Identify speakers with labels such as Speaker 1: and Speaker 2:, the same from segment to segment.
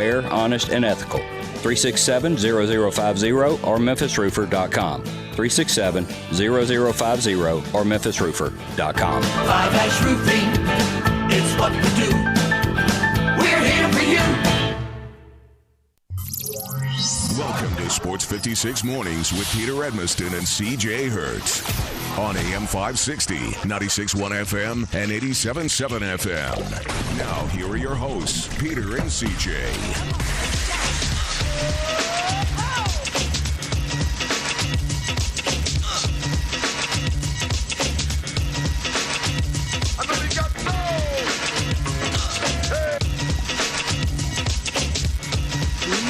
Speaker 1: Fair, honest, and ethical. 367-0050 or memphisroofer.com. 367-0050 or memphisroofer.com.
Speaker 2: Five Ash Roofing, it's what we do. We're here for you.
Speaker 3: Welcome to Sports 56 Mornings with Peter Edmiston and CJ Hertz on AM 560, 96.1 FM, and 87.7 FM. Now, here are your hosts, Peter and CJ.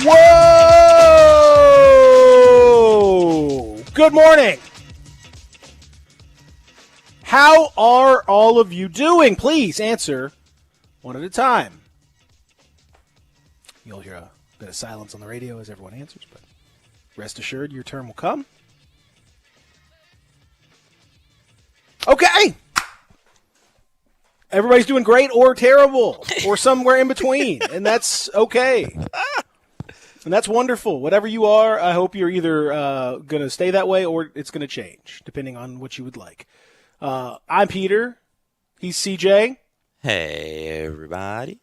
Speaker 4: Whoa! Good morning. How are all of you doing? Please answer one at a time. You'll hear a bit of silence on the radio as everyone answers, but rest assured your turn will come. Okay. Everybody's doing great or terrible or somewhere in between, and that's okay. And that's wonderful. Whatever you are, I hope you're either going to stay that way or it's going to change, depending on what you would like. I'm Peter. He's CJ.
Speaker 5: Hey, everybody.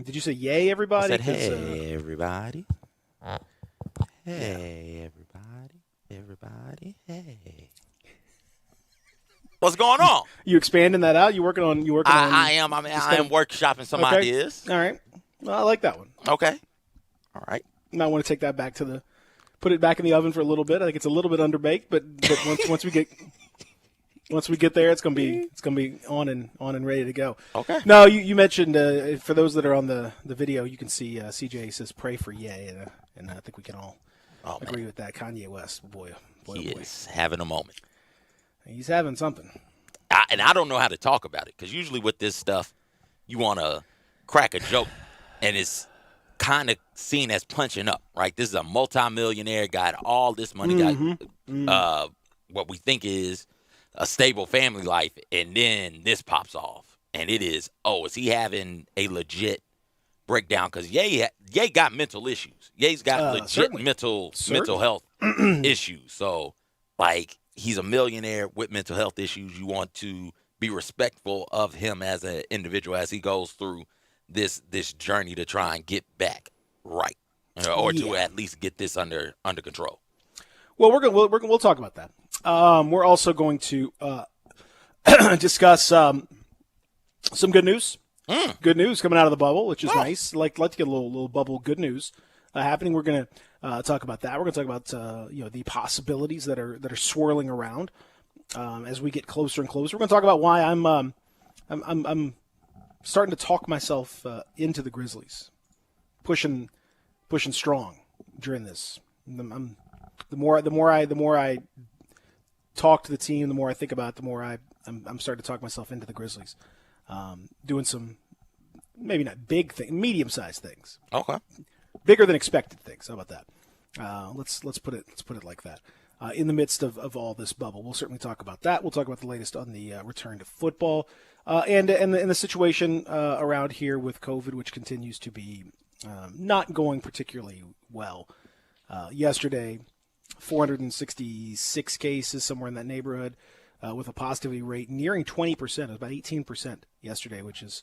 Speaker 4: Did you say yay, everybody?
Speaker 5: I said, hey, everybody. Hey, everybody. Everybody. Hey. What's going on?
Speaker 4: You expanding that out? You working on?
Speaker 5: I am workshopping some ideas.
Speaker 4: All right. Well, I like that one.
Speaker 5: Okay. All right.
Speaker 4: Now I want to take that back put it back in the oven for a little bit. I think it's a little bit underbaked, but once we get there, it's gonna be on and ready to go.
Speaker 5: Okay.
Speaker 4: No, you mentioned for those that are on the video, you can see CJ says pray for Ye, and I think we can all agree with that. Kanye West, boy,
Speaker 5: he is having a moment.
Speaker 4: He's having something.
Speaker 5: And I don't know how to talk about it because usually with this stuff, you want to crack a joke, and it's kind of seen as punching up, right? This is a multimillionaire, got all this money, got what we think is a stable family life, and then this pops off, and it is, is he having a legit breakdown? Because Ye got mental issues. Ye's got legit mental health issues. So, like, he's a millionaire with mental health issues. You want to be respectful of him as an individual as he goes through this journey to try and get back right, or to at least get this under control.
Speaker 4: Well, we'll talk about that. We're also going to discuss some good news. Good news coming out of the bubble, which is nice. Like to get a little bubble good news happening. We're going to talk about that. We're going to talk about the possibilities that are swirling around as we get closer and closer. We're going to talk about why I'm starting to talk myself into the Grizzlies, pushing strong during this. The more I talk to the team, the more I think about it, the more I'm starting to talk myself into the Grizzlies, doing some maybe not big things, medium-sized things.
Speaker 5: Okay,
Speaker 4: bigger than expected things. How about that? Let's put it like that. In the midst of all this bubble, we'll certainly talk about that. We'll talk about the latest on the return to football. And the situation around here with COVID, which continues to be not going particularly well. Yesterday, 466 cases, somewhere in that neighborhood, with a positivity rate nearing 20%. It was about 18% yesterday, which is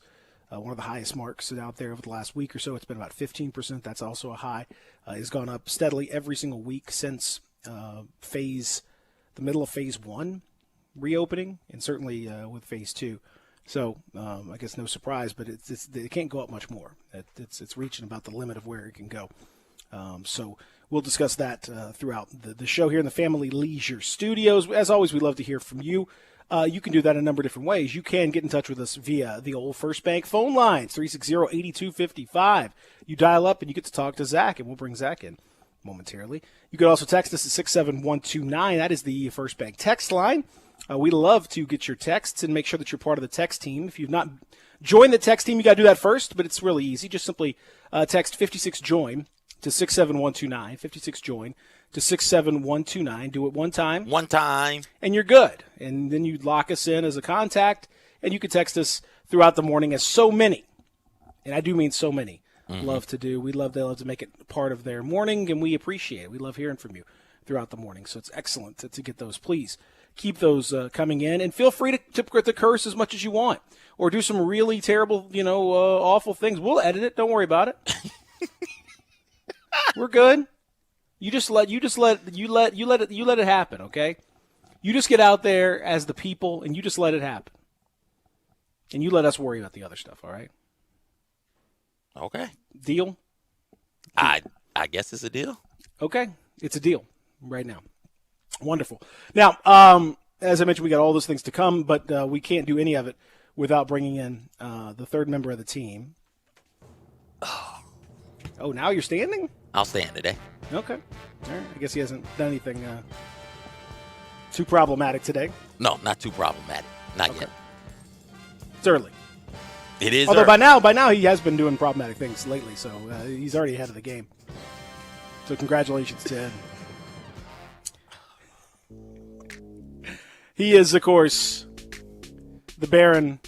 Speaker 4: one of the highest marks out there over the last week or so. It's been about 15%. That's also a high. It's gone up steadily every single week since the middle of phase 1 reopening, and certainly with phase 2. So I guess no surprise, but it can't go up much more. It's reaching about the limit of where it can go. So we'll discuss that throughout the show here in the Family Leisure Studios. As always, we love to hear from you. You can do that in a number of different ways. You can get in touch with us via the old First Bank phone lines, 360-8255. You dial up and you get to talk to Zach, and we'll bring Zach in momentarily. You can also text us at 67129. That is the First Bank text line. We love to get your texts and make sure that you're part of the text team. If you've not joined the text team, you got to do that first, but it's really easy. Just simply text 56JOIN to 67129, 56JOIN to 67129. Do it one time.
Speaker 5: One time.
Speaker 4: And you're good. And then you lock us in as a contact, and you can text us throughout the morning as so many, and I do mean so many, love to do. They love to make it part of their morning, and we appreciate it. We love hearing from you throughout the morning, so it's excellent to get those. Please keep those coming in, and feel free to curse as much as you want, or do some really terrible, awful things. We'll edit it. Don't worry about it. We're good. You let it happen, okay? You just get out there as the people, and you just let it happen. And you let us worry about the other stuff, all right?
Speaker 5: Okay.
Speaker 4: Deal?
Speaker 5: I guess it's a deal.
Speaker 4: Okay. It's a deal right now. Wonderful. Now, as I mentioned, we got all those things to come, but we can't do any of it without bringing in the third member of the team. Oh, now you're standing?
Speaker 5: I'll stand today.
Speaker 4: Okay. All right. I guess he hasn't done anything too problematic today.
Speaker 5: No, not too problematic. Not yet.
Speaker 4: It's early.
Speaker 5: It is.
Speaker 4: Although
Speaker 5: early.
Speaker 4: by now he has been doing problematic things lately, so he's already ahead of the game. So congratulations to him. He is, of course, the Baron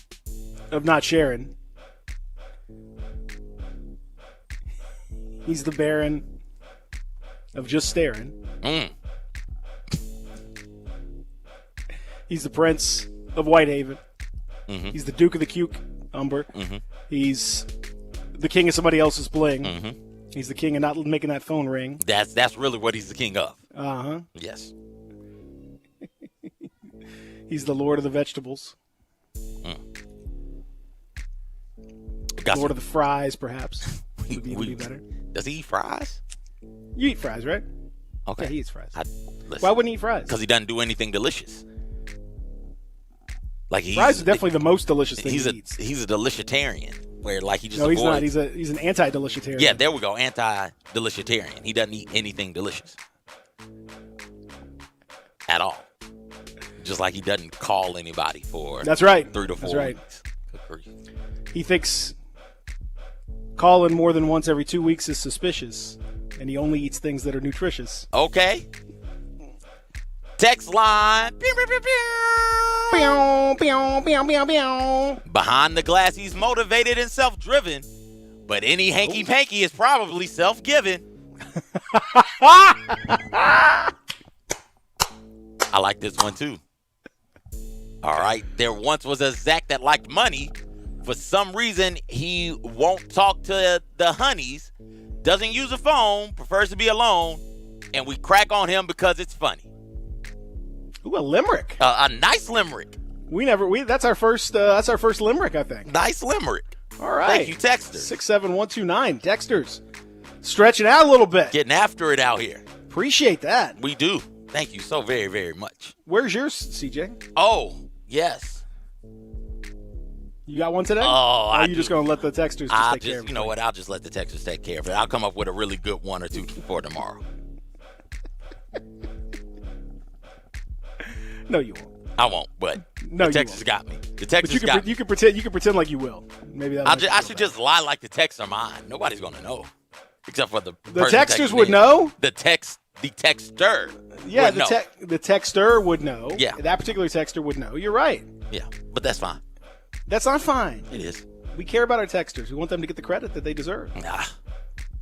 Speaker 4: of not sharing. He's the Baron of just staring. He's the Prince of Whitehaven.
Speaker 5: Mm-hmm.
Speaker 4: He's the Duke of the Cucumber.
Speaker 5: Mm-hmm.
Speaker 4: He's the king of somebody else's bling.
Speaker 5: Mm-hmm.
Speaker 4: He's the king of not making that phone ring.
Speaker 5: That's really what he's the king of.
Speaker 4: Uh-huh.
Speaker 5: Yes.
Speaker 4: He's the Lord of the Vegetables. Lord of the Fries, perhaps. Would be better.
Speaker 5: Does he eat fries?
Speaker 4: You eat fries, right?
Speaker 5: Okay.
Speaker 4: Yeah, he eats fries.
Speaker 5: Listen,
Speaker 4: Why wouldn't he eat fries?
Speaker 5: because he doesn't do anything delicious. Like
Speaker 4: Fries is definitely the most delicious thing he eats.
Speaker 5: He's a delicious-tarian, where like he just
Speaker 4: No, he's
Speaker 5: avoids.
Speaker 4: not. He's an anti-delicious-tarian.
Speaker 5: Yeah, there we go. Anti-delicious-tarian. He doesn't eat anything delicious at all. Just like he doesn't call anybody for
Speaker 4: That's right.
Speaker 5: 3 to 4
Speaker 4: That's right.
Speaker 5: weeks. Good grief.
Speaker 4: He thinks calling more than once every 2 weeks is suspicious, and he only eats things that are nutritious.
Speaker 5: Okay. Text line. Pew, pew, pew, pew.
Speaker 4: Pew, pew, pew, pew, pew.
Speaker 5: Behind the glass, he's motivated and self-driven, but any hanky-panky is probably self-given. I like this one, too. All right. There once was a Zach that liked money. For some reason, he won't talk to the honeys, doesn't use a phone, prefers to be alone, and we crack on him because it's funny.
Speaker 4: Ooh, a limerick.
Speaker 5: A nice limerick.
Speaker 4: That's our first limerick, I think.
Speaker 5: Nice limerick.
Speaker 4: All right.
Speaker 5: Thank you, texters.
Speaker 4: 67129. Texters. Stretching out a little bit.
Speaker 5: Getting after it out here.
Speaker 4: Appreciate that.
Speaker 5: We do. Thank you so very, very much.
Speaker 4: Where's yours, CJ?
Speaker 5: Oh, yes.
Speaker 4: You got one today?
Speaker 5: Oh,
Speaker 4: or are you just going to let the texters take care of it?
Speaker 5: You know what? I'll just let the texters take care of it. I'll come up with a really good one or two for tomorrow.
Speaker 4: No, you won't.
Speaker 5: I won't, but
Speaker 4: No,
Speaker 5: the
Speaker 4: you
Speaker 5: texters
Speaker 4: won't.
Speaker 5: got me. The
Speaker 4: But
Speaker 5: texters got me.
Speaker 4: you can pretend like you will. Maybe that.
Speaker 5: I should just lie like the texts are mine. Nobody's going to know, except for the person
Speaker 4: texters
Speaker 5: texting
Speaker 4: would
Speaker 5: in.
Speaker 4: know?
Speaker 5: The texter.
Speaker 4: Yeah,
Speaker 5: would know.
Speaker 4: the texter would know.
Speaker 5: Yeah.
Speaker 4: That particular texter would know. You're right.
Speaker 5: Yeah, but that's fine.
Speaker 4: That's not fine.
Speaker 5: It is.
Speaker 4: We care about our texters. We want them to get the credit that they deserve.
Speaker 5: Nah,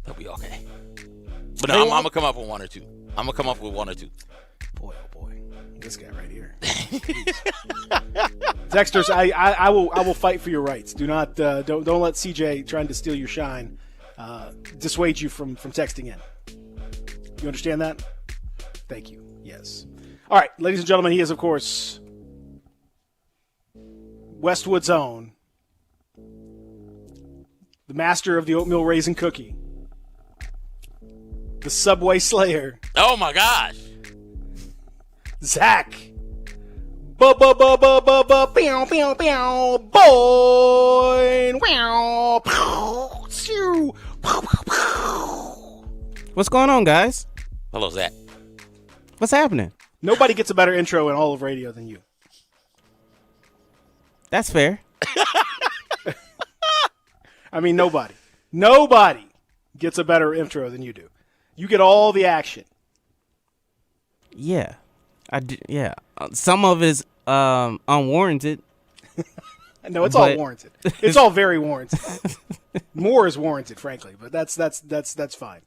Speaker 5: they'll be okay. But no, I'm going to come up with one or two. I'm going to come up with one or two.
Speaker 4: Boy, oh boy, this guy right here. Texters, I will fight for your rights. Do not don't let CJ trying to steal your shine dissuade you from texting in. You understand that? Thank you. Yes. All right, ladies and gentlemen, he is of course Westwood's own, the master of the oatmeal raisin cookie, the Subway Slayer.
Speaker 5: Oh my gosh.
Speaker 4: Zach. Boy.
Speaker 6: What's going on, guys?
Speaker 5: Hello, Zach.
Speaker 6: What's happening?
Speaker 4: Nobody gets a better intro in all of radio than you.
Speaker 6: That's fair.
Speaker 4: I mean, nobody. Nobody gets a better intro than you do. You get all the action.
Speaker 6: Yeah. I do, yeah. Some of it is unwarranted.
Speaker 4: No, it's all
Speaker 6: But-
Speaker 4: warranted. It's all very warranted. More is warranted, frankly, but that's fine.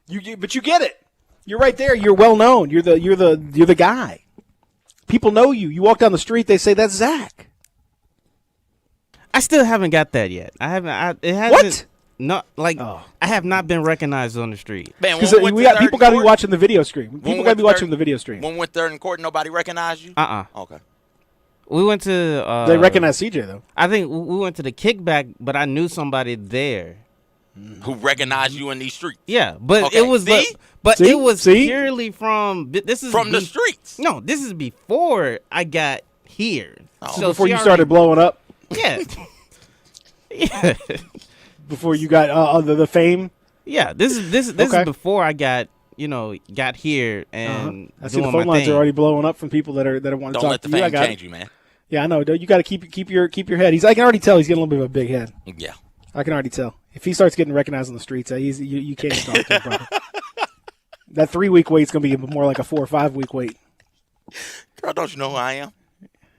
Speaker 4: But you get it. You're right there. You're well known. You're the guy. People know you. You walk down the street, they say that's Zach.
Speaker 6: I still haven't got that yet. I haven't. It hasn't.
Speaker 4: What?
Speaker 6: No, like
Speaker 4: Oh.
Speaker 6: I have not been recognized on the street.
Speaker 5: Man,
Speaker 4: Because
Speaker 5: when we went to
Speaker 4: people
Speaker 5: third
Speaker 4: got to be
Speaker 5: court-
Speaker 4: watching the video stream.
Speaker 5: when
Speaker 4: People
Speaker 5: we
Speaker 4: got to
Speaker 5: went
Speaker 4: be
Speaker 5: to
Speaker 4: watching
Speaker 5: third-
Speaker 4: the video stream.
Speaker 5: When we went third in court, nobody recognized you? Okay.
Speaker 6: We went to.
Speaker 4: They recognize CJ though.
Speaker 6: I think we went to the kickback, but I knew somebody there.
Speaker 5: Who recognized you in these streets?
Speaker 6: Yeah, but
Speaker 5: Okay,
Speaker 6: it was.
Speaker 5: see?
Speaker 6: But
Speaker 4: See?
Speaker 6: it was
Speaker 4: See?
Speaker 6: purely from. This is
Speaker 5: From the streets.
Speaker 6: No, this is before I got here.
Speaker 5: Oh.
Speaker 6: So
Speaker 4: Before
Speaker 6: she
Speaker 4: you
Speaker 6: already-
Speaker 4: started blowing up,
Speaker 6: Yeah. Yeah.
Speaker 4: before you got the fame.
Speaker 6: Yeah. This
Speaker 4: Okay.
Speaker 6: is before I got here and
Speaker 4: I see the
Speaker 6: doing
Speaker 4: phone
Speaker 6: my
Speaker 4: lines
Speaker 6: thing.
Speaker 4: are already blowing up from people that want to
Speaker 5: Don't
Speaker 4: talk
Speaker 5: let
Speaker 4: to
Speaker 5: the
Speaker 4: you. I
Speaker 5: fame
Speaker 4: got
Speaker 5: change
Speaker 4: it.
Speaker 5: you, man.
Speaker 4: Yeah, I know. You got to keep your head. I can already tell he's getting a little bit of a big head.
Speaker 5: Yeah.
Speaker 4: I can already tell. If he starts getting recognized on the streets, you can't even talk to him properly. That 3-week wait's going to be more like a 4 or 5 week wait.
Speaker 5: Girl, don't you know who I am?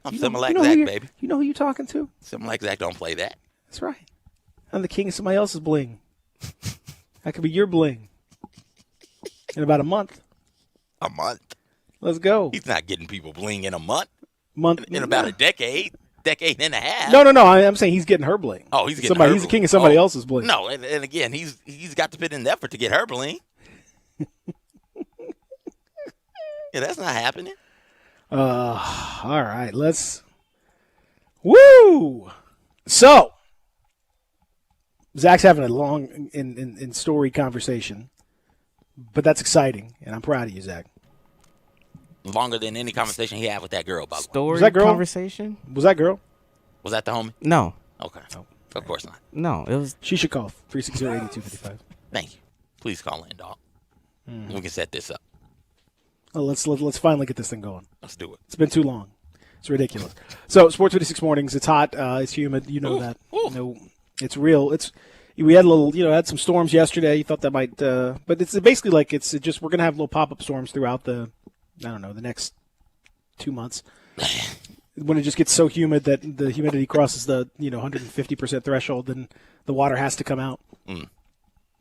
Speaker 5: I'm
Speaker 4: You know
Speaker 5: Similac
Speaker 4: who
Speaker 5: Zach,
Speaker 4: you're-
Speaker 5: baby.
Speaker 4: You know who you're talking to?
Speaker 5: Similac Zach don't play that.
Speaker 4: That's right. I'm the king of somebody else's bling. That could be your bling. In about a month.
Speaker 5: A month.
Speaker 4: Let's go.
Speaker 5: He's not getting people bling in a month.
Speaker 4: Month
Speaker 5: In about a decade and a half.
Speaker 4: No. I'm saying he's getting her bling.
Speaker 5: Oh, he's getting
Speaker 4: somebody.
Speaker 5: her
Speaker 4: He's the
Speaker 5: bling.
Speaker 4: king of somebody
Speaker 5: Oh.
Speaker 4: else's bling.
Speaker 5: No, and again, he's got to put in the effort to get her bling. Yeah, that's not happening.
Speaker 4: All right, let's. Woo! So, Zach's having a long in story conversation, but that's exciting, and I'm proud of you, Zach.
Speaker 5: Longer than any conversation he had with that girl, by the way.
Speaker 6: Story
Speaker 4: Was that girl?
Speaker 6: conversation?
Speaker 4: Was that girl?
Speaker 5: Was that the homie?
Speaker 6: No,
Speaker 5: Okay. Of course not.
Speaker 6: no, it was.
Speaker 4: She should call 360-8255.
Speaker 5: Thank you. Please call in, dog. We can set this up.
Speaker 4: Oh, let's finally get this thing going.
Speaker 5: Let's do it.
Speaker 4: It's been too long. It's ridiculous. So, Sports 56 mornings. It's hot. It's humid. You know
Speaker 5: Ooh,
Speaker 4: that.
Speaker 5: ooh.
Speaker 4: No, it's real. We had a little. Had some storms yesterday. You thought that might, but it's basically like we're gonna have little pop-up storms throughout the next 2 months. When it just gets so humid that the humidity crosses the 150% threshold, then the water has to come out.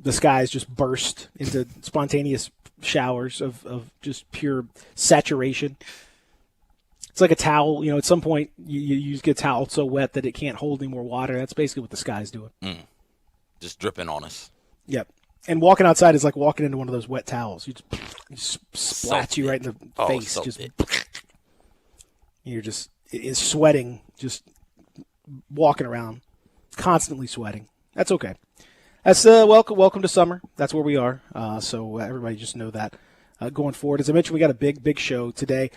Speaker 4: The skies just burst into spontaneous showers of just pure saturation. It's like a towel. At some point, you just get a towel so wet that it can't hold any more water. That's basically what the sky's doing.
Speaker 5: Just dripping on us.
Speaker 4: Yep. And walking outside is like walking into one of those wet towels. You just splats you right in the
Speaker 5: Oh,
Speaker 4: face.
Speaker 5: so
Speaker 4: Just
Speaker 5: thick.
Speaker 4: you're just is sweating, just walking around, constantly sweating. That's okay. That's welcome to summer. That's where we are. So everybody just know that. Going forward, as I mentioned, we got a big show today.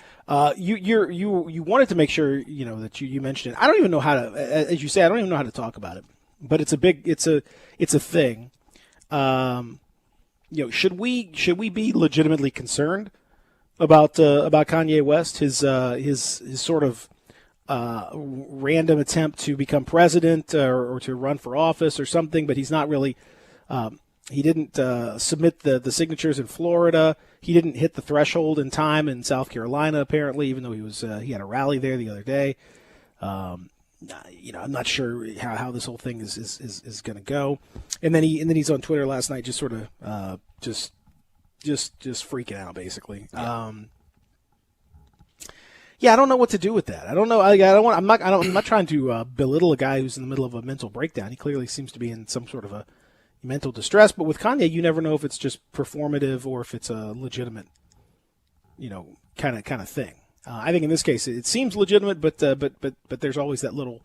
Speaker 4: You wanted to make sure that you mentioned it. I don't even know how to, as you say, I don't even know how to talk about it. But it's a thing. Should we be legitimately concerned about Kanye West, his sort of random attempt to become president or to run for office or something, but he's not really. He didn't submit the signatures in Florida. He didn't hit the threshold in time in South Carolina, apparently, even though he had a rally there the other day. I'm not sure how this whole thing is going to go. And then he's on Twitter last night, just sort of just freaking out, basically. Yeah. I don't know what to do with that. I don't know. I'm not trying to belittle a guy who's in the middle of a mental breakdown. He clearly seems to be in some sort of a mental distress. But with Kanye, you never know if it's just performative or if it's a legitimate, kind of thing. I think in this case it seems legitimate, but there's always that little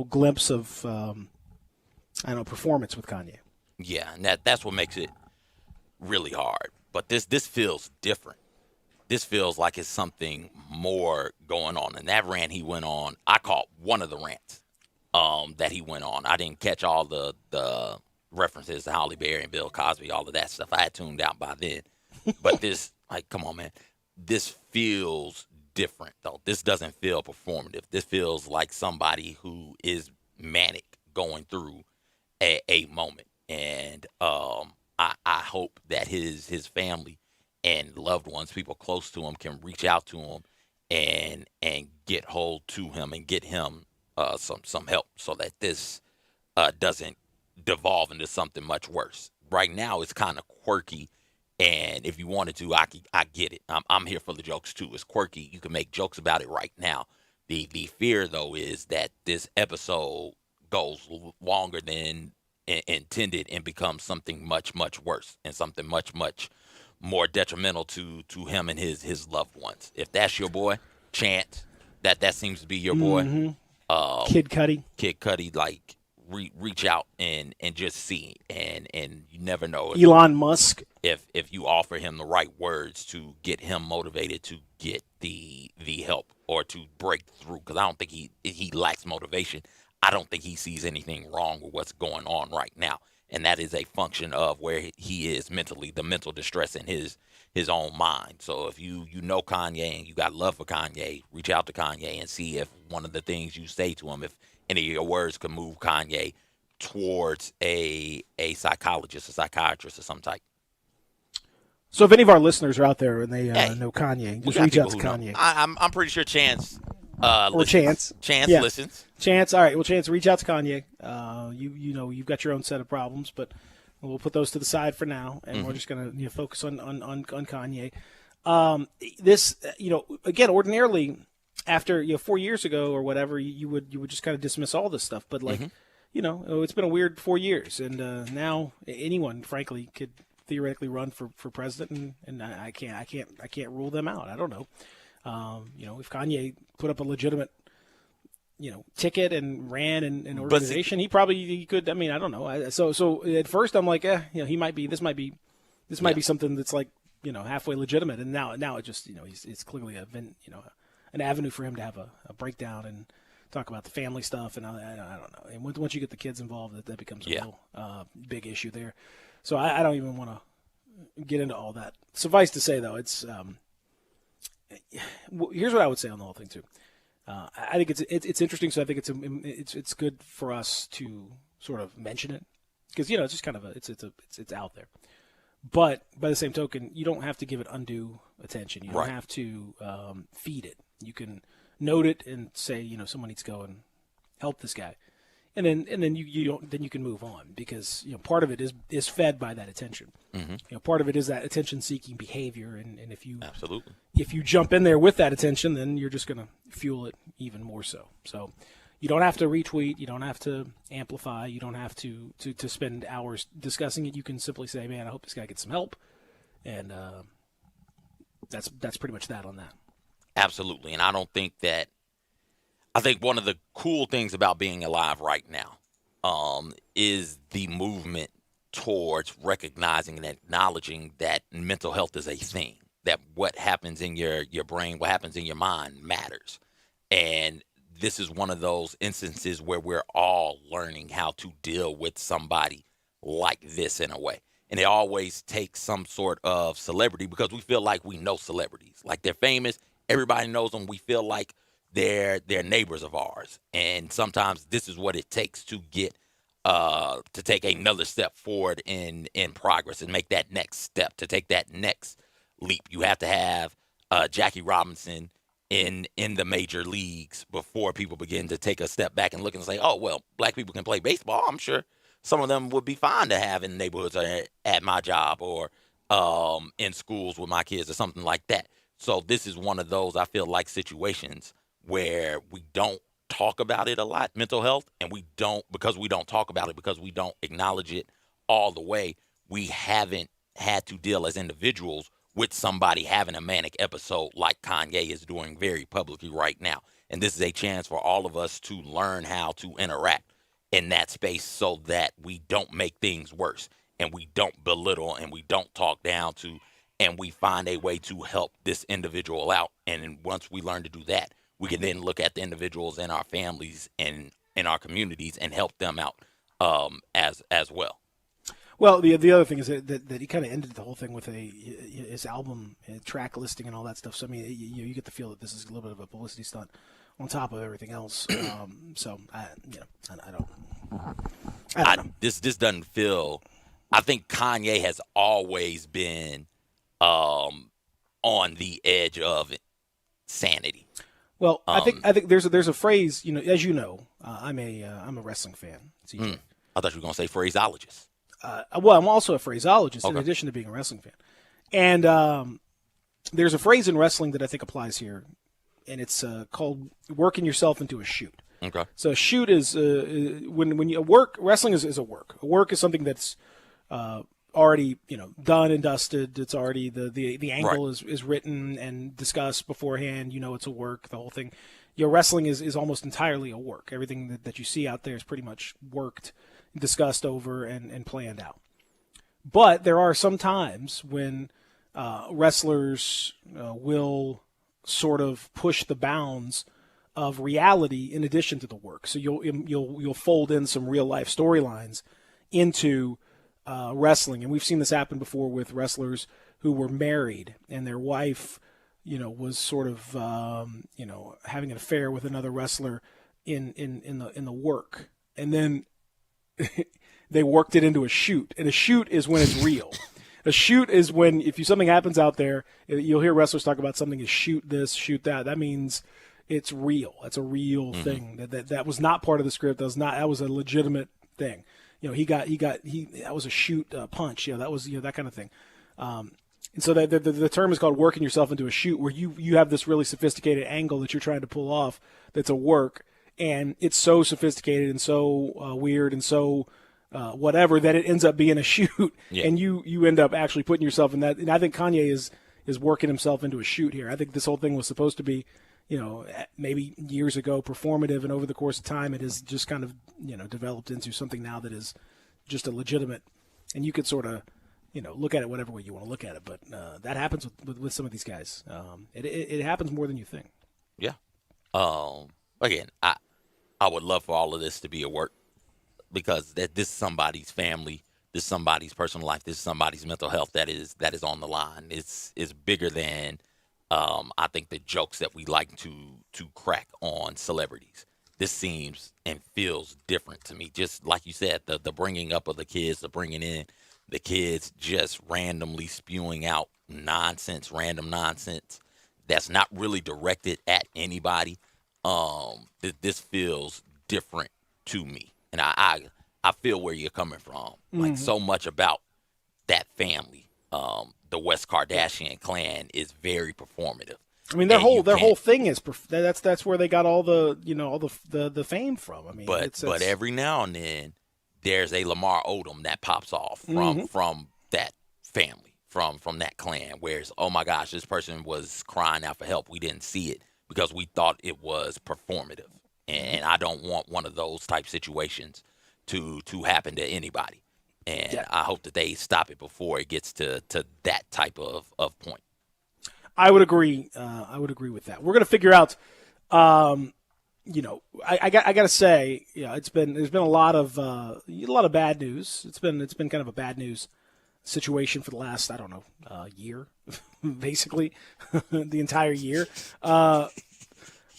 Speaker 4: glimpse of performance with Kanye.
Speaker 5: Yeah, and that's what makes it really hard. But this feels different. This feels like it's something more going on. And that rant he went on, I caught one of the rants that he went on. I didn't catch all the references to Halle Berry and Bill Cosby, all of that stuff. I had tuned out by then. But this, come on, man. This feels different, though. This doesn't feel performative. This feels like somebody who is manic going through a moment. And I hope that his family and loved ones, people close to him, can reach out to him and get hold to him and get him some help so that this doesn't devolve into something much worse. Right now, it's kind of quirky, and if you wanted to, I get it. I'm here for the jokes too. It's quirky. You can make jokes about it right now. The fear though is that this episode goes longer than intended and becomes something much worse and something much more detrimental to him and his loved ones. If that's your boy, Chance, that seems to be your boy.
Speaker 4: Mm-hmm. Kid Cudi,
Speaker 5: like reach out and just see, and you never know
Speaker 4: Elon Musk.
Speaker 5: If you offer him the right words to get him motivated to get the help or to break through, because I don't think he lacks motivation. I don't think he sees anything wrong with what's going on right now. And that is a function of where he is mentally, the mental distress in his own mind. So if you know Kanye and you got love for Kanye, reach out to Kanye and see if one of the things you say to him, if any of your words could move Kanye towards a psychologist, a psychiatrist of some type.
Speaker 4: So if any of our listeners are out there and they know Kanye, just reach out to Kanye.
Speaker 5: I'm pretty sure Chance
Speaker 4: or
Speaker 5: listens. Chance listens.
Speaker 4: Chance, all right. Well, Chance, reach out to Kanye. You know you've got your own set of problems, but we'll put those to the side for now, and we're just gonna focus on Kanye. This again, ordinarily after 4 years ago or whatever, you would just kind of dismiss all this stuff, but like it's been a weird 4 years, and now anyone, frankly, could theoretically run for president, and I can't rule them out. I don't know. If Kanye put up a legitimate, ticket and ran an organization, he could. I mean, I don't know. So at first I'm like, he might be. This might be something that's like, halfway legitimate. And now it just, it's clearly an avenue for him to have a breakdown and talk about the family stuff. And I don't know. And once you get the kids involved, that becomes a real big issue there. So I don't even want to get into all that. Suffice to say, though, it's here's what I would say on the whole thing too. I think it's interesting. So I think it's good for us to sort of mention it because it's just kind of it's out there. But by the same token, you don't have to give it undue attention. You don't have to feed it. You can note it and say someone needs to go and help this guy. And then you can move on because part of it is fed by that attention. Mm-hmm. Part of it is that attention-seeking behavior, and if you jump in there with that attention, then you're just going to fuel it even more so. So you don't have to retweet, you don't have to amplify, you don't have to spend hours discussing it. You can simply say, "Man, I hope this guy gets some help," and that's pretty much that on that.
Speaker 5: Absolutely, and I think one of the cool things about being alive right now is the movement towards recognizing and acknowledging that mental health is a thing, that what happens in your brain, what happens in your mind matters. And this is one of those instances where we're all learning how to deal with somebody like this in a way. And it always takes some sort of celebrity because we feel like we know celebrities. Like they're famous, everybody knows them, we feel like they're neighbors of ours, and sometimes this is what it takes to get to take another step forward in progress and make that next step, to take that next leap. You have to have Jackie Robinson in the major leagues before people begin to take a step back and look and say, oh, well, black people can play baseball. I'm sure some of them would be fine to have in neighborhoods or at my job or in schools with my kids or something like that. So this is one of those, I feel like, situations where we don't talk about it a lot, mental health, and because we don't talk about it, because we don't acknowledge it all the way, we haven't had to deal as individuals with somebody having a manic episode like Kanye is doing very publicly right now. And this is a chance for all of us to learn how to interact in that space so that we don't make things worse and we don't belittle and we don't talk down to, and we find a way to help this individual out. And once we learn to do that, we can then look at the individuals in our families and in our communities and help them out as well.
Speaker 4: Well, the other thing is that he kind of ended the whole thing with his album track listing and all that stuff. So I mean, you get the feel that this is a little bit of a publicity stunt on top of everything else. So I don't know.
Speaker 5: This doesn't feel. I think Kanye has always been on the edge of sanity.
Speaker 4: Well, I think there's a phrase, as you know, I'm a wrestling fan. CJ.
Speaker 5: I thought you were going to say phraseologist.
Speaker 4: Well, I'm also a phraseologist in
Speaker 5: Okay.
Speaker 4: addition to being a wrestling fan. And there's a phrase in wrestling that I think applies here, and it's called working yourself into a shoot.
Speaker 5: Okay.
Speaker 4: So a shoot is when you work. Wrestling is a work. A work is something that's already done and dusted. It's already the angle
Speaker 5: Right.
Speaker 4: is written and discussed beforehand. It's a work. The whole thing. Wrestling is almost entirely a work. Everything that you see out there is pretty much worked, discussed over, and planned out. But there are some times when wrestlers will sort of push the bounds of reality in addition to the work. So you'll fold in some real life storylines into wrestling, and we've seen this happen before with wrestlers who were married and their wife, was sort of having an affair with another wrestler in the work, and then they worked it into a shoot, and a shoot is when it's real. A shoot is when if something happens out there, you'll hear wrestlers talk about something as shoot this, shoot that. That means it's real. That's a real thing. That was not part of the script. That was a legitimate thing. That was a shoot punch. That was that kind of thing. And so the term is called working yourself into a shoot, where you have this really sophisticated angle that you're trying to pull off. That's a work, and it's so sophisticated and so weird and so whatever that it ends up being a shoot, and you end up actually putting yourself in that. And I think Kanye is working himself into a shoot here. I think this whole thing was supposed to be, maybe years ago performative, and over the course of time it has just kind of developed into something now that is just a legitimate. And you could sort of look at it whatever way you want to look at it, but that happens with some of these guys. It happens more than you think.
Speaker 5: Yeah. Again, I would love for all of this to be a work, because this is somebody's family, this is somebody's personal life, this is somebody's mental health that is on the line. It's bigger than I think the jokes that we like to crack on celebrities. This seems and feels different to me. Just like you said, the bringing up of the kids, the bringing in the kids, just randomly spewing out random nonsense that's not really directed at anybody. This feels different to me. And I feel where you're coming from. Like, so much about that family, the West Kardashian clan, is very performative.
Speaker 4: I mean, their whole thing is that's where they got all the the fame from. I mean,
Speaker 5: but every now and then there's a Lamar Odom that pops off from that family, from that clan. Whereas, oh my gosh, this person was crying out for help. We didn't see it because we thought it was performative. And I don't want one of those type situations to happen to anybody. And I hope that they stop it before it gets to that type of point.
Speaker 4: I would agree. I would agree with that. We're going to figure out. I got to say, there's been a lot of bad news. It's been kind of a bad news situation for the last year, basically the entire year.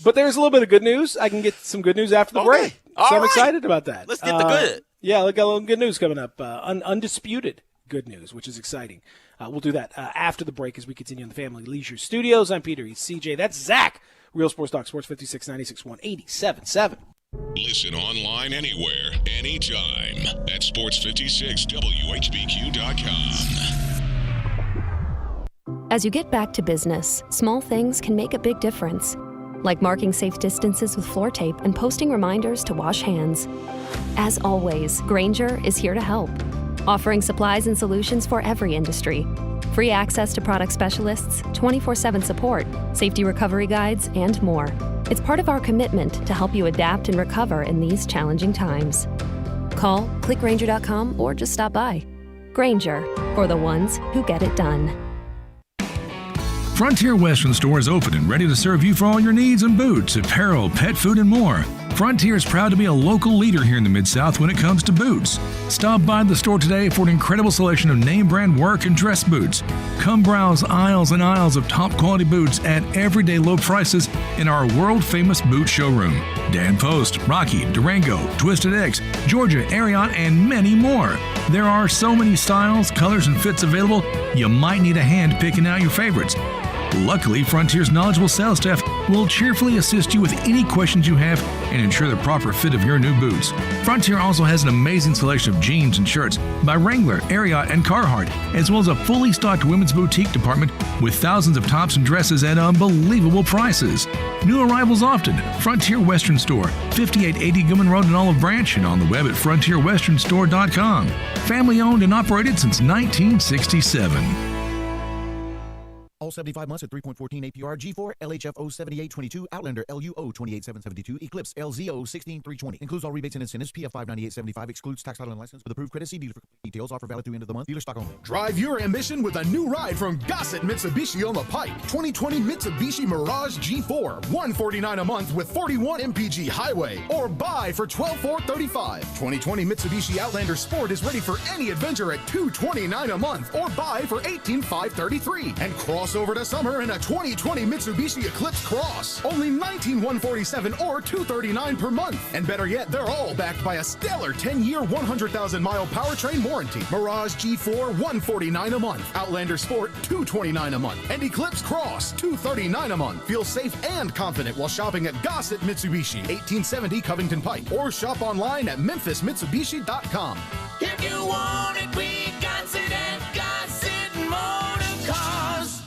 Speaker 4: But there's a little bit of good news. I can get some good news after the break. So I'm excited about that.
Speaker 5: Let's get the good.
Speaker 4: Yeah, we got a little good news coming up. Undisputed good news, which is exciting. We'll do that after the break as we continue in the Family Leisure Studios. I'm Peter. He's CJ. That's Zach. Real Sports Talk, Sports 56, 96.1, 87.7.
Speaker 3: Listen online anywhere, anytime at sports56whbq.com.
Speaker 7: As you get back to business, small things can make a big difference. Like marking safe distances with floor tape and posting reminders to wash hands. As always, Grainger is here to help, offering supplies and solutions for every industry. Free access to product specialists, 24/7 support, safety recovery guides, and more. It's part of our commitment to help you adapt and recover in these challenging times. Call, click Grainger.com, or just stop by. Grainger, for the ones who get it done.
Speaker 8: Frontier Western Store is open and ready to serve you for all your needs in boots, apparel, pet food, and more. Frontier is proud to be a local leader here in the Mid-South when it comes to boots. Stop by the store today for an incredible selection of name brand work and dress boots. Come browse aisles and aisles of top quality boots at everyday low prices in our world famous boot showroom. Dan Post, Rocky, Durango, Twisted X, Georgia, Ariat, and many more. There are so many styles, colors, and fits available, you might need a hand picking out your favorites. Luckily, Frontier's knowledgeable sales staff will cheerfully assist you with any questions you have and ensure the proper fit of your new boots. Frontier also has an amazing selection of jeans and shirts by Wrangler, Ariat, and Carhartt, as well as a fully stocked women's boutique department with thousands of tops and dresses at unbelievable prices. New arrivals often. Frontier Western Store, 5880 Gilman Road in Olive Branch, and on the web at frontierwesternstore.com. Family owned and operated since 1967.
Speaker 9: All 75 months at 3.14 APR, G4, LHF 07822, Outlander LUO 28772, Eclipse LZO 16320. Includes all rebates and incentives. PF 59875 excludes tax, title, and license with approved credit. See dealer for details. Offer valid through end of the month. Dealer stock only.
Speaker 10: Drive your ambition with a new ride from Gossett Mitsubishi on the Pike. 2020 Mitsubishi Mirage G4, $149 a month with 41 MPG highway, or buy for $12,435. 2020 Mitsubishi Outlander Sport is ready for any adventure at $229 a month, or buy for $18,533. And cross over to summer in a 2020 Mitsubishi Eclipse Cross, only $19,147 or $239 per month. And better yet, they're all backed by a stellar 10-year, 100,000-mile powertrain warranty. Mirage G4, $149 a month. Outlander Sport, $229 a month. And Eclipse Cross, $239 a month. Feel safe and confident while shopping at Gossett Mitsubishi, 1870 Covington Pike, or shop online at memphismitsubishi.com.
Speaker 2: If you want it, we got it at Gossett Motor Cars.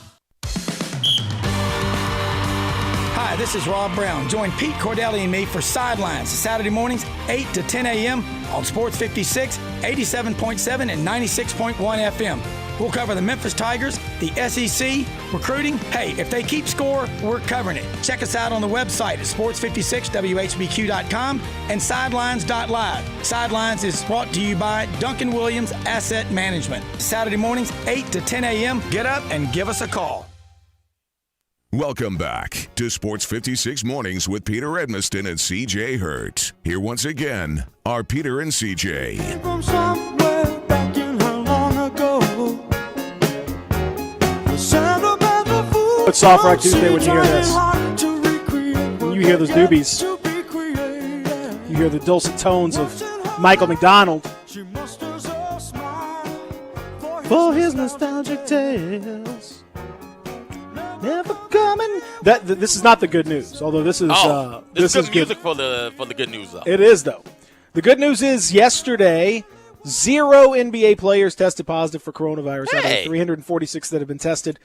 Speaker 11: Hi, this is Rob Brown. Join Pete Cordelli and me for Sidelines Saturday mornings, 8 to 10 a.m. on Sports 56, 87.7, and 96.1 FM. We'll cover the Memphis Tigers, the SEC, recruiting. Hey, if they keep score, we're covering it. Check us out on the website at sports56whbq.com and sidelines.live. Sidelines is brought to you by Duncan Williams Asset Management. Saturday mornings, 8 to 10 a.m. Get up and give us a call.
Speaker 3: Welcome back to Sports 56 Mornings with Peter Edmiston and CJ Hurt. Here once again are Peter and CJ.
Speaker 12: From somewhere back in how long ago, the sound of the fool.
Speaker 4: It's Soft Rock Tuesday when you hear this. When you hear those doobies, you hear the dulcet tones of Michael McDonald for his nostalgic tales. Never coming. This is not the good news, although this is
Speaker 5: this is
Speaker 4: good
Speaker 5: music for the good news though.
Speaker 4: It is though. The good news is yesterday, 0 NBA players tested positive for coronavirus. Out of 346 that have been tested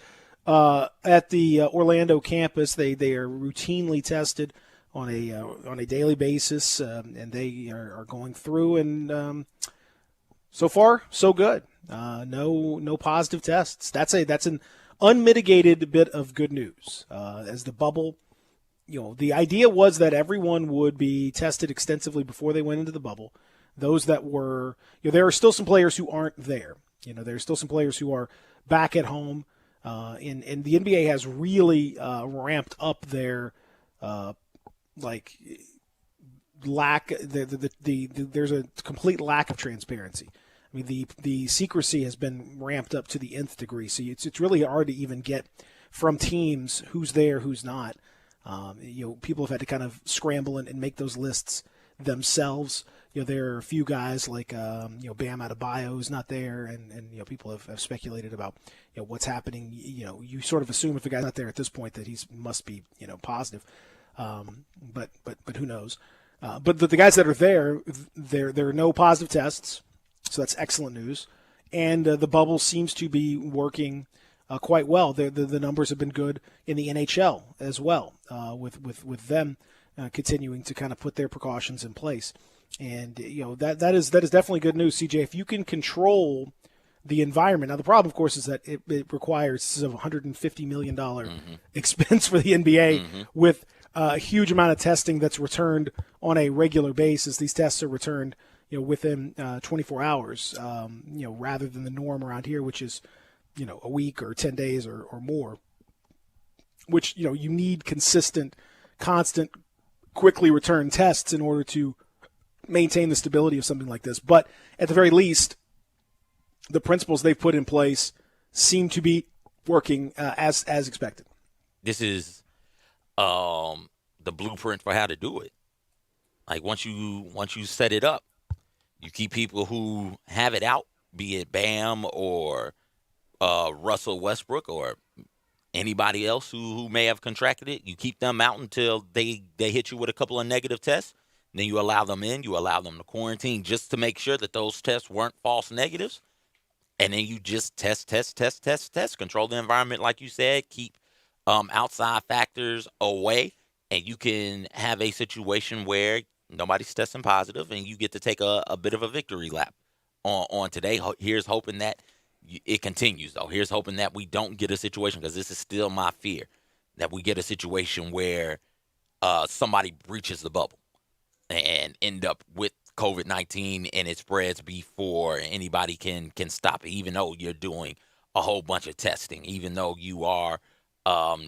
Speaker 4: at the Orlando campus. They are routinely tested on a daily basis, and they are going through. And so far, so good. No positive tests. That's an unmitigated bit of good news. As the bubble, the idea was that everyone would be tested extensively before they went into the bubble. Those that were, there are still some players who aren't there. There are still some players who are back at home. And the NBA has really ramped up their lack. There's a complete lack of transparency. I mean, the secrecy has been ramped up to the nth degree. So it's really hard to even get from teams who's there, who's not. People have had to kind of scramble and make those lists themselves. There are a few guys like Bam Adebayo who's not there, and people have speculated about what's happening. You sort of assume if a guy's not there at this point that he must be positive, but who knows? But the guys that are there are no positive tests. So that's excellent news. And the bubble seems to be working quite well. The numbers have been good in the NHL as well, with them continuing to kind of put their precautions in place. And that is definitely good news, CJ. If you can control the environment. Now the problem, of course, is that it requires a $150 million expense for the NBA with a huge amount of testing that's returned on a regular basis. These tests are returned within 24 hours, rather than the norm around here, which is, a week or 10 days or more, which, you need consistent, constant, quickly return tests in order to maintain the stability of something like this. But at the very least, the principles they've put in place seem to be working as expected.
Speaker 5: This is the blueprint for how to do it. Like once you set it up, you keep people who have it out, be it Bam or Russell Westbrook or Anybody else who may have contracted it, you keep them out until they hit you with a couple of negative tests. Then you allow them in. You allow them to quarantine just to make sure that those tests weren't false negatives. And then you just test. Control the environment, like you said. Keep outside factors away. And you can have a situation where nobody's testing positive and you get to take a bit of a victory lap on today. Here's hoping that it continues, though. Here's hoping that we don't get a situation, because this is still my fear, that we get a situation where somebody breaches the bubble and end up with COVID-19 and it spreads before anybody can stop it, even though you're doing a whole bunch of testing, even though you are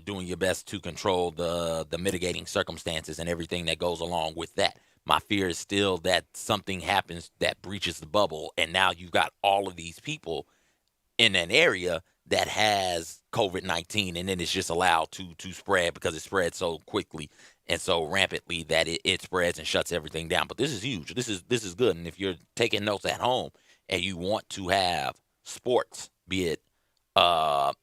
Speaker 5: doing your best to control the mitigating circumstances and everything that goes along with that. My fear is still that something happens that breaches the bubble, and now you've got all of these people in an area that has COVID-19, and then it's just allowed to spread because it spreads so quickly and so rampantly that it spreads and shuts everything down. But this is huge. This is good. And if you're taking notes at home and you want to have sports, be it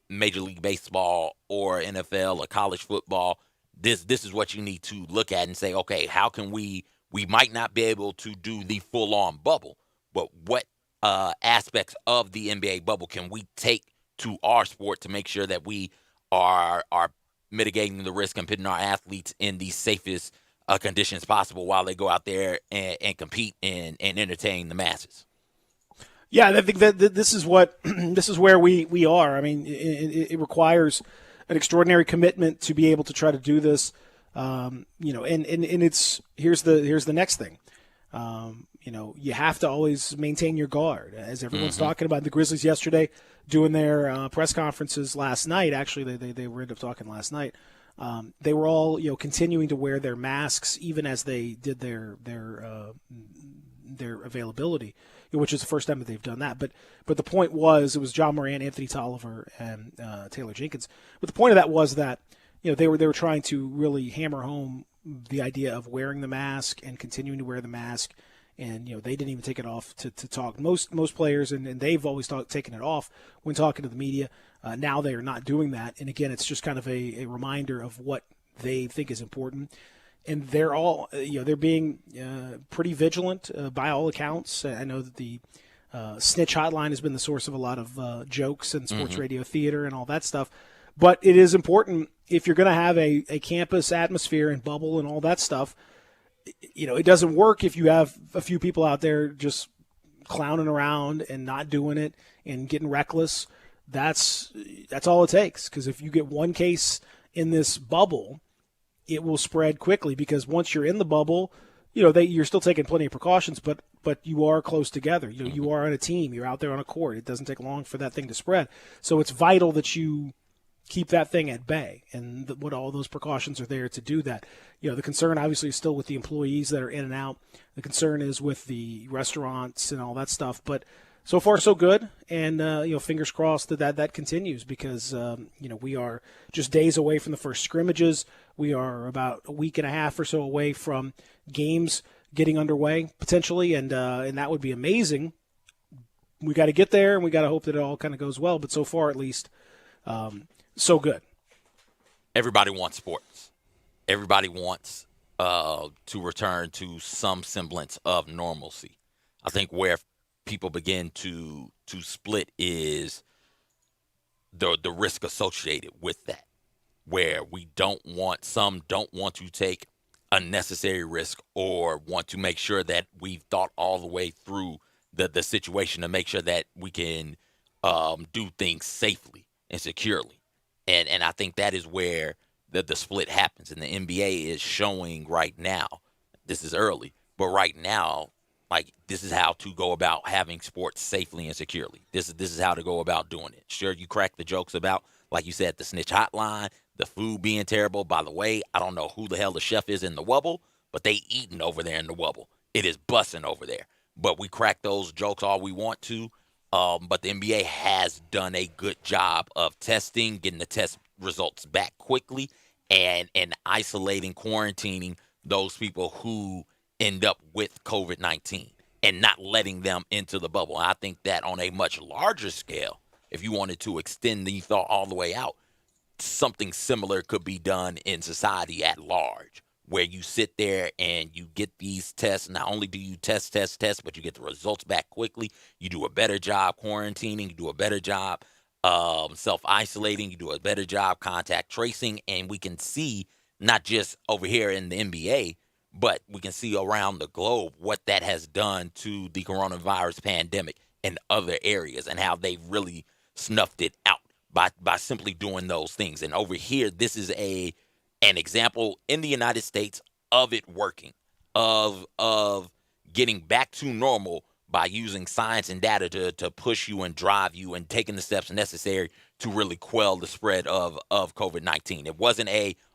Speaker 5: Major League Baseball or NFL or college football, this is what you need to look at and say, okay, how can we might not be able to do the full-on bubble, but what aspects of the NBA bubble can we take to our sport to make sure that we are mitigating the risk and putting our athletes in the safest conditions possible while they go out there and compete and entertain the masses.
Speaker 4: Yeah, I think that this is where we are. I mean, it requires an extraordinary commitment to be able to try to do this. And it's here's the next thing. You have to always maintain your guard, as everyone's talking about. The Grizzlies yesterday doing their press conferences last night. Actually, they were ended up talking last night. They were all continuing to wear their masks even as they did their availability, which is the first time that they've done that. But the point was, it was John Moran, Anthony Tolliver, and Taylor Jenkins. But the point of that was that they were trying to really hammer home the idea of wearing the mask and continuing to wear the mask. And, they didn't even take it off to talk. Most players, and they've always taken it off when talking to the media. Now they are not doing that. And, again, it's just kind of a reminder of what they think is important. And they're all, they're being pretty vigilant by all accounts. I know that the snitch hotline has been the source of a lot of jokes and sports radio theater and all that stuff. But it is important, if you're going to have a campus atmosphere and bubble and all that stuff, it doesn't work if you have a few people out there just clowning around and not doing it and getting reckless. That's all it takes, because if you get one case in this bubble, it will spread quickly, because once you're in the bubble, you're still taking plenty of precautions, but you are close together. You are on a team. You're out there on a court. It doesn't take long for that thing to spread. So it's vital that you keep that thing at bay, and what all those precautions are there to do that. The concern obviously is still with the employees that are in and out. The concern is with the restaurants and all that stuff. But so far, so good. And, fingers crossed that continues, because, we are just days away from the first scrimmages. We are about a week and a half or so away from games getting underway, potentially, and that would be amazing. We got to get there, and we got to hope that it all kind of goes well. But so far, at least, so good.
Speaker 5: Everybody wants sports. Everybody wants to return to some semblance of normalcy. I think where people begin to split is the risk associated with that, where some don't want to take unnecessary risk or want to make sure that we've thought all the way through the situation to make sure that we can do things safely and securely. And I think that is where the split happens. And the NBA is showing right now, this is early, but right now, like, this is how to go about having sports safely and securely. This is how to go about doing it. Sure, you crack the jokes about, like you said, the snitch hotline, the food being terrible. By the way, I don't know who the hell the chef is in the Wubble, but they eating over there in the Wubble. It is busting over there. But we crack those jokes all we want to. But the NBA has done a good job of testing, getting the test results back quickly, and isolating, quarantining those people who end up with COVID-19 and not letting them into the bubble. I think that on a much larger scale, if you wanted to extend the thought all the way out, something similar could be done in society at large, where you sit there and you get these tests. Not only do you test, but you get the results back quickly. You do a better job quarantining. You do a better job self-isolating. You do a better job contact tracing. And we can see, not just over here in the NBA, but we can see around the globe what that has done to the coronavirus pandemic in other areas and how they really snuffed it out by simply doing those things. And over here, this is an example in the United States of it working, of getting back to normal by using science and data to push you and drive you and taking the steps necessary to really quell the spread of COVID-19. It wasn't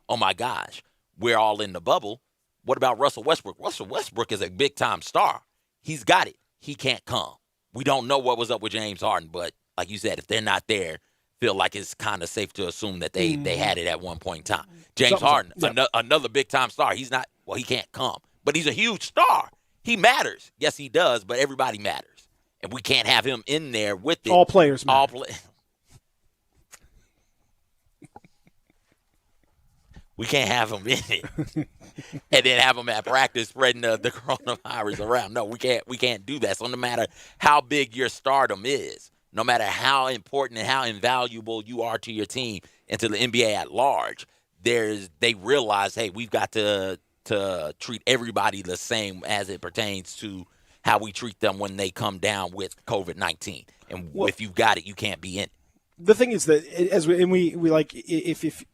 Speaker 5: oh my gosh, we're all in the bubble. What about Russell Westbrook? Russell Westbrook is a big-time star. He's got it. He can't come. We don't know what was up with James Harden, but like you said, if they're not there, feel like it's kind of safe to assume that they had it at one point in time. James Harden, another big-time star. He's not, he can't come, but he's a huge star. He matters. Yes, he does, but everybody matters. And we can't have him in there with it.
Speaker 4: All players matter.
Speaker 5: We can't have him in it and then have him at practice spreading the coronavirus around. No, we can't do that. So no matter how big your stardom is, no matter how important and how invaluable you are to your team and to the NBA at large, they realize, hey, we've got to treat everybody the same as it pertains to how we treat them when they come down with COVID-19. And if you've got it, you can't be in it.
Speaker 4: The thing is that if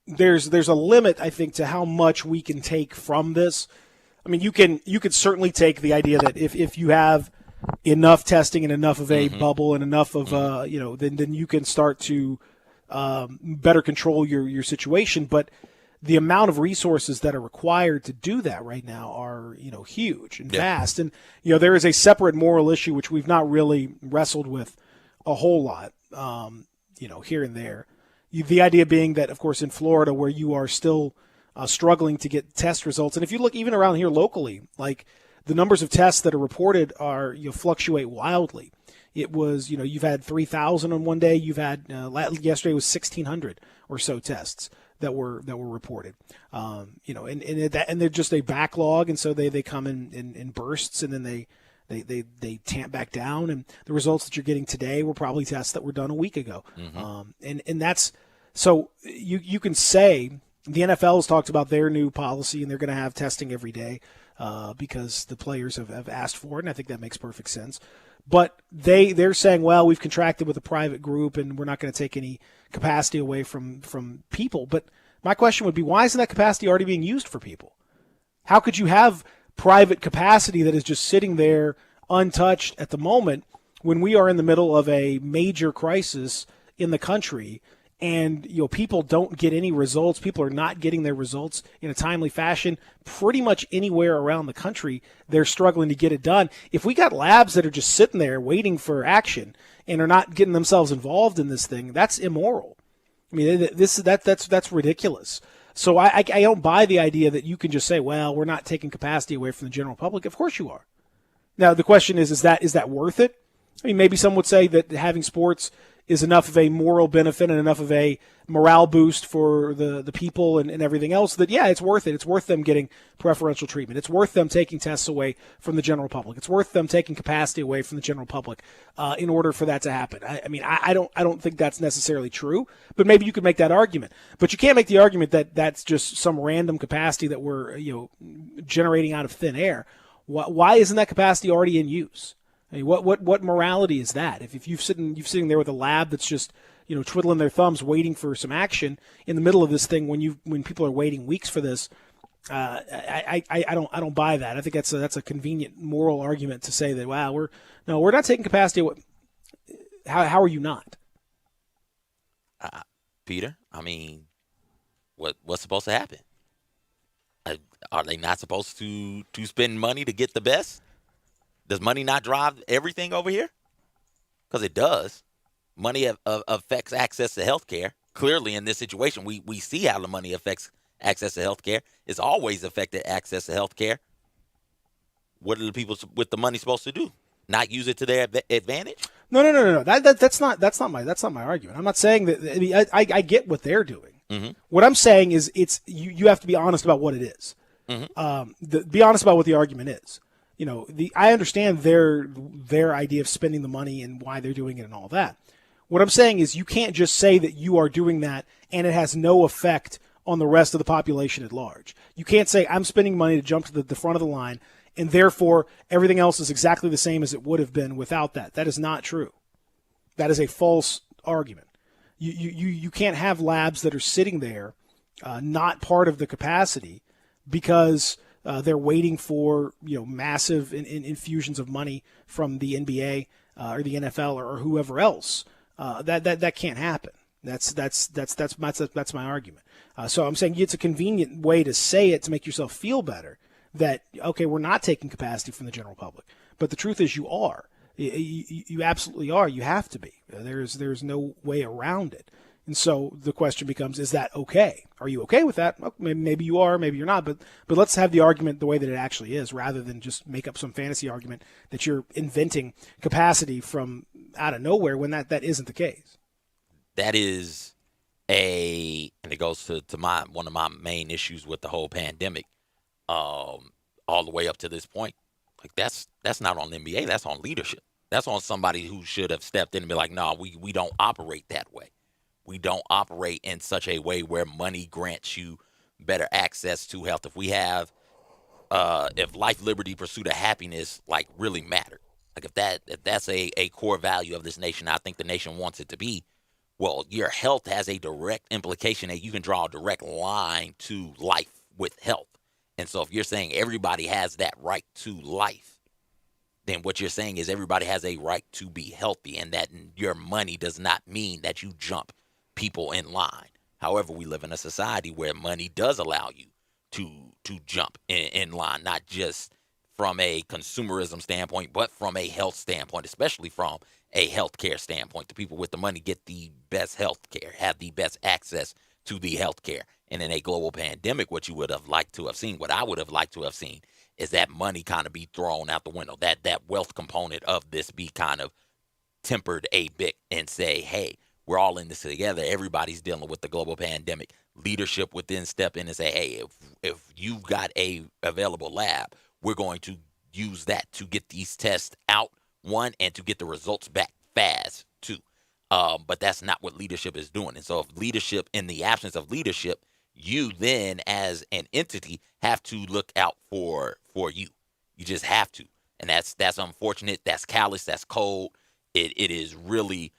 Speaker 4: there's a limit, I think, to how much we can take from this. I mean, you could certainly take the idea that if you have enough testing and enough of a bubble and enough of then you can start to better control your situation. But the amount of resources that are required to do that right now are huge and vast. And there is a separate moral issue which we've not really wrestled with a whole lot, here and there. The idea being that, of course, in Florida, where you are still struggling to get test results, and if you look even around here locally, like the numbers of tests that are reported are fluctuate wildly. It was you've had 3,000 on one day. You've had yesterday was 1,600 or so tests that were reported. And they're just a backlog, and so they come in bursts, and then they tamp back down, and the results that you're getting today were probably tests that were done a week ago. And that's so you can say the NFL has talked about their new policy, and they're going to have testing every day because the players have asked for it, and I think that makes perfect sense. But they're saying, well, we've contracted with a private group, and we're not going to take any capacity away from people. But my question would be, why isn't that capacity already being used for people? How could you have private capacity that is just sitting there untouched at the moment when we are in the middle of a major crisis in the country, and people don't get any results? People are not getting their results in a timely fashion. Pretty much anywhere around the country, they're struggling to get it done. If we got labs that are just sitting there waiting for action and are not getting themselves involved in this thing, that's immoral. I mean, that's ridiculous. So I don't buy the idea that you can just say, well, we're not taking capacity away from the general public. Of course you are. Now, the question is that worth it? I mean, maybe some would say that having sports is enough of a moral benefit and enough of a morale boost for the people and everything else that, yeah, it's worth it. It's worth them getting preferential treatment. It's worth them taking tests away from the general public. It's worth them taking capacity away from the general public in order for that to happen. I don't think that's necessarily true, but maybe you could make that argument. But you can't make the argument that that's just some random capacity that we're generating out of thin air. Why isn't that capacity already in use? I mean, what morality is that? If you're sitting there with a lab that's just twiddling their thumbs, waiting for some action in the middle of this thing when people are waiting weeks for this, I don't buy that. I think that's a convenient moral argument to say that we're not taking capacity. How are you not,
Speaker 5: Peter? I mean, what's supposed to happen? Are they not supposed to spend money to get the best? Does money not drive everything over here? Because it does. Money affects access to health care. Clearly, in this situation, we see how the money affects access to health care. It's always affected access to health care. What are the people with the money supposed to do? Not use it to their advantage?
Speaker 4: No. That's not my argument. I'm not saying that. I mean, I get what they're doing.
Speaker 5: Mm-hmm.
Speaker 4: What I'm saying is you have to be honest about what it is.
Speaker 5: Mm-hmm.
Speaker 4: Be honest about what the argument is. I understand their idea of spending the money and why they're doing it and all that. What I'm saying is you can't just say that you are doing that and it has no effect on the rest of the population at large. You can't say I'm spending money to jump to the front of the line and therefore everything else is exactly the same as it would have been without that. That is not true. That is a false argument. You can't have labs that are sitting there not part of the capacity because they're waiting for massive infusions of money from the NBA or the NFL or whoever else. That can't happen. That's my argument. So I'm saying it's a convenient way to say it to make yourself feel better. That okay, we're not taking capacity from the general public, but the truth is you are. You absolutely are. You have to be. There's no way around it. And so the question becomes, is that okay? Are you okay with that? Well, maybe you are, maybe you're not. But let's have the argument the way that it actually is, rather than just make up some fantasy argument that you're inventing capacity from out of nowhere when that isn't the case.
Speaker 5: That is and it goes to one of my main issues with the whole pandemic, all the way up to this point. Like that's not on the NBA. That's on leadership. That's on somebody who should have stepped in and be like, no, we don't operate that way. We don't operate in such a way where money grants you better access to health. If we have, if life, liberty, pursuit of happiness, like really matter, like if that's a core value of this nation, I think the nation wants it to be. Well, your health has a direct implication that you can draw a direct line to life with health. And so if you're saying everybody has that right to life, then what you're saying is everybody has a right to be healthy, and that your money does not mean that you jump people in line. However, we live in a society where money does allow you to jump in line, not just from a consumerism standpoint, but from a health standpoint, especially from a healthcare standpoint. The people with the money get the best healthcare, have the best access to the healthcare. And in a global pandemic, what you would have liked to have seen, what I would have liked to have seen, is that money kind of be thrown out the window, that wealth component of this be kind of tempered a bit and say, hey, we're all in this together. Everybody's dealing with the global pandemic. Leadership would then step in and say, hey, if you've got a available lab, we're going to use that to get these tests out, one, and to get the results back fast, two. But that's not what leadership is doing. And so if leadership, in the absence of leadership, you then as an entity have to look out for you. You just have to. And that's unfortunate. That's callous. That's cold. It is really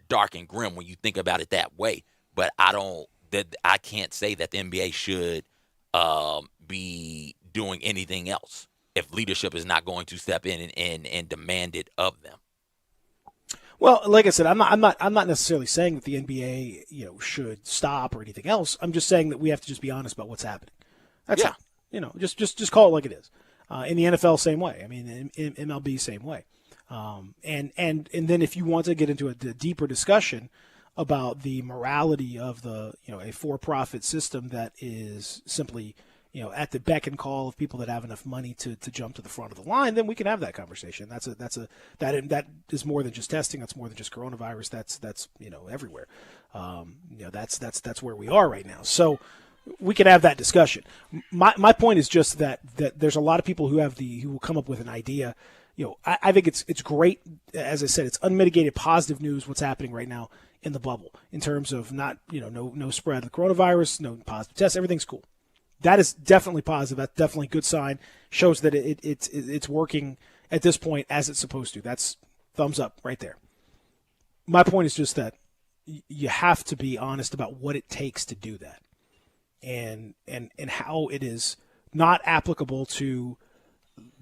Speaker 5: dark and grim when you think about it that way. But I can't say that the NBA should be doing anything else if leadership is not going to step in and demand it of them.
Speaker 4: Well, like I said, I'm not necessarily saying that the NBA, should stop or anything else. I'm just saying that we have to just be honest about what's happening. That's it. Just call it like it is. In the NFL, same way. I mean, in MLB, same way. And then if you want to get into a deeper discussion about the morality of the a for-profit system that is simply at the beck and call of people that have enough money to jump to the front of the line, then we can have that conversation. That is more than just testing. That's more than just coronavirus. That's everywhere. That's where we are right now. So we can have that discussion. My point is just that there's a lot of people who will come up with an idea. I think it's great. As I said, it's unmitigated positive news what's happening right now in the bubble in terms of not no spread of the coronavirus, no positive tests, everything's cool. That is definitely positive. That's definitely a good sign. Shows that it's working at this point as it's supposed to. That's thumbs up right there. My point is just that you have to be honest about what it takes to do that, and how it is not applicable to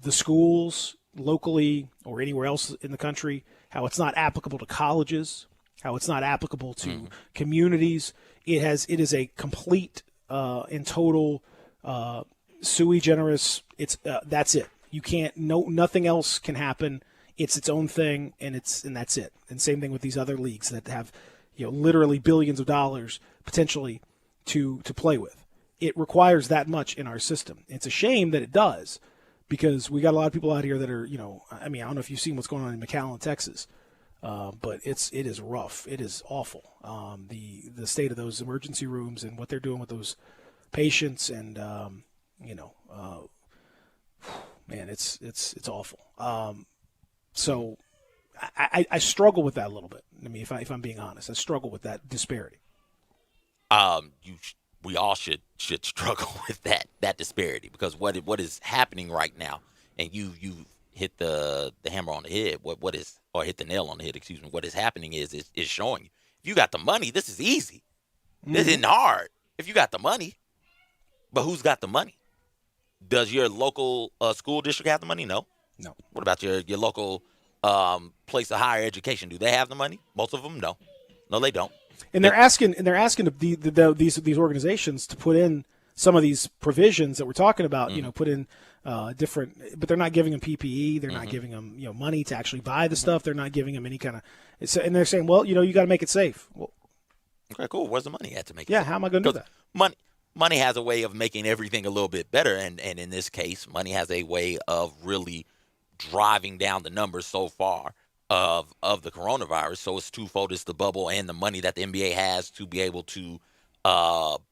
Speaker 4: the schools locally or anywhere else in the country. How it's not applicable to colleges. How it's not applicable to communities. It is a complete and total sui generis. It's that's it. You can't. Nothing else can happen. It's its own thing, and that's it. And same thing with these other leagues that have literally billions of dollars potentially to play with. It requires that much in our system. It's a shame that it does, because we got a lot of people out here that are I don't know if you've seen what's going on in McAllen, Texas. But it is rough. It is awful. The state of those emergency rooms and what they're doing with those patients, and man, it's awful. So I struggle with that a little bit. I mean, if I'm being honest, I struggle with that disparity.
Speaker 5: We all should struggle with that disparity, because what is happening right now, and you hit the hammer on the head. Or hit the nail on the head. Excuse me. What is happening is showing you, if you got the money, this is easy. This isn't hard. If you got the money, but who's got the money? Does your local school district have the money? No. What about your local place of higher education? Do they have the money? Most of them, no. No, they don't.
Speaker 4: And they're asking these organizations to put in some of these provisions that we're talking about. Put in different, but they're not giving them PPE. They're not giving them money to actually buy the stuff. They're not giving them any kind of. And they're saying, well, you got to make it safe. Well,
Speaker 5: okay, cool. Where's the money at to make it?
Speaker 4: Yeah,
Speaker 5: safe?
Speaker 4: how am I going to do that?
Speaker 5: Money has a way of making everything a little bit better, and in this case, money has a way of really driving down the numbers so far of the coronavirus. So it's twofold. It's the bubble and the money that the NBA has to be able to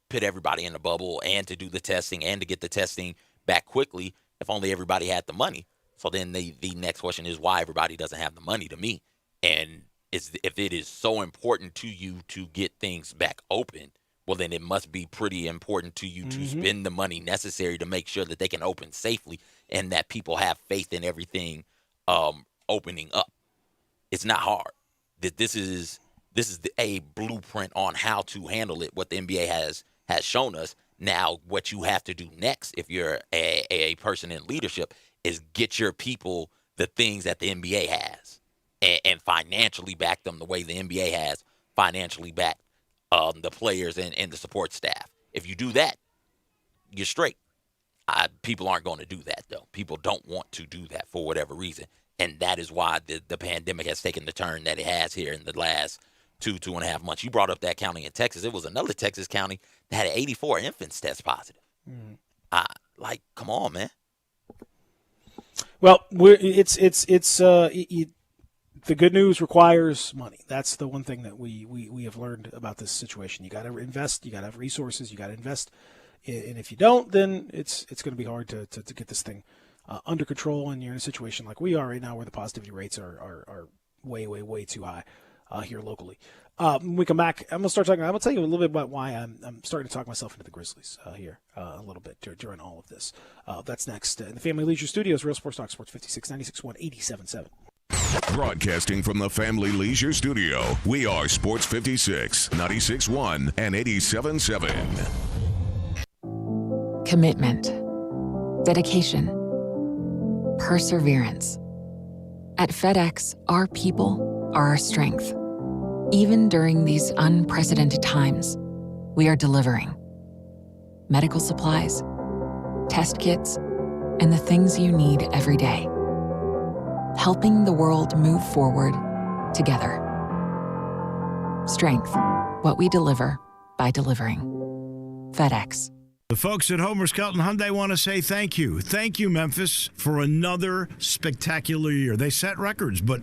Speaker 5: put everybody in the bubble and to do the testing and to get the testing back quickly. If only everybody had the money. So then the next question is why everybody doesn't have the money, to me. And if it is so important to you to get things back open, well, then it must be pretty important to you to spend the money necessary to make sure that they can open safely and that people have faith in everything opening up. It's not hard. This is a blueprint on how to handle it, what the NBA has shown us. Now, what you have to do next, if you're a person in leadership, is get your people the things that the NBA has and financially back them the way the NBA has financially backed the players and the support staff. If you do that, you're straight. People aren't going to do that, though. People don't want to do that for whatever reason. And that is why the pandemic has taken the turn that it has here in the last 2.5 months. You brought up that county in Texas. It was another Texas county that had 84 infants test positive. Come on, man.
Speaker 4: Well, the good news requires money. That's the one thing that we have learned about this situation. You got to invest. You got to have resources. You got to invest. And if you don't, then it's going to be hard to get this thing under control. And you're in a situation like we are right now, where the positivity rates are way too high here locally. When we come back, I'm going to tell you a little bit about why I'm starting to talk myself into the Grizzlies here a little bit during all of this. That's next in the Family Leisure Studios. Real Sports Talk, Sports 56, 96.1, 87.7.
Speaker 3: Broadcasting from the Family Leisure Studio, we are Sports 56, 96.1, and 87.7.
Speaker 13: Commitment, dedication, perseverance. At FedEx, our people are our strength. Even during these unprecedented times, we are delivering medical supplies, test kits, and the things you need every day. Helping the world move forward together. Strength, what we deliver by delivering. FedEx.
Speaker 14: The folks at Homer Skelton Hyundai want to say thank you. Thank you, Memphis, for another spectacular year. They set records, but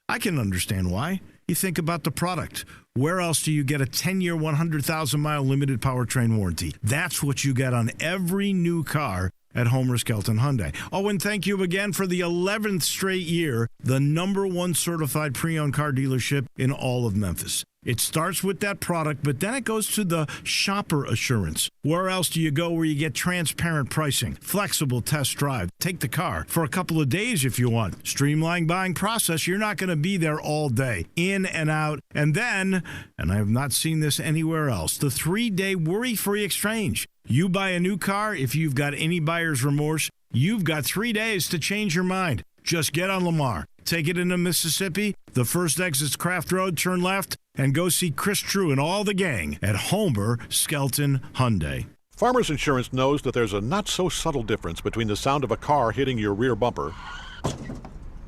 Speaker 14: I can understand why. You think about the product. Where else do you get a 10-year, 100,000-mile limited powertrain warranty? That's what you get on every new car at Homer Skelton Hyundai. Oh, and thank you again for the 11th straight year, the #1 certified pre-owned car dealership in all of Memphis. It starts with that product, but then it goes to the shopper assurance. Where else do you go where you get transparent pricing, flexible test drive, take the car for a couple of days if you want, streamlined buying process? You're not going to be there all day, in and out. And then, and I have not seen this anywhere else, the 3-day worry-free exchange. You buy a new car, if you've got any buyer's remorse, you've got 3 days to change your mind. Just get on Lamar, take it into Mississippi, the first exit's Craft Road, turn left, and go see Chris True and all the gang at Homer Skelton Hyundai.
Speaker 15: Farmers Insurance knows that there's a not-so-subtle difference between the sound of a car hitting your rear bumper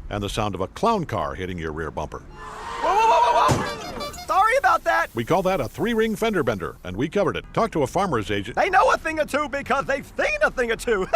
Speaker 15: and the sound of a clown car hitting your rear bumper.
Speaker 16: Whoa, whoa, whoa, whoa, whoa! Sorry about that!
Speaker 15: We call that a 3-ring fender bender, and we covered it. Talk to a farmer's agent.
Speaker 16: They know a thing or two because they've seen a thing or two.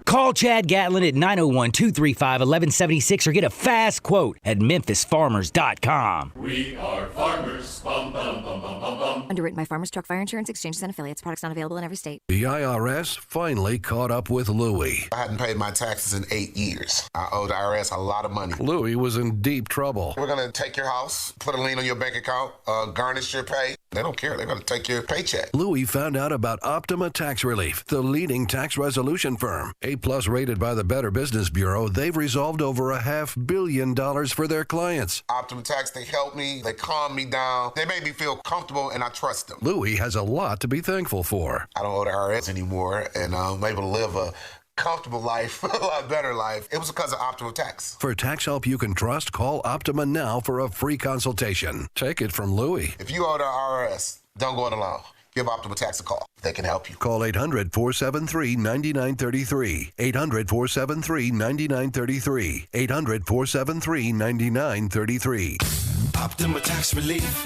Speaker 17: Call Chad Gatlin at 901-235-1176 or get a fast quote at memphisfarmers.com.
Speaker 2: We are farmers. Bum, bum, bum, bum, bum, bum.
Speaker 18: Underwritten by Farmers Truck Fire Insurance Exchanges and Affiliates. Products not available in every state.
Speaker 19: The IRS finally caught up with Louie.
Speaker 20: I hadn't paid my taxes in 8 years. I owe the IRS a lot of money.
Speaker 19: Louie was in deep trouble.
Speaker 20: We're going to take your house, put a lien on your bank account, garnish your pay. They don't care. They're going to take your paycheck.
Speaker 19: Louie found out about Optima Tax Relief, the leading tax resolution firm. A-plus rated by the Better Business Bureau, they've resolved over $500 million for their clients.
Speaker 20: Optima Tax, they helped me. They calmed me down. They made me feel comfortable, and I trust them.
Speaker 19: Louie has a lot to be thankful for.
Speaker 20: I don't owe the IRS anymore, and I'm able to live a comfortable life, a lot better life. It was because of Optima Tax.
Speaker 19: For tax help you can trust, call Optima now for a free consultation. Take it from Louie.
Speaker 20: If you owe the IRS, don't go it alone. Give Optima Tax a call. They can help you.
Speaker 19: Call 800-473-9933. 800-473-9933. 800-473-9933.
Speaker 2: Optima Tax Relief.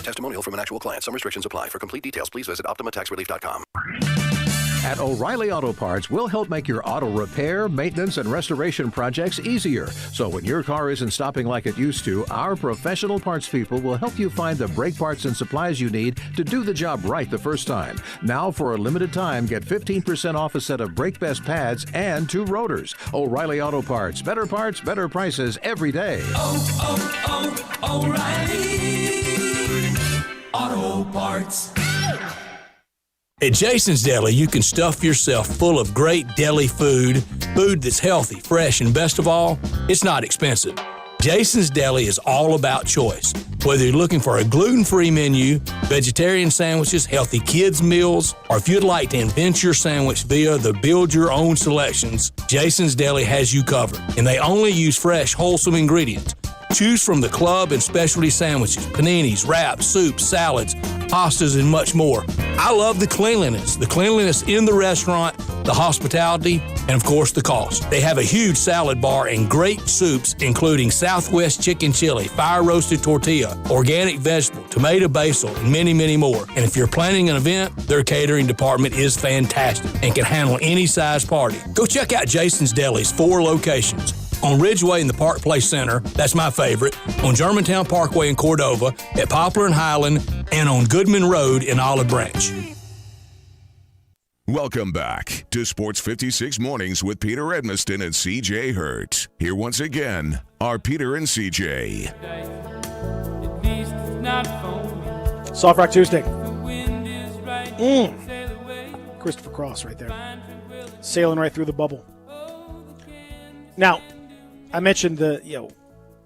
Speaker 19: Testimonial from an actual client. Some restrictions apply. For complete details, please visit OptimaTaxRelief.com.
Speaker 21: At O'Reilly Auto Parts, we'll help make your auto repair, maintenance, and restoration projects easier. So when your car isn't stopping like it used to, our professional parts people will help you find the brake parts and supplies you need to do the job right the first time. Now, for a limited time, get 15% off a set of Brake Best pads and 2 rotors. O'Reilly Auto Parts. Better parts, better prices every day.
Speaker 2: O'Reilly Auto Parts.
Speaker 22: At Jason's Deli, you can stuff yourself full of great deli food that's healthy, fresh, and best of all, it's not expensive. Jason's Deli is all about choice. Whether you're looking for a gluten-free menu, vegetarian sandwiches, healthy kids' meals, or if you'd like to invent your sandwich via the Build Your Own selections, Jason's Deli has you covered. And they only use fresh, wholesome ingredients. Choose from the club and specialty sandwiches, paninis, wraps, soups, salads, pastas, and much more. I love the cleanliness in the restaurant, the hospitality, and of course the cost. They have a huge salad bar and great soups, including Southwest chicken chili, fire roasted tortilla, organic vegetable, tomato basil, and many, many more. And if you're planning an event, their catering department is fantastic and can handle any size party. Go check out Jason's Deli's 4 locations. On Ridgeway in the Park Place Center, that's my favorite, on Germantown Parkway in Cordova, at Poplar and Highland, and on Goodman Road in Olive Branch.
Speaker 3: Welcome back to Sports 56 Mornings with Peter Edmiston and CJ Hurt. Here once again are Peter and CJ.
Speaker 4: Soft Rock Tuesday. Christopher Cross right there. Sailing right through the bubble. Now, I mentioned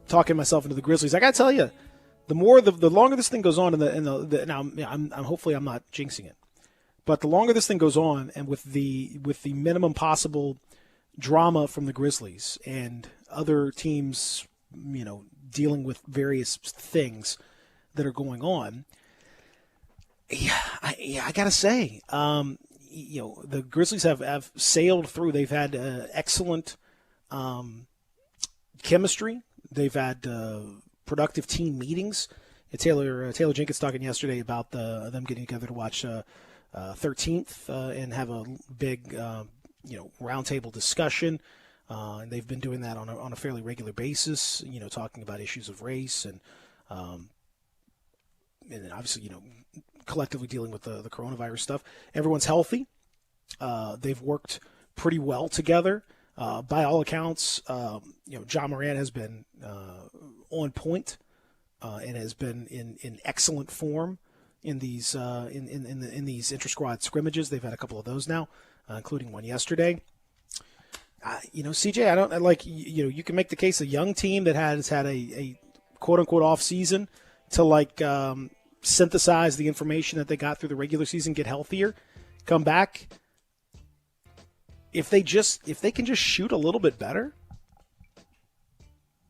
Speaker 4: talking myself into the Grizzlies. I got to tell you, the longer this thing goes on, now I'm hopefully I'm not jinxing it, but the longer this thing goes on, and with the minimum possible drama from the Grizzlies and other teams, dealing with various things that are going on, I got to say, the Grizzlies have sailed through. They've had excellent chemistry. They've had productive team meetings. Taylor Jenkins talking yesterday about them getting together to watch 13th and have a big roundtable discussion. And they've been doing that on a fairly regular basis. Talking about issues of race and then obviously collectively dealing with the coronavirus stuff. Everyone's healthy. They've worked pretty well together. By all accounts, John Moran has been on point and has been in excellent form in these in these inter-squad scrimmages. They've had a couple of those now, including one yesterday. CJ, I don't like you can make the case a young team that has had a quote unquote off season to synthesize the information that they got through the regular season, get healthier, come back. If they can just shoot a little bit better,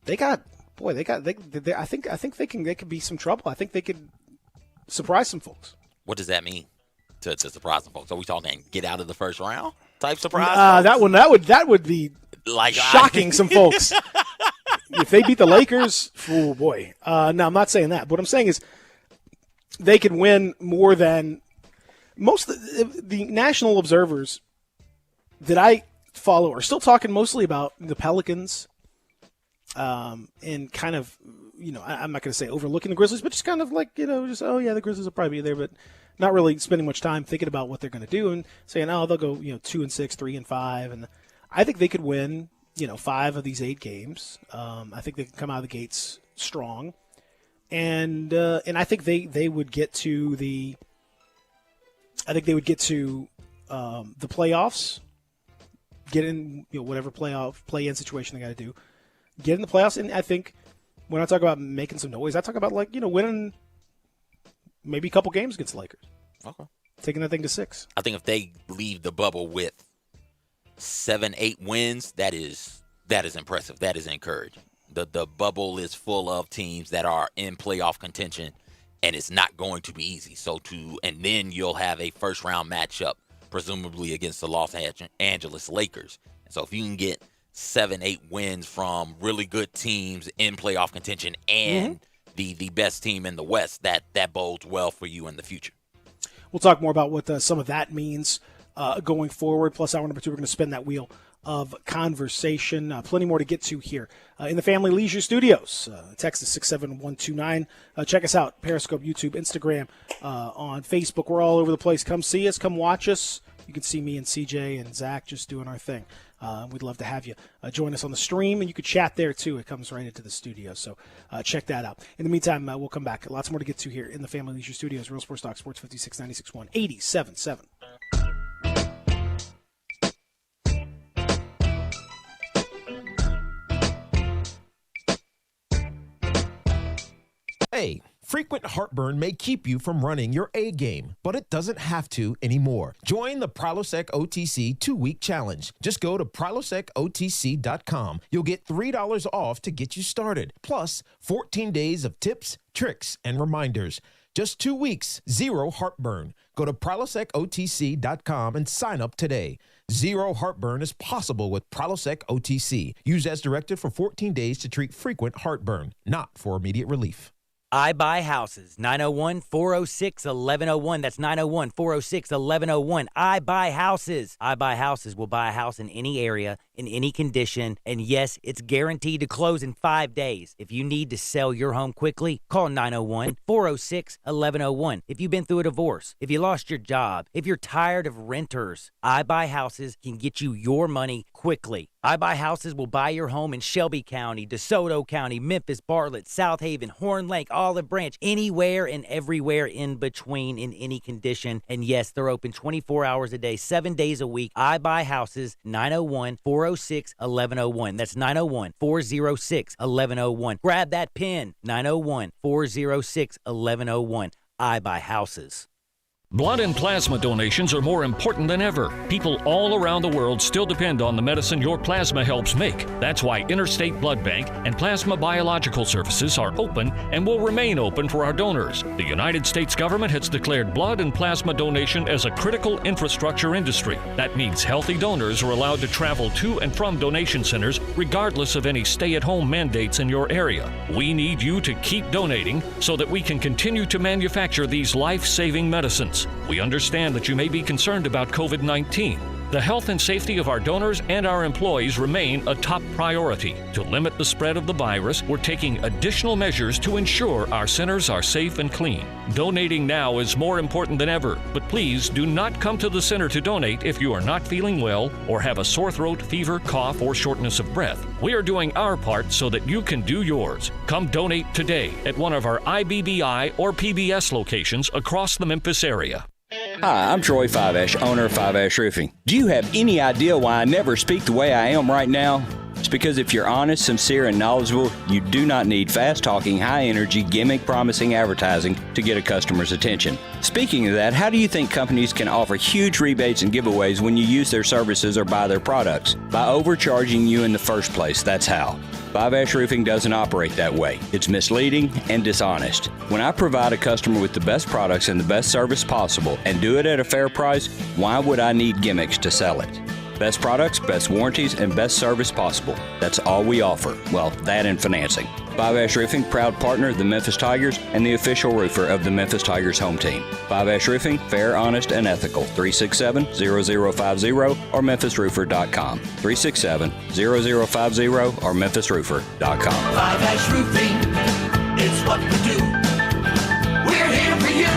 Speaker 4: I think they could be some trouble. I think they could surprise some folks.
Speaker 5: What does that mean to surprise some folks? Are we talking get out of the first round type surprise?
Speaker 4: That would be shocking some folks. If they beat the Lakers, oh boy. No, I'm not saying that. What I'm saying is they could win more than most of the national observers that I follow are still talking mostly about the Pelicans, and kind of, I'm not going to say overlooking the Grizzlies, but just kind of like, the Grizzlies will probably be there, but not really spending much time thinking about what they're going to do and saying, they'll go, 2-6, 3-5, and I think they could win, 5 of these 8 games. I think they can come out of the gates strong, and I think they would get to the playoffs, get in, whatever play-in situation they got to do, get in the playoffs, and I think when I talk about making some noise, I talk about winning maybe a couple games against the Lakers.
Speaker 5: Okay.
Speaker 4: Taking that thing to 6.
Speaker 5: I think if they leave the bubble with 7-8 wins, that is impressive. That is encouraging. The bubble is full of teams that are in playoff contention, and it's not going to be easy. And then you'll have a first-round matchup, presumably against the Los Angeles Lakers. So if you can get 7-8 wins from really good teams in playoff contention and the best team in the West, that bodes well for you in the future.
Speaker 4: We'll talk more about what some of that means going forward. Plus, hour number 2, we're going to spin that wheel of conversation. Plenty more to get to here in the Family Leisure Studios. Text is 67129. Check us out, Periscope, YouTube, Instagram, on Facebook. We're all over the place. Come see us. Come watch us. You can see me and CJ and Zach just doing our thing. We'd love to have you join us on the stream, and you could chat there, too. It comes right into the studio, so check that out. In the meantime, we'll come back. Lots more to get to here in the Family Leisure Studios. Real Sports Talk, Sports 56, 96.1, 87.7.
Speaker 1: Hey, frequent heartburn may keep you from running your A game, but it doesn't have to anymore. Join the Prilosec OTC 2-week challenge. Just go to PrilosecOTC.com. You'll get $3 off to get you started, plus 14 days of tips, tricks, and reminders. Just 2 weeks, 0 heartburn. Go to PrilosecOTC.com and sign up today. 0 heartburn is possible with Prilosec OTC. Use as directed for 14 days to treat frequent heartburn, not for immediate relief.
Speaker 17: I Buy Houses, 901-406-1101. That's 901-406-1101. I Buy Houses. I Buy Houses will buy a house in any area, in any condition, and yes, it's guaranteed to close in 5 days. If you need to sell your home quickly, call 901-406-1101. If you've been through a divorce, if you lost your job, if you're tired of renters, I Buy Houses can get you your money quickly. I Buy Houses will buy your home in Shelby County, DeSoto County, Memphis, Bartlett, South Haven, Horn Lake, Olive Branch, anywhere and everywhere in between in any condition. And yes, they're open 24 hours a day, 7 days a week. I Buy Houses, 901-406-1101. That's 901-406-1101. Grab that pen, 901-406-1101. I Buy Houses.
Speaker 6: Blood and plasma donations are more important than ever. People all around the world still depend on the medicine your plasma helps make. That's why Interstate Blood Bank and Plasma Biological Services are open and will remain open for our donors. The United States government has declared blood and plasma donation as a critical infrastructure industry. That means healthy donors are allowed to travel to and from donation centers regardless of any stay-at-home mandates in your area. We need you to keep donating so that we can continue to manufacture these life-saving medicines. We understand that you may be concerned about COVID-19. The health and safety of our donors and our employees remain a top priority. To limit the spread of the virus, we're taking additional measures to ensure our centers are safe and clean. Donating now is more important than ever, but please do not come to the center to donate if you are not feeling well or have a sore throat, fever, cough, or shortness of breath. We are doing our part so that you can do yours. Come donate today at one of our IBBI or PBS locations across the Memphis area.
Speaker 23: Hi, I'm Troy Fiveash, owner of Fiveash Roofing. Do you have any idea why I never speak the way I am right now? It's because if you're honest, sincere, and knowledgeable, you do not need fast-talking, high-energy, gimmick-promising advertising to get a customer's attention. Speaking of that, how do you think companies can offer huge rebates and giveaways when you use their services or buy their products? By overcharging you in the first place, that's how. Fiveash Roofing doesn't operate that way. It's misleading and dishonest. When I provide a customer with the best products and the best service possible and do it at a fair price, why would I need gimmicks to sell it? Best products, best warranties, and best service possible. That's all we offer. Well, that and financing. 5 Roofing, proud partner of the Memphis Tigers and the official roofer of the Memphis Tigers home team. 5 Roofing, fair, honest, and ethical. 367-0050 or memphisroofer.com. 367-0050 or memphisroofer.com.
Speaker 2: 5 Roofing, it's what we do. We're here for you.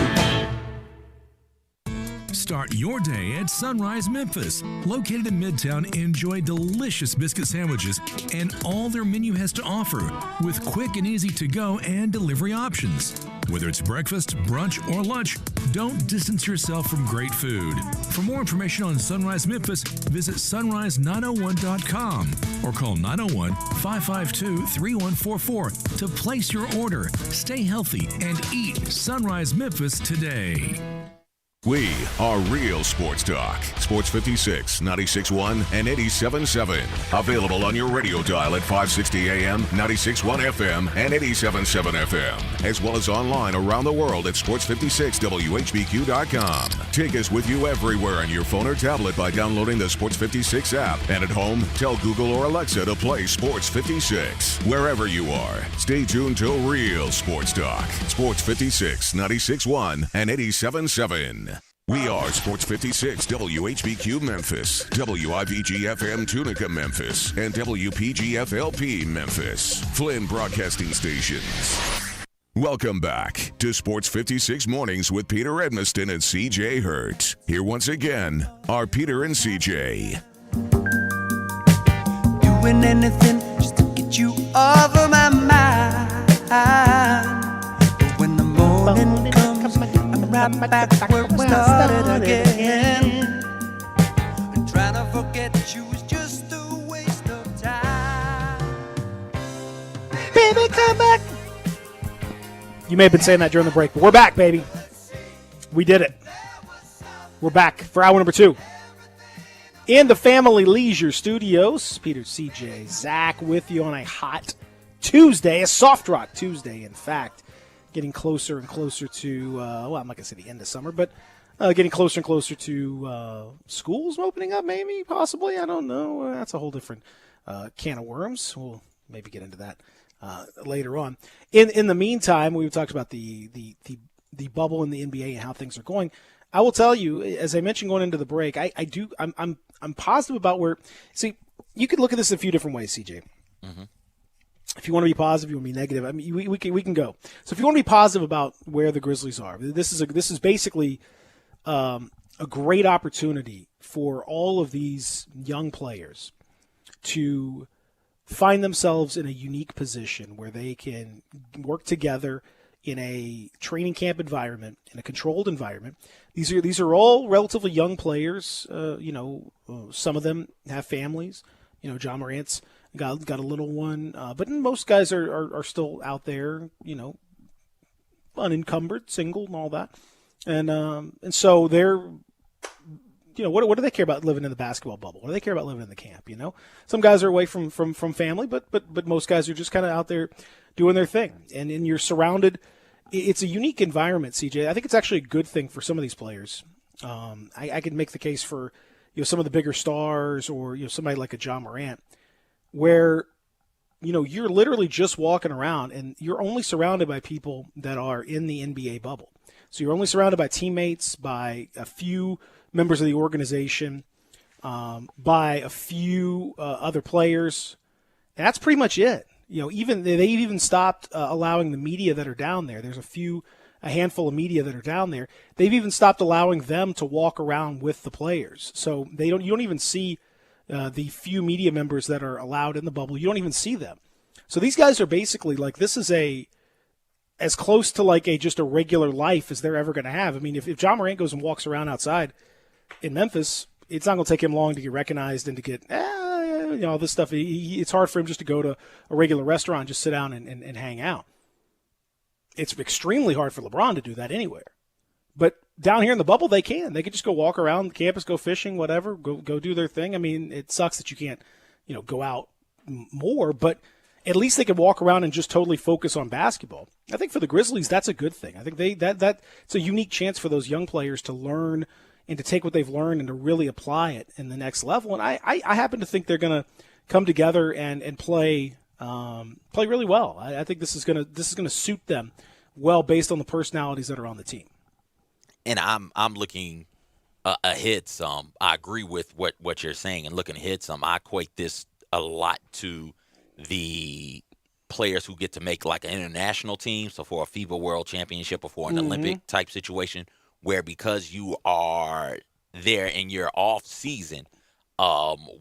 Speaker 7: Start your day at Sunrise Memphis. Located in Midtown, enjoy delicious biscuit sandwiches and all their menu has to offer with quick and easy to-go and delivery options. Whether it's breakfast, brunch, or lunch, don't distance yourself from great food. For more information on Sunrise Memphis, visit sunrise901.com or call 901-552-3144 to place your order. Stay healthy and eat Sunrise Memphis today.
Speaker 3: We are Real Sports Talk. Sports 56, 96.1, and 87.7. Available on your radio dial at 560 AM, 96.1 FM, and 87.7 FM. As well as online around the world at sports56whbq.com. Take us with you everywhere on your phone or tablet by downloading the Sports 56 app. And at home, tell Google or Alexa to play Sports 56. Wherever you are, stay tuned to Real Sports Talk. Sports 56, 96.1, and 87.7. We are Sports 56 WHBQ Memphis, WIVG-FM Tunica Memphis, and WPG-FLP Memphis, Flynn Broadcasting Stations. Welcome back to Sports 56 Mornings with Peter Edmiston and CJ Hurt. Here once again are Peter and CJ.
Speaker 12: Doing anything just to get you off of my mind. But when the morning comes, right back where we started again. And trying to forget you is just a waste of time.
Speaker 4: Baby, come back. You may have been saying that during the break, but we're back, baby. We did it. We're back for hour number 2. In the Family Leisure Studios, Peter, CJ, Zach with you on a hot Tuesday, a soft rock Tuesday, in fact. Getting closer and closer to, well, I'm not going to say the end of summer, but getting closer and closer to schools opening up, maybe, possibly. I don't know. That's a whole different can of worms. We'll maybe get into that later on. In the meantime, we talked about the bubble in the NBA and how things are going. I will tell you, as I mentioned going into the break, I'm positive about where. See, you could look at this a few different ways, CJ. Mm-hmm. If you want to be positive, you want to be negative. I mean, we can go. So if you want to be positive about where the Grizzlies are, this is basically a great opportunity for all of these young players to find themselves in a unique position where they can work together in a training camp environment, in a controlled environment. These are all relatively young players. Some of them have families. John Morant's got a little one, but most guys are still out there, unencumbered, single, and all that, and so they're, what do they care about living in the basketball bubble? What do they care about living in the camp? Some guys are away from family, but most guys are just kind of out there doing their thing, and you're surrounded. It's a unique environment, CJ. I think it's actually a good thing for some of these players. I could make the case for some of the bigger stars, or somebody like a John Morant, where you're literally just walking around and you're only surrounded by people that are in the NBA bubble. So you're only surrounded by teammates, by a few members of the organization, by a few other players. And that's pretty much it. They've even stopped allowing the media that are down there. There's a handful of media that are down there. They've even stopped allowing them to walk around with the players. So you don't even see the few media members that are allowed in the bubble. You don't even see them. So these guys are basically like, this is as close to just a regular life as they're ever going to have. I mean, if John Morant goes and walks around outside in Memphis, it's not going to take him long to get recognized and to get, this stuff. It's hard for him just to go to a regular restaurant, just sit down and hang out. It's extremely hard for LeBron to do that anywhere. But down here in the bubble, they can. They can just go walk around the campus, go fishing, whatever, go do their thing. I mean, it sucks that you can't, go out more, but at least they can walk around and just totally focus on basketball. I think for the Grizzlies, that's a good thing. I think that it's a unique chance for those young players to learn and to take what they've learned and to really apply it in the next level. And I happen to think they're going to come together and play play really well. I think this is gonna suit them well based on the personalities that are on the team.
Speaker 5: And I'm looking ahead some. I agree with what you're saying, and looking ahead some. I equate this a lot to the players who get to make like an international team, so for a FIBA World Championship or for an Olympic type situation, where because you are there in your off season,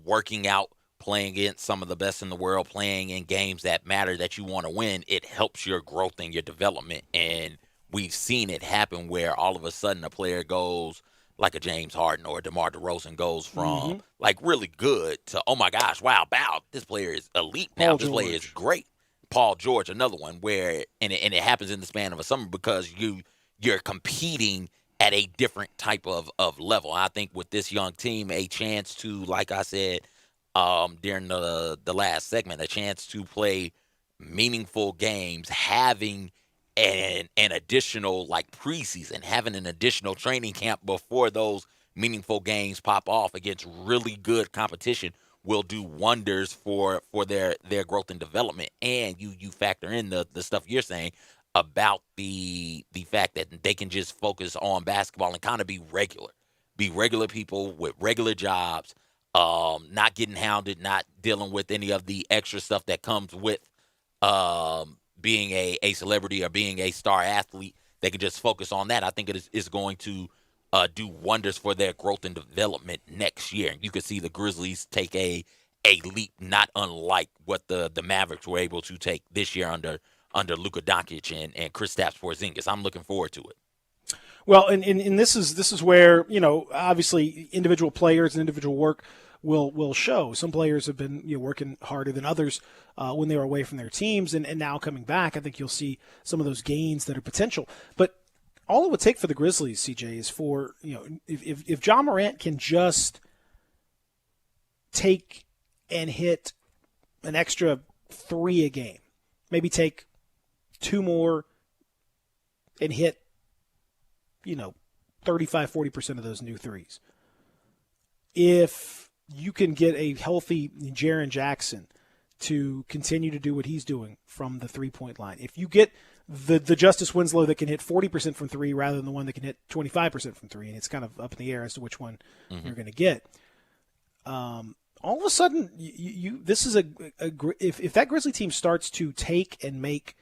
Speaker 5: working out, playing against some of the best in the world, playing in games that matter that you want to win, it helps your growth and your development. And we've seen it happen where all of a sudden a player goes like a James Harden or a DeMar DeRozan goes from like really good to, oh my gosh, wow, this player is elite now. This player is great. Paul George, another one where, and it happens in the span of a summer because you're competing at a different type of level. I think with this young team, a chance to, like I said during the last segment, a chance to play meaningful games, having an additional like preseason, having an additional training camp before those meaningful games pop off against really good competition will do wonders for their growth and development. And you factor in the stuff you're saying about the fact that they can just focus on basketball and kind of be regular people with regular jobs, not getting hounded, not dealing with any of the extra stuff that comes with being a celebrity or being a star athlete. They can just focus on that. I think it is going to do wonders for their growth and development next year. And you could see the Grizzlies take a leap not unlike what the Mavericks were able to take this year under Luka Doncic and Kristaps Porzingis. I'm looking forward to it.
Speaker 4: Well, and this is where, obviously individual players and individual work will show. Some players have been working harder than others when they were away from their teams, and now coming back, I think you'll see some of those gains that are potential. But all it would take for the Grizzlies, CJ, is for, if Ja Morant can just take and hit an extra 3 a game, maybe take 2 more and hit, 35, 40% of those new threes. If you can get a healthy Jaren Jackson to continue to do what he's doing from the three-point line, if you get the Justice Winslow that can hit 40% from 3 rather than the one that can hit 25% from 3, and it's kind of up in the air as to which one you're going to get. All of a sudden, this is if that Grizzly team starts to take and make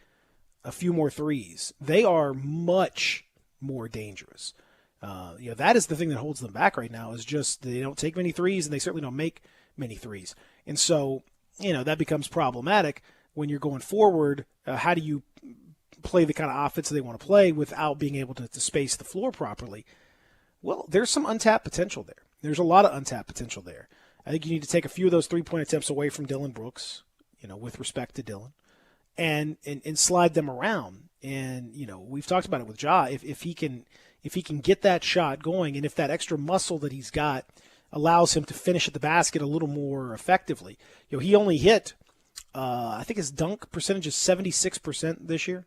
Speaker 4: a few more threes, they are much more dangerous. That is the thing that holds them back right now, is just they don't take many threes, and they certainly don't make many threes. And so, that becomes problematic when you're going forward. How do you play the kind of offense they want to play without being able to space the floor properly? Well, there's some untapped potential there. There's a lot of untapped potential there. I think you need to take a few of those three-point attempts away from Dillon Brooks, with respect to Dillon, and slide them around. And, we've talked about it with Ja. If he can get that shot going, and if that extra muscle that he's got allows him to finish at the basket a little more effectively. He only hit, I think his dunk percentage is 76% this year.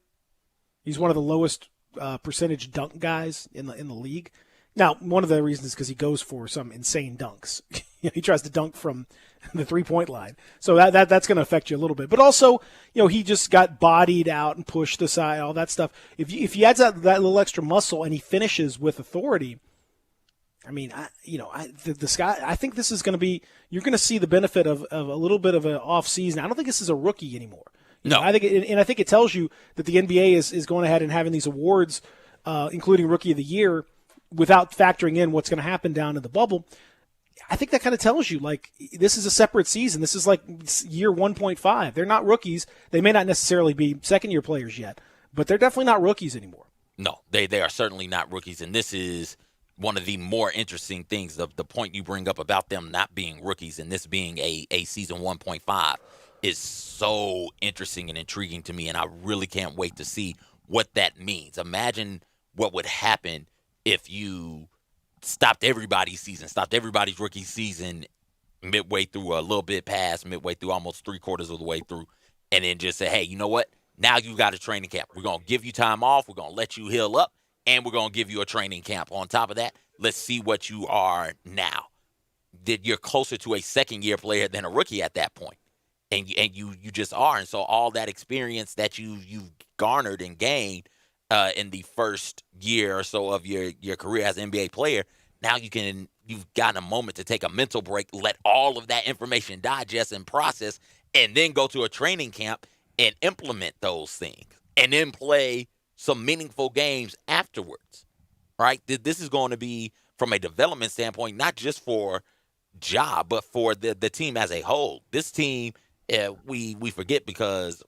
Speaker 4: He's one of the lowest percentage dunk guys in the league. Now, one of the reasons is because he goes for some insane dunks. He tries to dunk from the three-point line. So that's going to affect you a little bit. But also, he just got bodied out and pushed aside, all that stuff. If he adds that little extra muscle and he finishes with authority, I mean, this guy, I think this is going to be, you're going to see the benefit of a little bit of an off season. I don't think this is a rookie anymore.
Speaker 5: No.
Speaker 4: I think it tells you that the NBA is going ahead and having these awards, including Rookie of the Year, without factoring in what's going to happen down in the bubble. I think that kind of tells you, like, this is a separate season. This is like year 1.5. They're not rookies. They may not necessarily be second-year players yet, but they're definitely not rookies anymore.
Speaker 5: No, they are certainly not rookies, and this is one of the more interesting things, the point you bring up about them not being rookies and this being a season 1.5 is so interesting and intriguing to me, and I really can't wait to see what that means. Imagine what would happen if you stopped everybody's season, stopped everybody's rookie season midway through, a little bit past midway through, almost 3/4 of the way through, and then just say, hey, you know what? Now you got a training camp. We're going to give you time off. We're going to let you heal up, and we're going to give you a training camp. On top of that, let's see what you are now. You're closer to a second-year player than a rookie at that point. and you just are. And so all that experience that you've garnered and gained in the first year or so of your career as an NBA player, now you've gotten a moment to take a mental break, let all of that information digest and process, and then go to a training camp and implement those things, and then play some meaningful games afterwards, right? This is going to be, from a development standpoint, not just for Ja, but for the team as a whole. This team, we forget because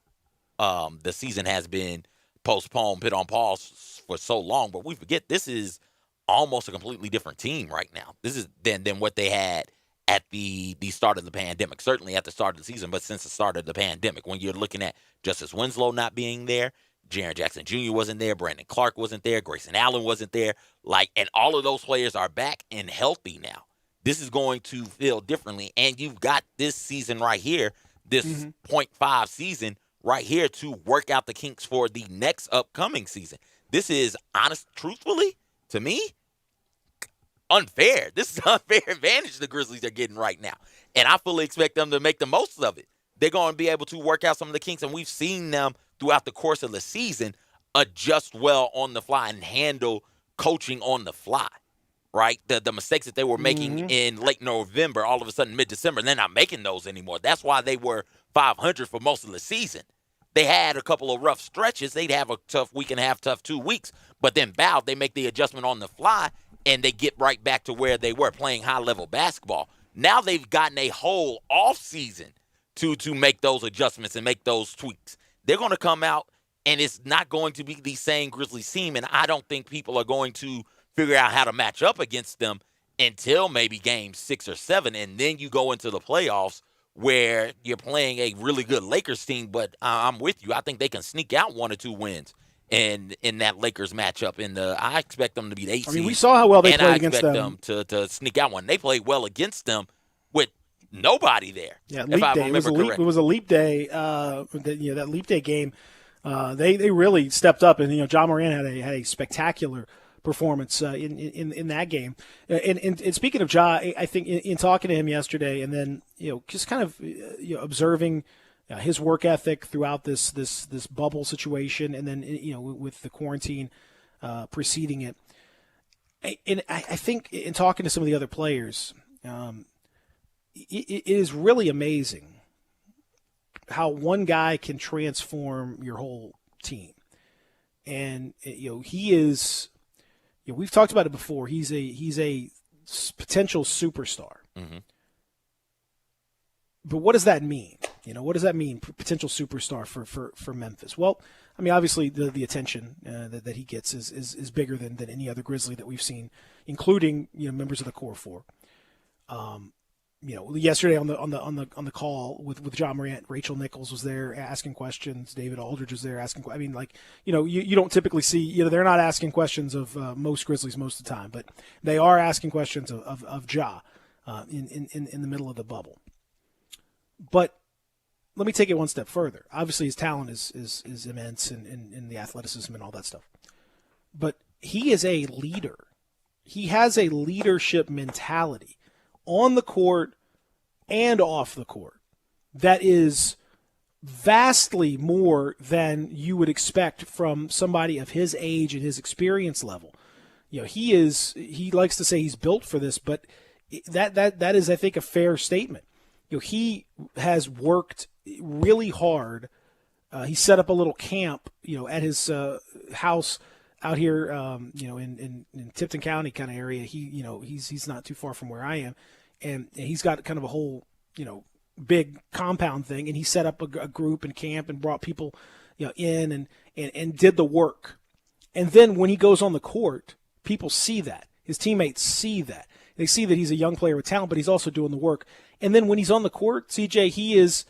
Speaker 5: the season has been postponed, put on pause for so long, but we forget this is almost a completely different team right now. This is than what they had at the start of the pandemic, certainly at the start of the season, but since the start of the pandemic, when you're looking at Justice Winslow not being there, Jaren Jackson Jr. wasn't there, Brandon Clark wasn't there, Grayson Allen wasn't there, and all of those players are back and healthy now. This is going to feel differently, and you've got this season right here, this 0.5 season right here to work out the kinks for the next upcoming season. This is, truthfully, to me, unfair. This is an unfair advantage the Grizzlies are getting right now, and I fully expect them to make the most of it. They're going to be able to work out some of the kinks, and we've seen them throughout the course of the season adjust well on the fly and handle coaching on the fly, right? The mistakes that they were making in late November, all of a sudden mid-December, they're not making those anymore. That's why they were 500 for most of the season. They had a couple of rough stretches. They'd have a tough week and a half, tough 2 weeks, but then they make the adjustment on the fly, and they get right back to where they were playing high-level basketball. Now they've gotten a whole offseason to make those adjustments and make those tweaks. They're going to come out, and it's not going to be the same Grizzlies team, and I don't think people are going to figure out how to match up against them until maybe game 6 or 7, and then you go into the playoffs where you're playing a really good Lakers team, but I'm with you. I think they can sneak out 1 or 2 wins in that Lakers matchup. And I expect them to be the 8 seed.
Speaker 4: We saw how well they played against them.
Speaker 5: And I expect them to sneak out one. They played well against them with nobody there.
Speaker 4: Yeah, leap day. It was a leap day. That leap day game, they really stepped up, and Ja Morant had a spectacular performance in that game. And speaking of Ja, I think in talking to him yesterday, and then just kind of observing his work ethic throughout this bubble situation, and then with the quarantine preceding it, and I think in talking to some of the other players, it is really amazing how one guy can transform your whole team. And he is. We've talked about it before. He's a potential superstar.
Speaker 5: Mm-hmm.
Speaker 4: But what does that mean? What does that mean, potential superstar for Memphis? Well, I mean, obviously the attention that he gets is bigger than any other Grizzly that we've seen, including members of the core four. Yesterday on the call with Ja Morant, Rachel Nichols was there asking questions. David Aldridge was there asking. I mean, you don't typically see. They're not asking questions of most Grizzlies most of the time, but they are asking questions of Ja in the middle of the bubble. But let me take it one step further. Obviously, his talent is immense and the athleticism and all that stuff. But he is a leader. He has a leadership mentality on the court and off the court that is vastly more than you would expect from somebody of his age and his experience level. He likes to say he's built for this, but that is, I think, a fair statement. He has worked really hard. He set up a little camp, at his house out here, in Tipton County kind of area. He's not too far from where I am, and he's got kind of a whole, big compound thing. And he set up a group and camp and brought people, in and did the work. And then when he goes on the court, people see that. His teammates see that. They see that he's a young player with talent, but he's also doing the work. And then when he's on the court, CJ, he is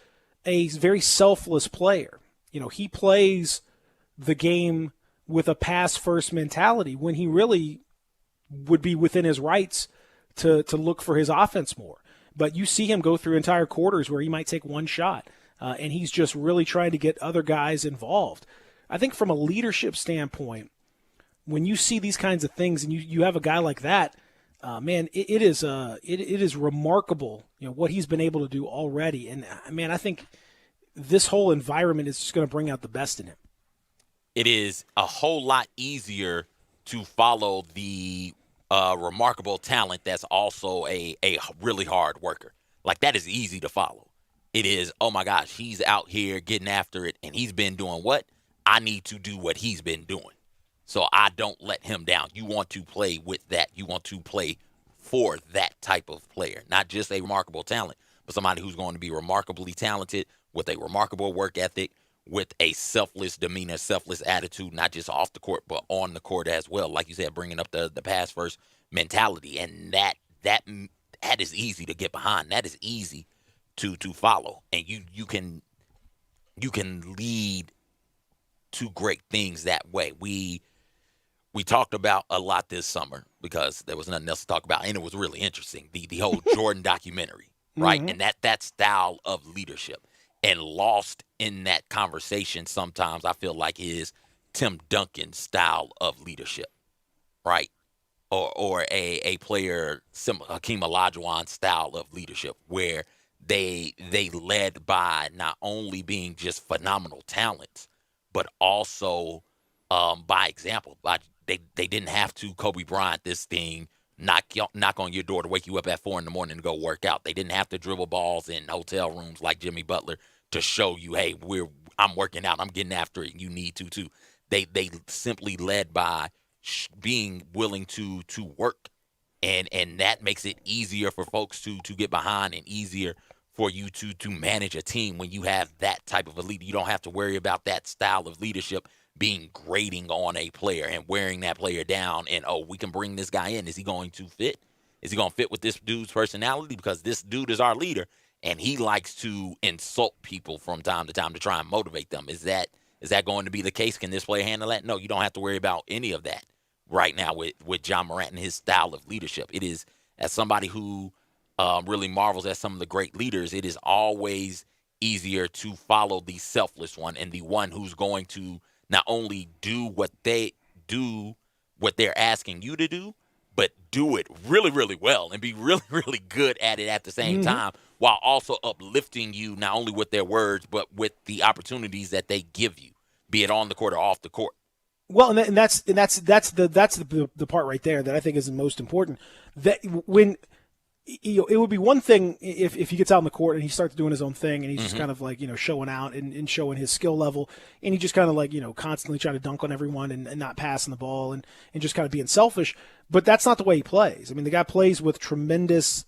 Speaker 4: a very selfless player. He plays the game with a pass-first mentality when he really would be within his rights to look for his offense more. But you see him go through entire quarters where he might take one shot, and he's just really trying to get other guys involved. I think from a leadership standpoint, when you see these kinds of things and you have a guy like that, man, it is remarkable, what he's been able to do already. And man, I think this whole environment is just going to bring out the best in him.
Speaker 5: It is a whole lot easier to follow the remarkable talent that's also a really hard worker. Like, that is easy to follow. It is, oh my gosh, he's out here getting after it, and he's been doing what? I need to do what he's been doing. So I don't let him down. You want to play with that. You want to play for that type of player, not just a remarkable talent, but somebody who's going to be remarkably talented with a remarkable work ethic, with a selfless demeanor, selfless attitude, not just off the court, but on the court as well. Like you said, bringing up the pass first mentality. And that is easy to get behind. That is easy to follow. And you can lead to great things that way. We talked about a lot this summer because there was nothing else to talk about, and it was really interesting. The whole Jordan documentary, right? Mm-hmm. And that style of leadership. And lost in that conversation sometimes, I feel like, is Tim Duncan's style of leadership, right? Or a player, Hakeem Olajuwon's style of leadership, where they led by not only being just phenomenal talents, but also by example. They didn't have to Kobe Bryant this thing, knock on your door to wake you up at 4 a.m. to go work out. They didn't have to dribble balls in hotel rooms like Jimmy Butler to show you, hey, I'm working out, I'm getting after it, and you need to too. They simply led by being willing to work, and that makes it easier for folks to get behind, and easier for you to manage a team when you have that type of a leader. You don't have to worry about that style of leadership being grating on a player and wearing that player down, and, oh, we can bring this guy in. Is he going to fit? Is he going to fit with this dude's personality? Because this dude is our leader, and he likes to insult people from time to time to try and motivate them. Is that going to be the case? Can this player handle that? No, you don't have to worry about any of that right now with Ja Morant and his style of leadership. It is, as somebody who really marvels at some of the great leaders, it is always easier to follow the selfless one, and the one who's going to not only do what they're asking you to do, but do it really, really well and be really, really good at it at the same time, while also uplifting you not only with their words, but with the opportunities that they give you, be it on the court or off the court.
Speaker 4: Well, and that's the part right there that I think is the most important. That when it would be one thing if he gets out on the court and he starts doing his own thing and he's just kind of like, showing out and showing his skill level, and he just kind of like, constantly trying to dunk on everyone and not passing the ball and just kind of being selfish. But that's not the way he plays. I mean, the guy plays with tremendous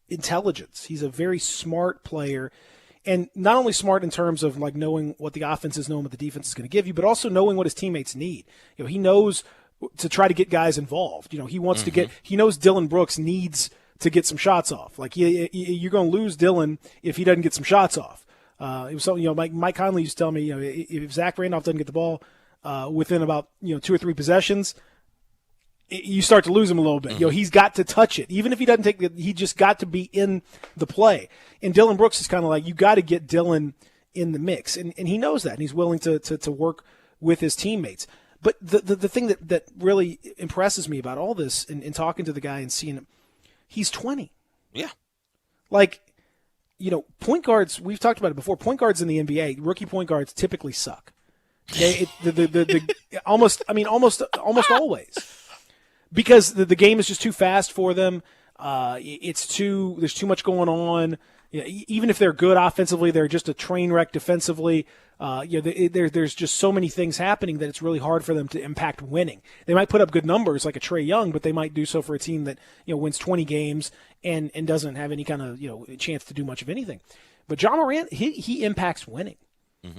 Speaker 4: intelligence. He's a very smart player, and not only smart in terms of like knowing what the offense is, knowing what the defense is going to give you, but also knowing what his teammates need. He knows to try to get guys involved. He wants to get. He knows Dillon Brooks needs to get some shots off. Like you're going to lose Dillon if he doesn't get some shots off. It was something. Mike Conley used to tell me, if Zach Randolph doesn't get the ball within about 2 or 3 possessions, you start to lose him a little bit. He's got to touch it, even if he doesn't take it. He just got to be in the play. And Dillon Brooks is kind of like, you got to get Dillon in the mix, and he knows that, and he's willing to work with his teammates. But the thing that really impresses me about all this, in talking to the guy and seeing him, he's 20.
Speaker 5: Yeah.
Speaker 4: Like, point guards, we've talked about it before, point guards in the NBA, rookie point guards typically suck. Almost always. Because the game is just too fast for them. There's too much going on. Even if they're good offensively, they're just a train wreck defensively. There's just so many things happening that it's really hard for them to impact winning. They might put up good numbers like a Trae Young, but they might do so for a team that wins 20 games and doesn't have any kind of chance to do much of anything. But Ja Morant, he impacts winning.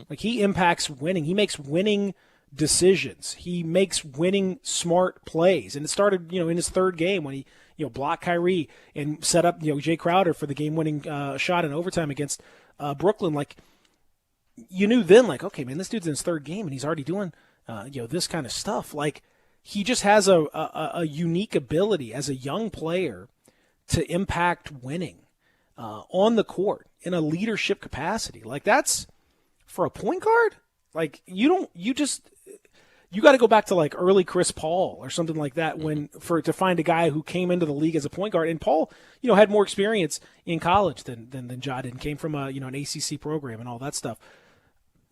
Speaker 4: Like, he impacts winning. He makes winning decisions. He makes winning smart plays, and it started in his 3rd game when he blocked Kyrie and set up Jay Crowder for the game-winning shot in overtime against Brooklyn. Like, you knew then, like, okay, man, this dude's in his 3rd game and he's already doing this kind of stuff. Like, he just has a unique ability as a young player to impact winning on the court in a leadership capacity. Like, that's for a point guard. Like, you You got to go back to like early Chris Paul or something like that to find a guy who came into the league as a point guard. And Paul, had more experience in college than Ja did, and came from an ACC program and all that stuff.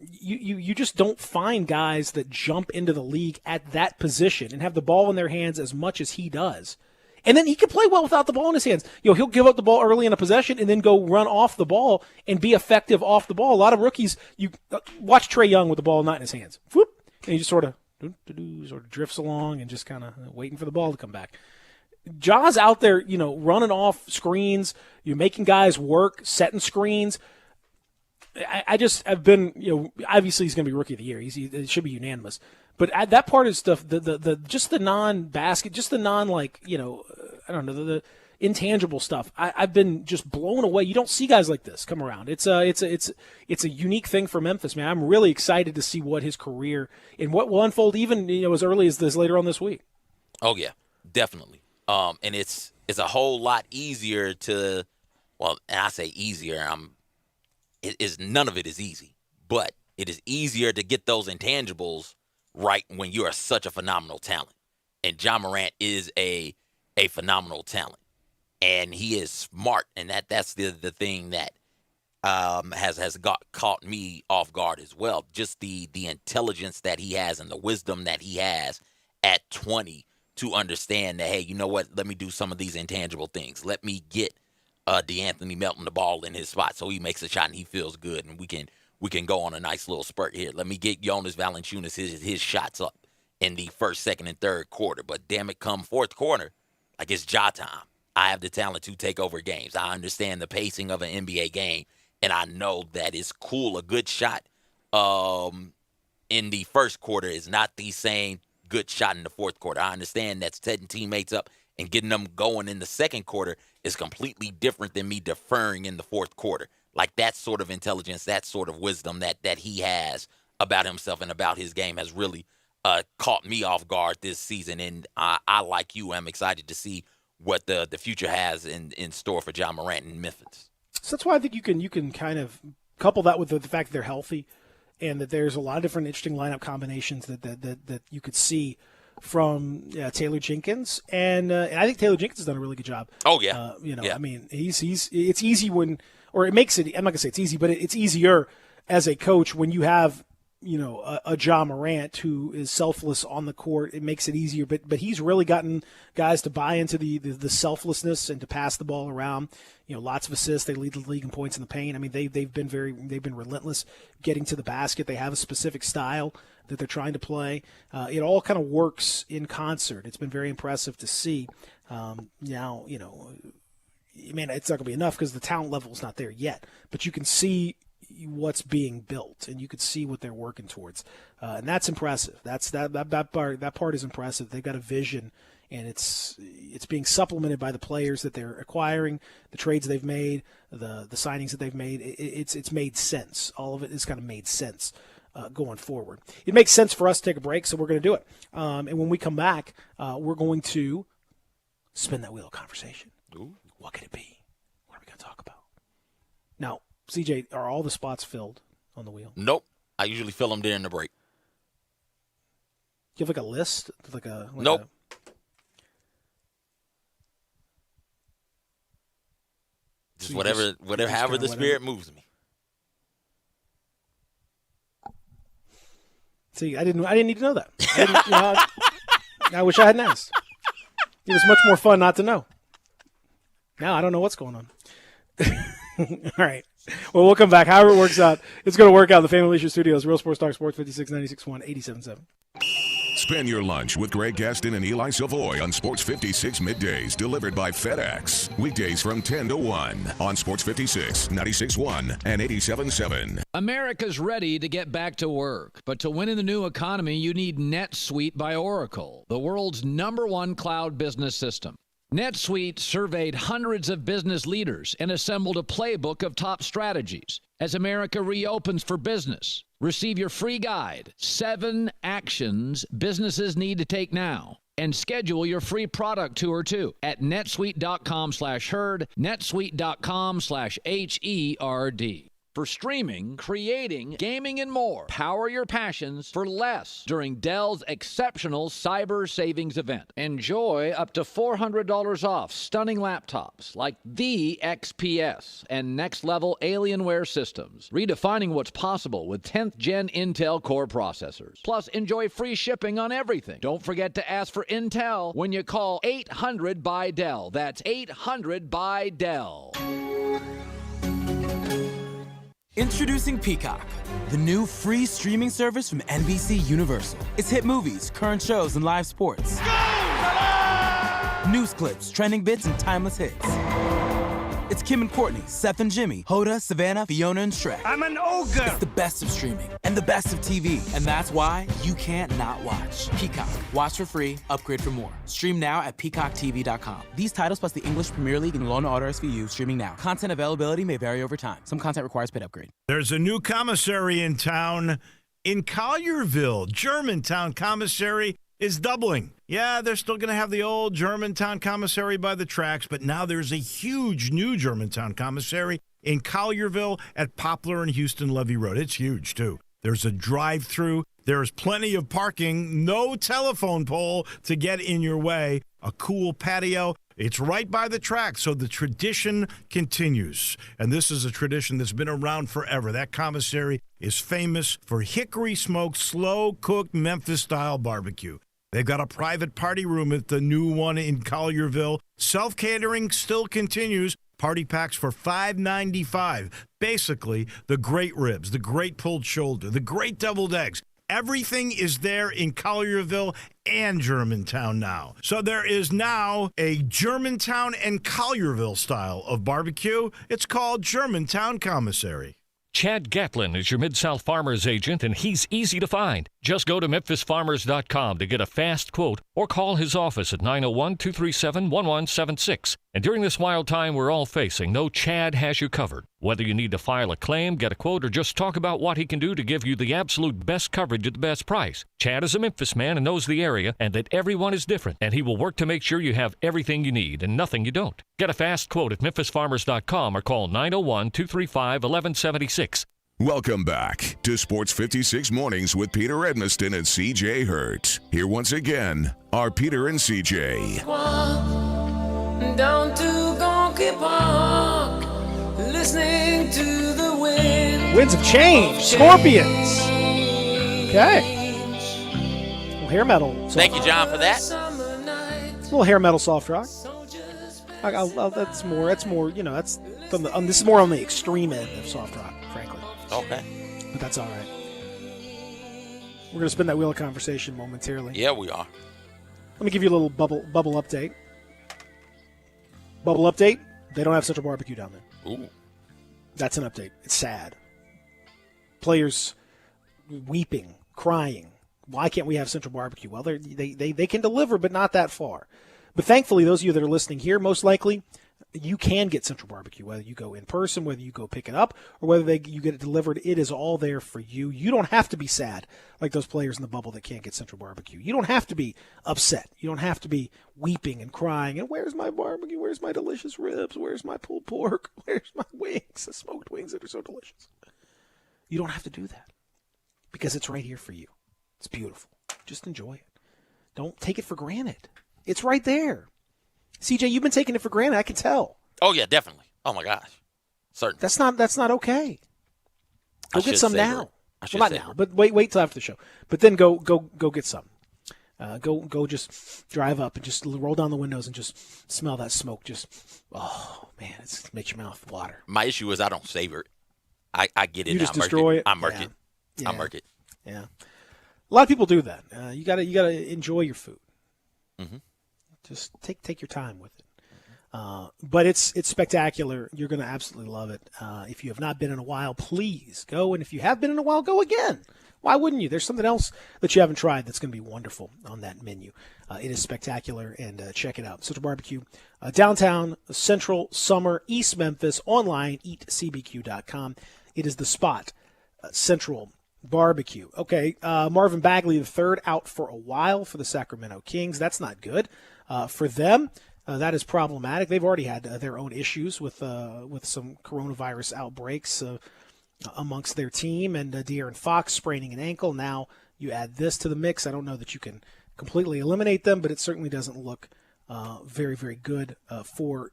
Speaker 4: You just don't find guys that jump into the league at that position and have the ball in their hands as much as he does. And then he can play well without the ball in his hands. He'll give up the ball early in a possession and then go run off the ball and be effective off the ball. A lot of rookies, you watch Trae Young with the ball not in his hands. Whoop, and he just sort of drifts along and just kind of waiting for the ball to come back. Ja's out there, running off screens, you're making guys work, setting screens. I've been, obviously he's going to be Rookie of the Year. It should be unanimous. But that part of stuff, just the non-basket, just the the intangible stuff. I've been just blown away. You don't see guys like this come around. It's a unique thing for Memphis, man. I'm really excited to see what his career and what will unfold even as early as this later on this week.
Speaker 5: Oh yeah, definitely. And it's a whole lot easier to, and I say easier. None of it is easy, but it is easier to get those intangibles right when you are such a phenomenal talent. And Ja Morant is a phenomenal talent. And he is smart, and that's the thing that has caught me off guard as well. Just the intelligence that he has and the wisdom that he has at 20 to understand that, hey, you know what? Let me do some of these intangible things. Let me get DeAnthony Melton the ball in his spot so he makes a shot and he feels good, and we can go on a nice little spurt here. Let me get Jonas Valanciunas his shots up in the first, second, and third quarter. But damn it, come fourth quarter, like it's Ja time. I have the talent to take over games. I understand the pacing of an NBA game, and I know that it's cool. A good shot in the first quarter is not the same good shot in the fourth quarter. I understand that setting teammates up and getting them going in the second quarter is completely different than me deferring in the fourth quarter. Like that sort of intelligence, that sort of wisdom that he has about himself and about his game has really caught me off guard this season. And I like you, am excited to see what the future has in store for Ja Morant in Memphis.
Speaker 4: So that's why I think you can kind of couple that with the fact that they're healthy and that there's a lot of different interesting lineup combinations that you could see from Taylor Jenkins, and I think Taylor Jenkins has done a really good job.
Speaker 5: Oh yeah,
Speaker 4: yeah. I mean, it's easy when, or it makes it. I'm not gonna say it's easy, but it's easier as a coach when you have a Ja Morant who is selfless on the court. It makes it easier, but he's really gotten guys to buy into the selflessness and to pass the ball around. Lots of assists. They lead the league in points in the paint. I mean, they've been relentless getting to the basket. They have a specific style that they're trying to play. It all kind of works in concert. It's been very impressive to see. Now, man, it's not going to be enough because the talent level is not there yet. But you can see what's being built, and you can see what they're working towards, and that's impressive. That part is impressive. They've got a vision, and it's being supplemented by the players that they're acquiring, the trades they've made, the signings that they've made. It's made sense. All of it has kind of made sense. Going forward, it makes sense for us to take a break, so we're going to do it. And when we come back, we're going to spin that wheel of conversation.
Speaker 5: Ooh.
Speaker 4: What could it be? What are we going to talk about? Now, CJ, are all the spots filled on the wheel?
Speaker 5: Nope. I usually fill them during the break.
Speaker 4: You have like a list,
Speaker 5: nope. Just whatever, however the spirit moves me.
Speaker 4: See, I didn't need to know that. I wish I hadn't asked. It was much more fun not to know. Now I don't know what's going on. All right. Well, we'll come back. However it works out, it's going to work out in the Family Leisure Studios. Real Sports Talk Sports 56, 96.1, 87.7.
Speaker 3: Spend your lunch with Greg Gaston and Eli Savoy on Sports 56 Middays, delivered by FedEx. Weekdays from 10 to 1 on Sports 56, 96.1, and 87.7.
Speaker 8: America's ready to get back to work, but to win in the new economy, you need NetSuite by Oracle, the world's #1 cloud business system. NetSuite surveyed hundreds of business leaders and assembled a playbook of top strategies. As America reopens for business, receive your free guide, 7 actions businesses need to take now, and schedule your free product tour too at netsuite.com/herd, netsuite.com/HERD. For streaming, creating, gaming, and more, power your passions for less during Dell's exceptional Cyber Savings event. Enjoy up to $400 off stunning laptops like the XPS and next-level Alienware systems, redefining what's possible with 10th Gen Intel Core processors. Plus, enjoy free shipping on everything. Don't forget to ask for Intel when you call 800 by Dell. That's 800 by Dell.
Speaker 9: Introducing Peacock, the new free streaming service from NBC Universal. It's hit movies, current shows, and live sports. News clips, trending bits, and timeless hits. It's Kim and Courtney, Seth and Jimmy, Hoda, Savannah, Fiona, and Shrek. I'm an ogre! It's the best of streaming and the best of TV. And that's why you can't not watch. Peacock. Watch for free, upgrade for more. Stream now at peacocktv.com. These titles plus the English Premier League and Law & Order SVU streaming now. Content availability may vary over time. Some content requires paid upgrade.
Speaker 14: There's a new commissary in town. In Collierville, Germantown Commissary is doubling. Yeah, they're still going to have the old Germantown Commissary by the tracks, but now there's a huge new Germantown Commissary in Collierville at Poplar and Houston Levy Road. It's huge, too. There's a drive-through. There's plenty of parking. No telephone pole to get in your way. A cool patio. It's right by the track, so the tradition continues. And this is a tradition that's been around forever. That commissary is famous for hickory-smoked, slow-cooked Memphis-style barbecue. They've got a private party room at the new one in Collierville. Self-catering still continues. Party packs for $5.95. Basically, the great ribs, the great pulled shoulder, the great deviled eggs. Everything is there in Collierville and Germantown now. So there is now a Germantown and Collierville style of barbecue. It's called Germantown Commissary.
Speaker 6: Chad Gatlin is your Mid-South Farmers agent, and he's easy to find. Just go to MemphisFarmers.com to get a fast quote or call his office at 901-237-1176. And during this wild time we're all facing, know Chad has you covered. Whether you need to file a claim, get a quote, or just talk about what he can do to give you the absolute best coverage at the best price. Chad is a Memphis man and knows the area and that everyone is different, and he will work to make sure you have everything you need and nothing you don't. Get a fast quote at MemphisFarmers.com or call 901-235-1176.
Speaker 3: Welcome back to Sports 56 Mornings with Peter Edmiston and CJ Hurt. Here once again are Peter and CJ.
Speaker 2: Down to Gonky Park, listening to the wind.
Speaker 4: Winds of change. Scorpions. Okay. Little hair metal.
Speaker 5: Thank you, John, for that.
Speaker 4: Little hair metal soft rock. That's more. You know, that's from the. This is more on the extreme end of soft rock, frankly.
Speaker 5: Okay.
Speaker 4: But that's all right. We're gonna spin that wheel of conversation momentarily.
Speaker 5: Yeah, we are.
Speaker 4: Let me give you a little bubble update. Bubble update. They don't have Central Barbecue down there.
Speaker 5: Ooh.
Speaker 4: That's an update. It's sad. Players weeping, crying. Why can't we have Central Barbecue? Well, they can deliver, but not that far. But thankfully, those of you that are listening here, most likely, you can get Central Barbecue, whether you go in person, whether you go pick it up, or whether you get it delivered. It is all there for you. You don't have to be sad like those players in the bubble that can't get Central Barbecue. You don't have to be upset. You don't have to be weeping and crying. And where's my barbecue? Where's my delicious ribs? Where's my pulled pork? Where's my wings? The smoked wings that are so delicious. You don't have to do that because it's right here for you. It's beautiful. Just enjoy it. Don't take it for granted. It's right there. CJ, you've been taking it for granted. I can tell.
Speaker 5: Oh yeah, definitely. Oh my gosh, certainly.
Speaker 4: That's not okay. Go get some now.
Speaker 5: Well,
Speaker 4: not now, but wait till after the show. But then go get some. Go just drive up and just roll down the windows and just smell that smoke. Just man, it makes your mouth water.
Speaker 5: My issue is I don't savor it. I get it.
Speaker 4: You just destroy it.
Speaker 5: I murk it. I murk it.
Speaker 4: Yeah. A lot of people do that. You gotta enjoy your food.
Speaker 5: Mm-hmm.
Speaker 4: Just take your time with it. But it's spectacular. You're going to absolutely love it. If you have not been in a while, please go. And if you have been in a while, go again. Why wouldn't you? There's something else that you haven't tried that's going to be wonderful on that menu. It is spectacular, and check it out. Central Barbecue, downtown, Central, Summer, East Memphis, online, eatcbq.com. It is the spot, Central Barbecue. Okay, Marvin Bagley III out for a while for the Sacramento Kings. That's not good. For them, that is problematic. They've already had their own issues with some coronavirus outbreaks. amongst their team, and De'Aaron Fox spraining an ankle. Now you add this to the mix. I don't know that you can completely eliminate them, but it certainly doesn't look very, very good for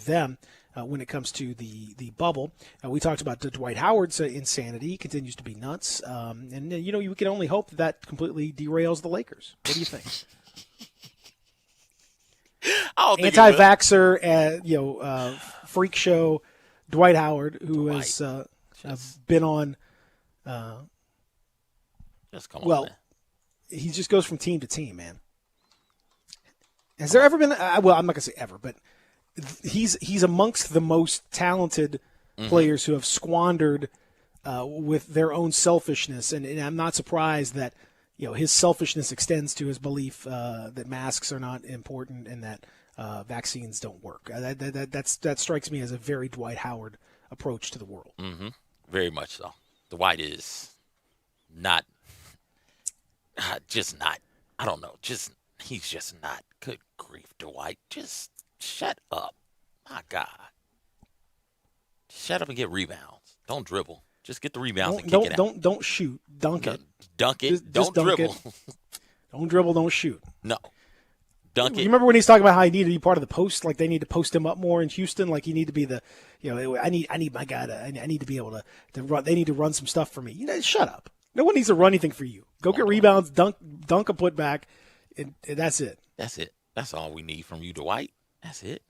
Speaker 4: them when it comes to the bubble. We talked about Dwight Howard's insanity. He continues to be nuts. And, you can only hope that completely derails the Lakers. What do you think? Anti-vaxxer, freak show Dwight Howard, who has been on.
Speaker 5: Just come on, man.
Speaker 4: He just goes from team to team, man. Has there ever been? I'm not gonna say ever, but he's amongst the most talented players who have squandered with their own selfishness, and I'm not surprised that his selfishness extends to his belief that masks are not important and that vaccines don't work. That strikes me as a very Dwight Howard approach to the world.
Speaker 5: Mm-hmm. Very much so. Dwight is not, just not. I don't know. He's just not. Good grief, Dwight. Just shut up. My God. Shut up and get rebounds. Don't dribble. Just get the rebounds and kick it out.
Speaker 4: Don't shoot. Dunk it.
Speaker 5: Dunk it.
Speaker 4: Just
Speaker 5: don't
Speaker 4: dunk
Speaker 5: dribble.
Speaker 4: It. Don't dribble. Don't shoot.
Speaker 5: No. Dunk it.
Speaker 4: You remember when he's talking about how he needed to be part of the post? Like they need to post him up more in Houston. Like he need to be the, I need my guy to. I need to be able to run. They need to run some stuff for me. Shut up. No one needs to run anything for you. Go get rebounds. Dunk a putback, and that's it.
Speaker 5: That's it. That's all we need from you, Dwight. That's it.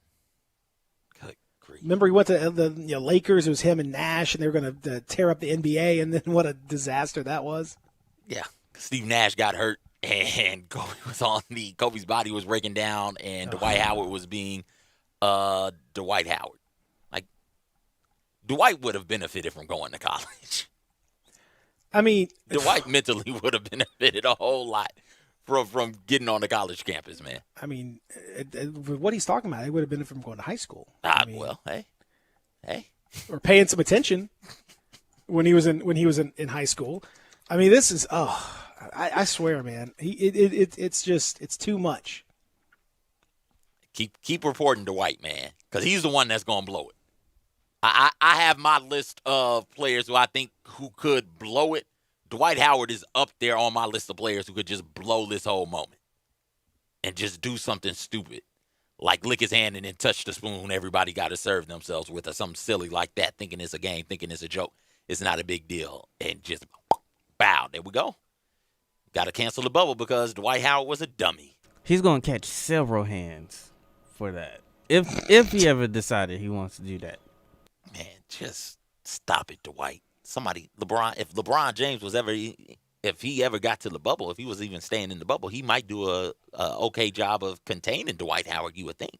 Speaker 5: Good grief.
Speaker 4: Remember he went to the Lakers. It was him and Nash, and they were going to tear up the NBA, and then what a disaster that was.
Speaker 5: Yeah. Steve Nash got hurt, and Kobe's body was breaking down, and Dwight Howard was being Dwight Howard. Like, Dwight would have benefited from going to college.
Speaker 4: I mean,
Speaker 5: Dwight mentally would have benefited a whole lot from getting on the college campus, man.
Speaker 4: I mean, what he's talking about, he would have benefited from going to high school.
Speaker 5: Well, hey,
Speaker 4: or paying some attention when he was in high school. I mean, this is I swear, man, it's too much.
Speaker 5: Keep reporting Dwight, man, because he's the one that's gonna blow it. I have my list of players who I think who could blow it. Dwight Howard is up there on my list of players who could just blow this whole moment and just do something stupid, like lick his hand and then touch the spoon everybody got to serve themselves with, or something silly like that, thinking it's a game, thinking it's a joke. It's not a big deal, and just bow. There we go. Got to cancel the bubble because Dwight Howard was a dummy.
Speaker 10: He's going to catch several hands for that if he ever decided he wants to do that.
Speaker 5: Man, just stop it, Dwight. Somebody, if LeBron James if he ever got to the bubble, if he was even staying in the bubble, he might do a okay job of containing Dwight Howard, you would think.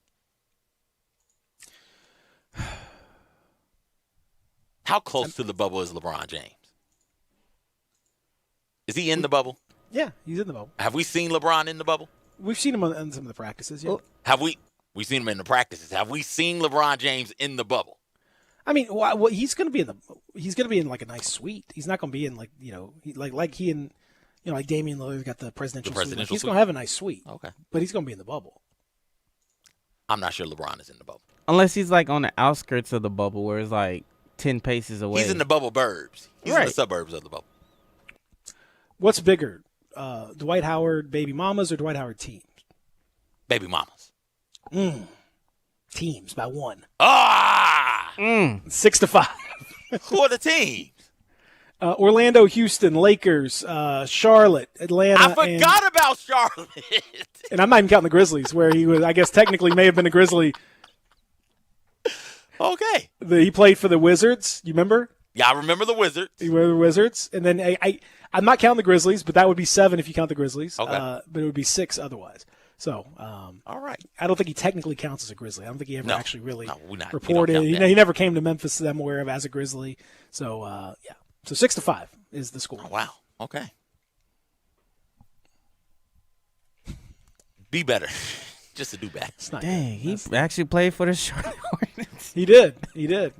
Speaker 5: How close to the bubble is LeBron James? Is he in the bubble?
Speaker 4: Yeah, he's in the bubble.
Speaker 5: Have we seen LeBron in the bubble?
Speaker 4: We've seen him in some of the practices, yeah.
Speaker 5: Have we? We've seen him in the practices. Have we seen LeBron James in the bubble?
Speaker 4: I mean, well, he's going to be in like a nice suite. He's not going to be in like like Damian Lillard's got the presidential suite. Like, he's going to have a nice suite.
Speaker 5: Okay,
Speaker 4: but he's going to be in the bubble.
Speaker 5: I'm not sure LeBron is in the bubble
Speaker 10: unless he's like on the outskirts of the bubble where it's like 10 paces away.
Speaker 5: He's in the bubble burbs. He's in the suburbs of the bubble.
Speaker 4: What's bigger, Dwight Howard baby mamas or Dwight Howard teams?
Speaker 5: Baby mamas.
Speaker 4: Teams by 1.
Speaker 5: 6-5. Who are the teams?
Speaker 4: Orlando, Houston, Lakers, Charlotte, Atlanta.
Speaker 5: I forgot about Charlotte.
Speaker 4: And I'm not even counting the Grizzlies, where he was, I guess, technically may have been a Grizzly.
Speaker 5: Okay.
Speaker 4: He played for the Wizards. You remember?
Speaker 5: Yeah, I remember the Wizards.
Speaker 4: He were the Wizards. And then I'm not counting the Grizzlies, but that would be 7 if you count the Grizzlies.
Speaker 5: Okay.
Speaker 4: But it would be 6 otherwise. So,
Speaker 5: all right.
Speaker 4: I don't think he technically counts as a Grizzly. I don't think he ever actually really
Speaker 5: reported.
Speaker 4: He never came to Memphis that I'm aware of as a Grizzly. So, yeah. So 6-5 is the score.
Speaker 5: Oh, wow. Okay. Be better. Just to do better.
Speaker 10: Dang, he actually played for the Charlotte Hornets.
Speaker 4: He did. It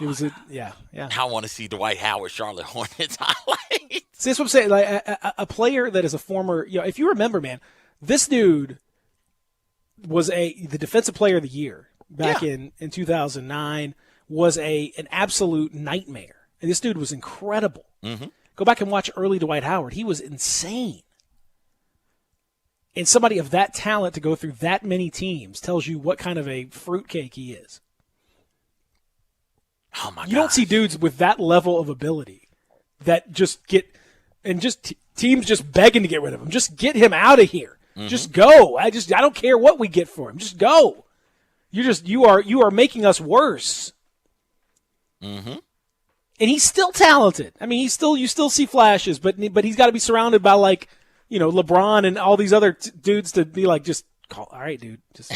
Speaker 4: was yeah.
Speaker 5: I want to see Dwight Howard Charlotte Hornets highlights.
Speaker 4: See, that's what I'm saying. Like a player that is a former, if you remember, man, this dude was the defensive player of the year back in 2009 was an absolute nightmare. And this dude was incredible.
Speaker 5: Mm-hmm.
Speaker 4: Go back and watch early Dwight Howard. He was insane. And somebody of that talent to go through that many teams tells you what kind of a fruitcake he is.
Speaker 5: Oh my God!
Speaker 4: You don't see dudes with that level of ability that just get and just teams just begging to get rid of him. Just get him out of here.
Speaker 5: Mm-hmm.
Speaker 4: Just go. I don't care what we get for him. Just go. You are making us worse.
Speaker 5: Mm-hmm.
Speaker 4: And he's still talented. I mean, you still see flashes, but he's got to be surrounded by LeBron and all these other dudes to be like, just call. All right, dude, just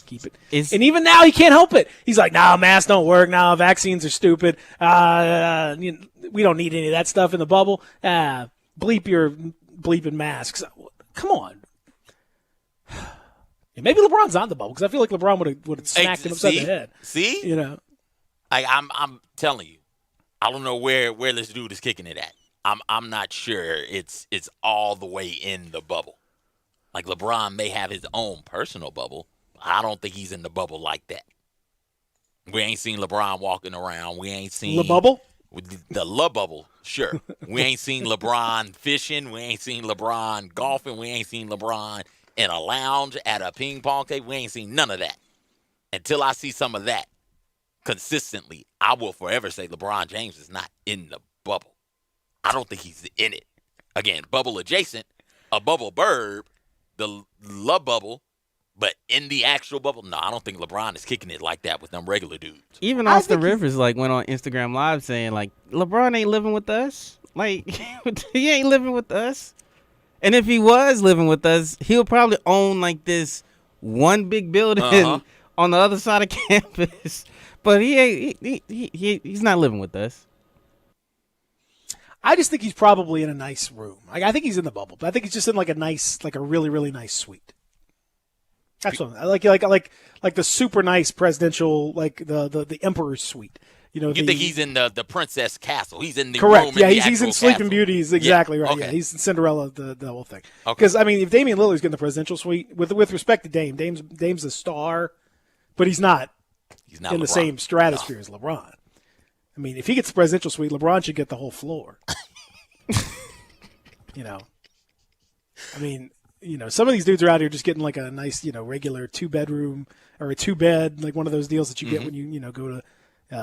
Speaker 4: keep it. And even now, he can't help it. He's like, nah, masks don't work. Nah, vaccines are stupid. We don't need any of that stuff in the bubble. Bleep your bleeping masks. Come on. Yeah, maybe LeBron's on the bubble because I feel like LeBron would have smacked him upside the head.
Speaker 5: See, I'm telling you, I don't know where this dude is kicking it at. I'm not sure it's all the way in the bubble. Like LeBron may have his own personal bubble. I don't think he's in the bubble like that. We ain't seen LeBron walking around. We ain't seen
Speaker 4: the bubble.
Speaker 5: The love bubble, sure. We ain't seen LeBron fishing. We ain't seen LeBron golfing. We ain't seen LeBron in a lounge at a ping pong table. We ain't seen none of that. Until I see some of that consistently, I will forever say LeBron James is not in the bubble. I don't think he's in it. Again, bubble adjacent, a bubble burb, the love bubble, but in the actual bubble, no, I don't think LeBron is kicking it like that with them regular dudes.
Speaker 10: Even Austin Rivers went on Instagram Live saying LeBron ain't living with us. He ain't living with us. And if he was living with us, he'll probably own this one big building on the other side of campus. But he's not living with us.
Speaker 4: I just think he's probably in a nice room. I think he's in the bubble, but I think he's just in a really, really nice suite. That's what I like the super nice presidential, the emperor's suite.
Speaker 5: You think he's in the princess castle? He's in the
Speaker 4: correct.
Speaker 5: room.
Speaker 4: Yeah,
Speaker 5: in
Speaker 4: he's in Sleeping Beauty. He's exactly right.
Speaker 5: Okay.
Speaker 4: Yeah, he's in Cinderella, the whole thing.
Speaker 5: Okay.
Speaker 4: Because if Damian Lillard's getting the presidential suite, with respect to Dame's a star, but he's not
Speaker 5: in
Speaker 4: the
Speaker 5: LeBron.
Speaker 4: same stratosphere as LeBron. I mean, if he gets the presidential suite, LeBron should get the whole floor. Some of these dudes are out here just getting a nice, regular 2-bedroom or a 2-bed, one of those deals that you get when you go to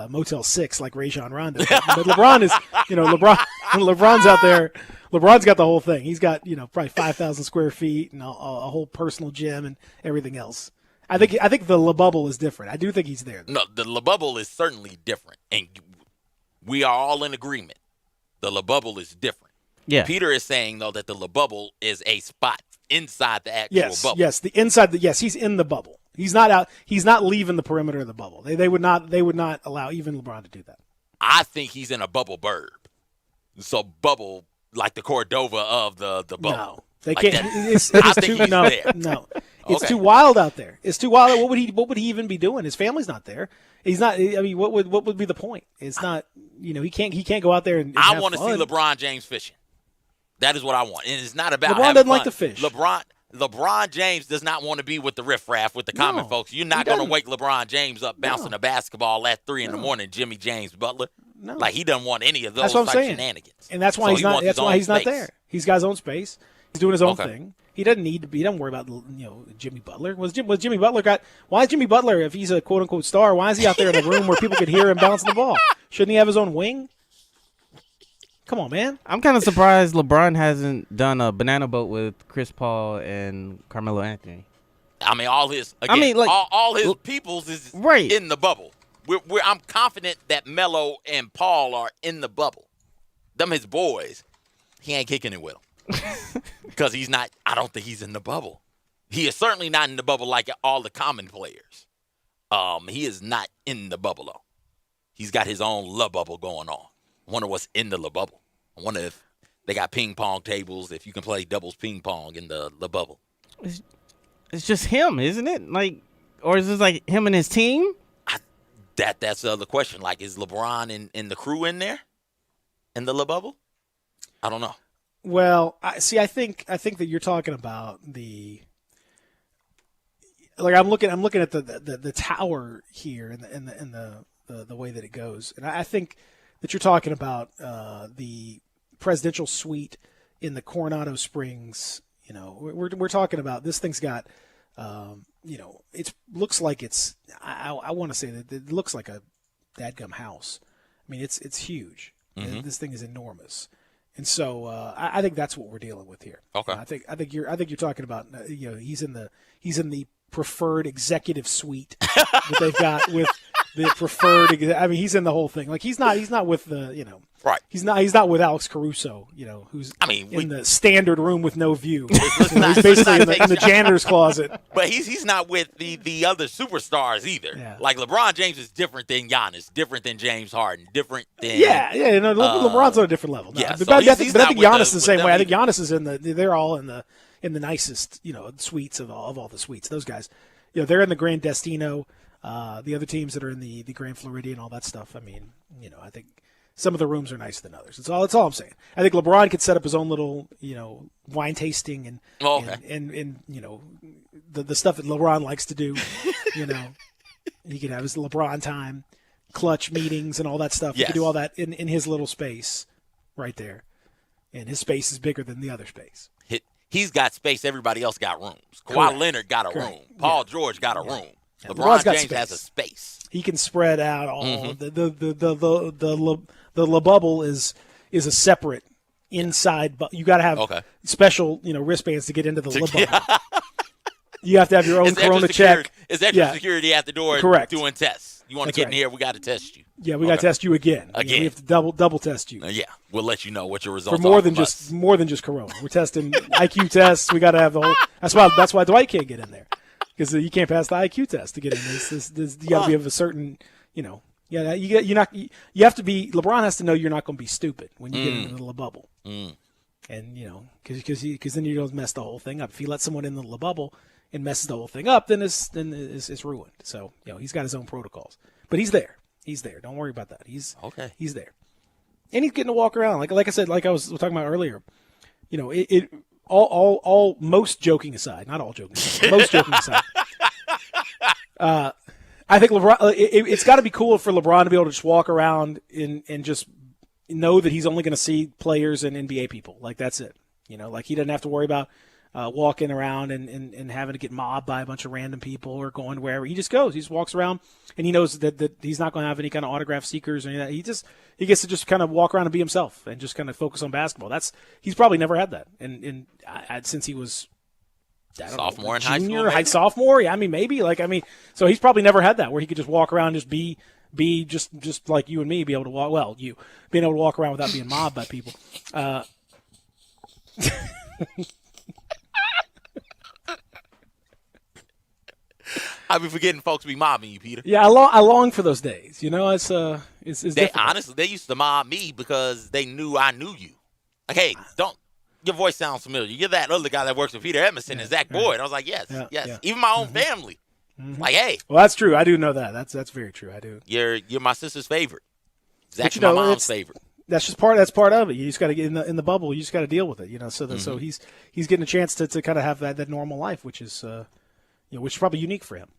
Speaker 4: Motel 6 like Rajon Rondo. But LeBron is, LeBron's out there. LeBron's got the whole thing. He's got, probably 5,000 square feet and a whole personal gym and everything else. I think the Le Bubble is different. I do think he's there.
Speaker 5: No, the Le Bubble is certainly different, and we are all in agreement. The Le Bubble is different.
Speaker 10: Yeah.
Speaker 5: Peter is saying though that the Le Bubble is a spot inside the actual bubble.
Speaker 4: Yes, the inside. He's in the bubble. He's not out. He's not leaving the perimeter of the bubble. They would not allow even LeBron to do that.
Speaker 5: I think he's in a bubble burb. So bubble like the Cordova of the bubble.
Speaker 4: No, they
Speaker 5: like
Speaker 4: can't.
Speaker 5: That.
Speaker 4: It's too
Speaker 5: there.
Speaker 4: no. It's
Speaker 5: Okay.
Speaker 4: too wild out there. It's too wild. What would he even be doing? His family's not there. He's not. I mean, what would be the point? It's not. He can't go out there and
Speaker 5: I want to
Speaker 4: fun.
Speaker 5: see LeBron James fishing. That is what I want. And it's not about
Speaker 4: LeBron
Speaker 5: having
Speaker 4: doesn't
Speaker 5: fun.
Speaker 4: like to fish.
Speaker 5: LeBron James does not want to be with the riffraff, with the common folks. You're not going to wake LeBron James up bouncing a basketball at 3 in the morning, Jimmy James Butler.
Speaker 4: No.
Speaker 5: Like, he doesn't want any of those
Speaker 4: That's what I'm
Speaker 5: type
Speaker 4: saying.
Speaker 5: shenanigans.
Speaker 4: And that's why
Speaker 5: So
Speaker 4: he's
Speaker 5: he
Speaker 4: not.
Speaker 5: wants
Speaker 4: That's
Speaker 5: his
Speaker 4: why
Speaker 5: own
Speaker 4: he's not
Speaker 5: space.
Speaker 4: there. He's got his own space. He's doing his own
Speaker 5: Okay.
Speaker 4: thing. He doesn't need. He doesn't worry about Jimmy Butler. Was Jimmy Butler got? Why is Jimmy Butler, if he's a quote unquote star, why is he out there in a room where people could hear him bouncing the ball? Shouldn't he have his own wing? Come on, man.
Speaker 10: I'm kind of surprised LeBron hasn't done a banana boat with Chris Paul and Carmelo Anthony.
Speaker 5: I mean, all his all his peoples is
Speaker 10: right
Speaker 5: in the bubble. I'm confident that Melo and Paul are in the bubble. Them his boys. He ain't kicking it with them because he's not. I don't think he's in the bubble. He is certainly not in the bubble like all the common players. He is not in the bubble though. He's got his own love bubble going on. I wonder what's in the love bubble. I wonder if they got ping pong tables. If you can play doubles ping pong in the love bubble.
Speaker 10: It's just him, isn't it? Or is this like him and his team?
Speaker 5: That's the other question. Like, is LeBron and the crew in there in the love bubble? I don't know.
Speaker 4: Well, I think that you're talking about the. Like I'm looking at the tower here in the the way that it goes. And I think that you're talking about the presidential suite in the Coronado Springs. You know, we're talking about this thing's got, you know, it looks like it's. I want to say that it looks like a dadgum house. I mean, it's huge.
Speaker 5: Mm-hmm.
Speaker 4: This thing is enormous. And so I think that's what we're dealing with here.
Speaker 5: Okay.
Speaker 4: I think you're talking about you know he's in the preferred executive suite that they've got with the preferred. I mean he's in the whole thing. Like he's not with the you know
Speaker 5: right.
Speaker 4: He's not with Alex Caruso. You know who's in the standard room with no view. He's basically in the janitor's closet.
Speaker 5: But he's not with the other superstars either.
Speaker 4: Yeah.
Speaker 5: Like LeBron James is different than Giannis, different than James Harden, different than
Speaker 4: No, LeBron's on a different level. No,
Speaker 5: yeah,
Speaker 4: but I think Giannis is the same way. I think
Speaker 5: either.
Speaker 4: Giannis is they're all in the nicest suites of all the suites. Those guys, they're in the Grand Destino. The other teams that are in the Grand Floridian, all that stuff. I mean, I think some of the rooms are nicer than others. That's all I'm saying. I think LeBron could set up his own little, wine tasting and the stuff that LeBron likes to do. He could have his LeBron time, clutch meetings, and all that stuff. He could do all that in his little space right there. And his space is bigger than the other space.
Speaker 5: He's got space. Everybody else got rooms. Kawhi Leonard got a room. Paul George got a room.
Speaker 4: Yeah,
Speaker 5: LeBron James has a space.
Speaker 4: He can spread out all the bubble is a separate inside. But you got to have special wristbands to get into the bubble. You have to have your own Corona check.
Speaker 5: It's extra security at the door.
Speaker 4: Correct.
Speaker 5: Doing tests. You want to get in here? We got to test you.
Speaker 4: Yeah, we got to test you again.
Speaker 5: Again,
Speaker 4: we have to double test you.
Speaker 5: Yeah, we'll let you know what your results
Speaker 4: for more
Speaker 5: are
Speaker 4: than just Corona. We're testing IQ tests. We got to have the whole. That's why Dwight can't get in there because you can't pass the IQ test to get in. You got to be of a certain you have to be. LeBron has to know you're not going to be stupid when you get into the bubble. And because then you don't mess the whole thing up. If you let someone in the bubble and messes the whole thing up, then it's ruined. So he's got his own protocols, but he's there. He's there. Don't worry about that. He's there, and he's getting to walk around. Like I said, like I was talking about earlier. All most joking aside, not all joking aside, most joking aside. I think LeBron. It's got to be cool for LeBron to be able to just walk around and just know that he's only going to see players and NBA people. Like that's it. Like he doesn't have to worry about walking around and having to get mobbed by a bunch of random people or going wherever. He just goes. He just walks around, and he knows that he's not going to have any kind of autograph seekers or any of that. He gets to just kind of walk around and be himself and just kind of focus on basketball. He's probably never had that, and since he was
Speaker 5: sophomore in
Speaker 4: high school, sophomore. Yeah, I mean maybe so he's probably never had that where he could just walk around and just be just like you and me, be able to walk. Well, you being able to walk around without being mobbed by people.
Speaker 5: I'll be forgetting folks be mobbing you, Peter.
Speaker 4: Yeah, I long for those days. It's
Speaker 5: honestly, they used to mob me because they knew I knew you. Like, hey, your voice sounds familiar. You're that other guy that works with Peter Edmondson and Zach Boyd. I was like, yes. Even my own family. Mm-hmm. Like, hey.
Speaker 4: Well, that's true. I do know that. That's very true. I do.
Speaker 5: You're my sister's favorite. Zach's my mom's favorite.
Speaker 4: That's just part of it. You just got to get in the bubble. You just got to deal with it. So he's getting a chance to kind of have that normal life, which is which is probably unique for him.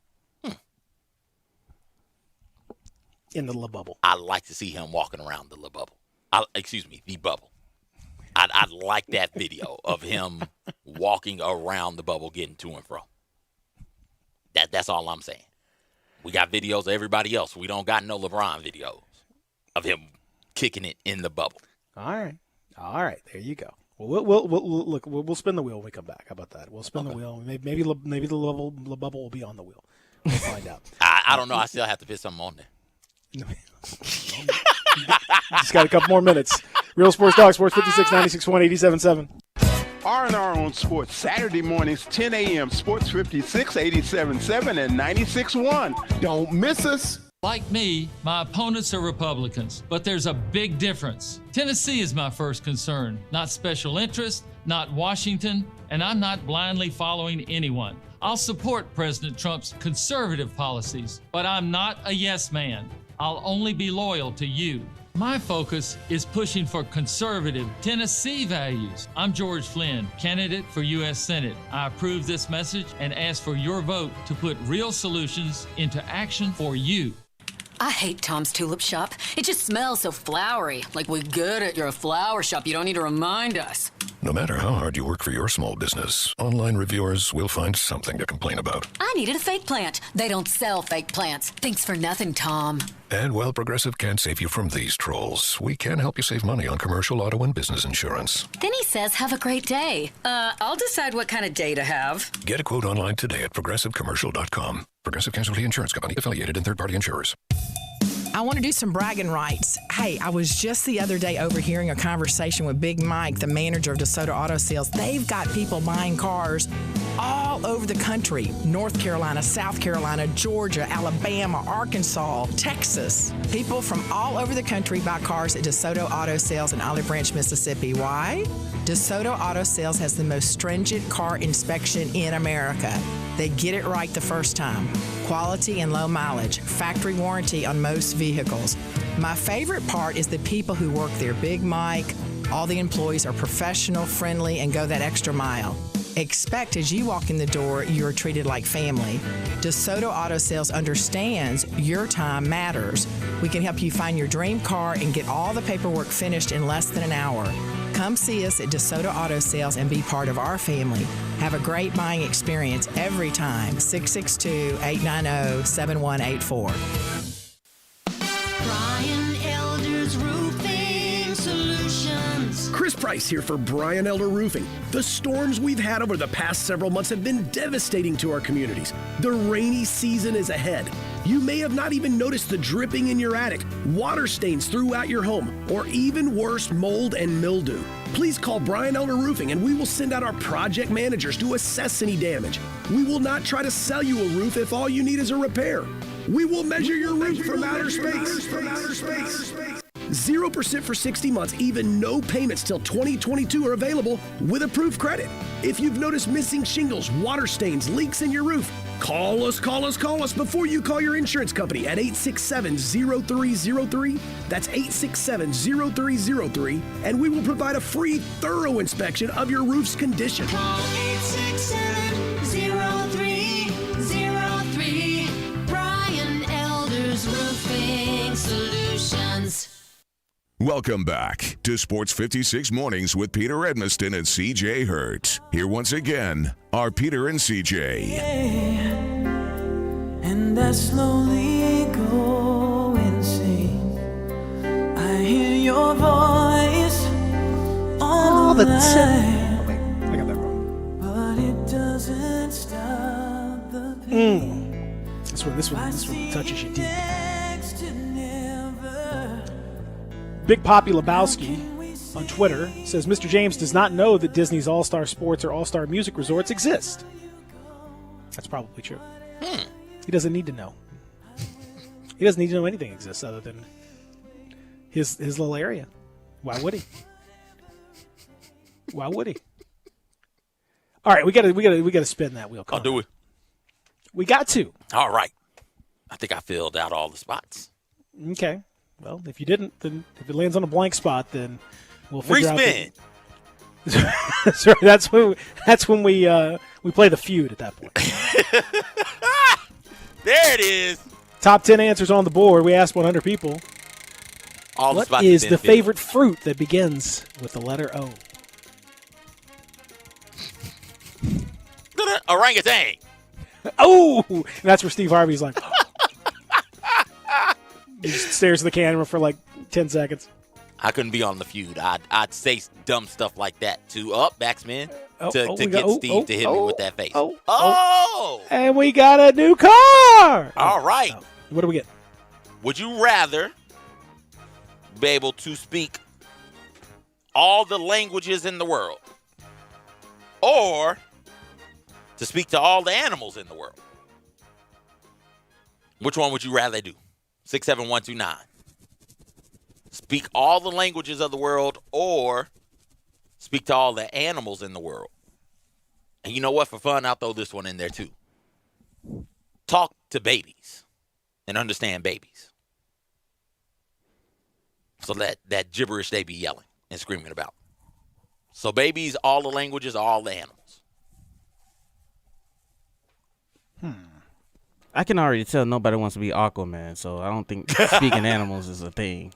Speaker 4: In the bubble.
Speaker 5: I like to see him walking around the bubble. The bubble. I'd like that video of him walking around the bubble, getting to and fro. That's all I'm saying. We got videos of everybody else. We don't got no LeBron videos of him kicking it in the bubble.
Speaker 4: All right. There you go. Well, we'll spin the wheel when we come back. How about that? We'll spin the wheel. Maybe the bubble will be on the wheel. We'll find out.
Speaker 5: I don't know. I still have to put something on there.
Speaker 4: Just got a couple more minutes. Real Sports Talk, Sports 56, 96.1, 87.7.
Speaker 11: R&R on Sports, Saturday mornings, 10 a.m. Sports 56, 87.7, and 96.1. Don't miss us.
Speaker 13: Like me, my opponents are Republicans, but there's a big difference. Tennessee is my first concern, not special interest, not Washington, and I'm not blindly following anyone. I'll support President Trump's conservative policies, but I'm not a yes man. I'll only be loyal to you. My focus is pushing for conservative Tennessee values. I'm George Flynn, candidate for U.S. Senate. I approve this message and ask for your vote to put real solutions into action for you.
Speaker 15: I hate Tom's Tulip Shop. It just smells so flowery. Like we get it, you're a flower shop. You don't need to remind us.
Speaker 16: No matter how hard you work for your small business, online reviewers will find something to complain about.
Speaker 15: I needed a fake plant. They don't sell fake plants. Thanks for nothing, Tom.
Speaker 16: And while Progressive can't save you from these trolls, we can help you save money on commercial auto and business insurance.
Speaker 15: Then he says, have a great day. I'll decide what kind of day to have.
Speaker 16: Get a quote online today at progressivecommercial.com. Progressive Casualty Insurance Company, affiliated and third-party insurers.
Speaker 18: I want to do some bragging rights. Hey, I was just the other day overhearing a conversation with Big Mike, the manager of DeSoto Auto Sales. They've got people buying cars all over the country. North Carolina, South Carolina, Georgia, Alabama, Arkansas, Texas. People from all over the country buy cars at DeSoto Auto Sales in Olive Branch, Mississippi. Why? DeSoto Auto Sales has the most stringent car inspection in America. They get it right the first time. Quality and low mileage. Factory warranty on most vehicles. My favorite part is the people who work there. Big Mike, all the employees are professional, friendly, and go that extra mile. Expect as you walk in the door, you are treated like family. DeSoto Auto Sales understands your time matters. We can help you find your dream car and get all the paperwork finished in less than an hour. Come see us at DeSoto Auto Sales and be part of our family. Have a great buying experience every time. 662-890-7184.
Speaker 2: Brian Elder's Roofing Solutions.
Speaker 24: Chris Price here for Brian Elder Roofing. The storms we've had over the past several months have been devastating to our communities. The rainy season is ahead. You may have not even noticed the dripping in your attic, water stains throughout your home, or even worse, mold and mildew. Please call Brian Elder Roofing and we will send out our project managers to assess any damage. We will not try to sell you a roof if all you need is a repair. We will measure your roof from outer space. 0% for 60 months, even no payments till 2022 are available with approved credit. If you've noticed missing shingles, water stains, leaks in your roof, call us before you call your insurance company at 867-0303. That's 867-0303, and we will provide a free, thorough inspection of your roof's condition.
Speaker 2: Call 867-0303. Brian Elder's Roofing Solutions.
Speaker 3: Welcome back to Sports 56 Mornings with Peter Edmiston and CJ Hurt. Here once again are Peter and CJ.
Speaker 12: And I slowly go insane. I hear your voice all the time.
Speaker 4: Wait, I got that wrong.
Speaker 12: But it doesn't stop the pain.
Speaker 4: This one touches you deep. Big Poppy Lebowski on Twitter says, Mr. James does not know that Disney's All-Star Sports or All-Star Music Resorts exist. That's probably true. He doesn't need to know. He doesn't need to know anything exists other than his little area. Why would he? Why would he? All right, we gotta spin that wheel.
Speaker 5: Oh, do we?
Speaker 4: We got to.
Speaker 5: All right. I think I filled out all the spots.
Speaker 4: Okay. Well, if you didn't, then if it lands on a blank spot, then we'll figure
Speaker 5: Respin.
Speaker 4: out. Sorry, that's when we play the feud at that point.
Speaker 5: There it is.
Speaker 4: Top 10 answers on the board. We asked 100 people.
Speaker 5: All the
Speaker 4: what
Speaker 5: spots
Speaker 4: is
Speaker 5: have
Speaker 4: the
Speaker 5: been filled.
Speaker 4: favorite fruit that begins with the letter O?
Speaker 5: Orangutan.
Speaker 4: Oh, and that's where Steve Harvey's like. He just stares at the camera for like 10 seconds.
Speaker 5: I couldn't be on the feud. I'd say dumb stuff like that to backsman to get Steve to hit me with that face.
Speaker 4: And we got a new car.
Speaker 5: All right.
Speaker 4: What do we get?
Speaker 5: Would you rather be able to speak all the languages in the world or to speak to all the animals in the world? Which one would you rather do? 67129. Speak all the languages of the world or speak to all the animals in the world. And you know what? For fun, I'll throw this one in there too. Talk to babies and understand babies. So that gibberish they be yelling and screaming about. So babies, all the languages, all the animals.
Speaker 10: I can already tell nobody wants to be Aquaman, so I don't think speaking animals is a thing.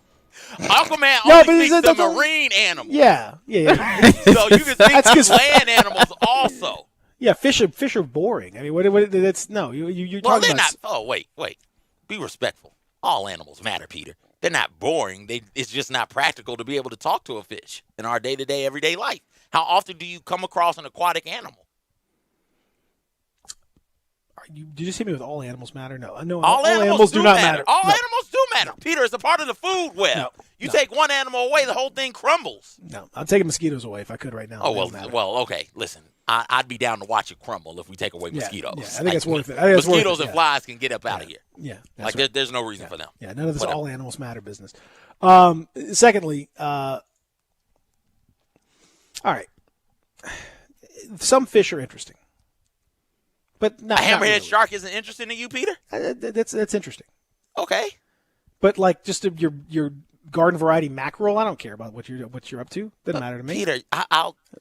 Speaker 5: Aquaman only speaks to marine animals.
Speaker 4: Yeah.
Speaker 5: So you can speak to land animals also.
Speaker 4: Yeah, fish are boring. I mean, what that's no. You're
Speaker 5: Well,
Speaker 4: talking
Speaker 5: they're
Speaker 4: about.
Speaker 5: not. Oh, wait. Be respectful. All animals matter, Peter. They're not boring. It's just not practical to be able to talk to a fish in our day-to-day, everyday life. How often do you come across an aquatic animal?
Speaker 4: You just hit me with all animals matter? No,
Speaker 5: All animals
Speaker 4: do not matter.
Speaker 5: All
Speaker 4: No.
Speaker 5: animals do matter. Peter, it's a part of the food web. You take one animal away, the whole thing crumbles.
Speaker 4: No, I'm taking mosquitoes away if I could right now.
Speaker 5: Oh, well, okay. Listen, I'd be down to watch it crumble if we take away mosquitoes.
Speaker 4: Yeah, I think it's worth it.
Speaker 5: Mosquitoes and flies can get up out of here.
Speaker 4: Yeah.
Speaker 5: Like, there's no reason for them.
Speaker 4: Yeah, none of this
Speaker 5: Whatever.
Speaker 4: all animals matter business. Secondly, all right. Some fish are interesting. But not,
Speaker 5: A hammerhead
Speaker 4: not really.
Speaker 5: shark isn't interesting to you, Peter?
Speaker 4: That's interesting.
Speaker 5: Okay.
Speaker 4: But like just your garden variety mackerel, I don't care about what you're up to. Doesn't matter to me.
Speaker 5: Peter,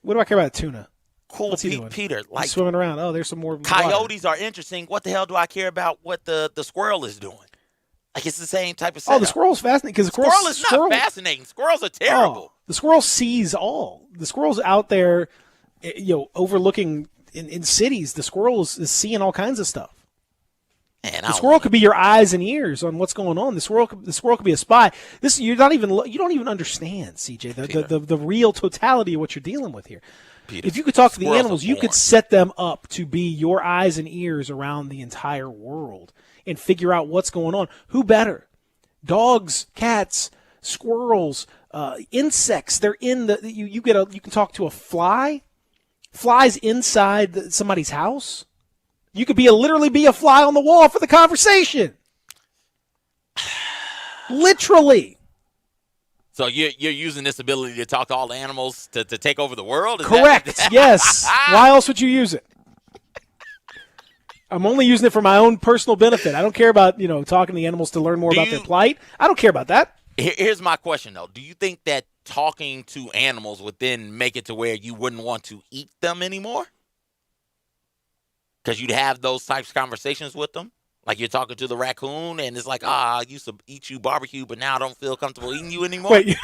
Speaker 4: what do I care about a tuna?
Speaker 5: Cool,
Speaker 4: What's he doing?
Speaker 5: Peter. Like
Speaker 4: He's swimming around. Oh, there's some more.
Speaker 5: Coyotes are interesting. What the hell do I care about what the squirrel is doing? Like, it's the same type of setup.
Speaker 4: Oh, the squirrel's fascinating because the
Speaker 5: squirrel is not fascinating. Squirrels are terrible.
Speaker 4: Oh, the squirrel sees all. The squirrel's out there, overlooking in cities. The squirrel is seeing all kinds of stuff.
Speaker 5: Man,
Speaker 4: the squirrel could be your eyes and ears on what's going on. The squirrel could be a spy. You don't even understand, CJ, the real totality of what you're dealing with here.
Speaker 5: Peter,
Speaker 4: if you could talk to the
Speaker 5: squirrels
Speaker 4: animals,
Speaker 5: are
Speaker 4: you
Speaker 5: born.
Speaker 4: could set them up to be your eyes and ears around the entire world and figure out what's going on. Who better? Dogs, cats, squirrels, insects. They're in you can talk to a fly. Flies inside somebody's house. You could literally be a fly on the wall for the conversation. Literally.
Speaker 5: So you're using this ability to talk to all the animals to take over the world? Is
Speaker 4: Correct.
Speaker 5: that-
Speaker 4: Yes. Why else would you use it? I'm only using it for my own personal benefit. I don't care about talking to the animals to learn more about their plight. I don't care about that.
Speaker 5: Here's my question, though. Do you think that talking to animals would then make it to where you wouldn't want to eat them anymore? Because you'd have those types of conversations with them? Like you're talking to the raccoon, and it's like, I used to eat you barbecue, but now I don't feel comfortable eating you anymore?
Speaker 4: Wait.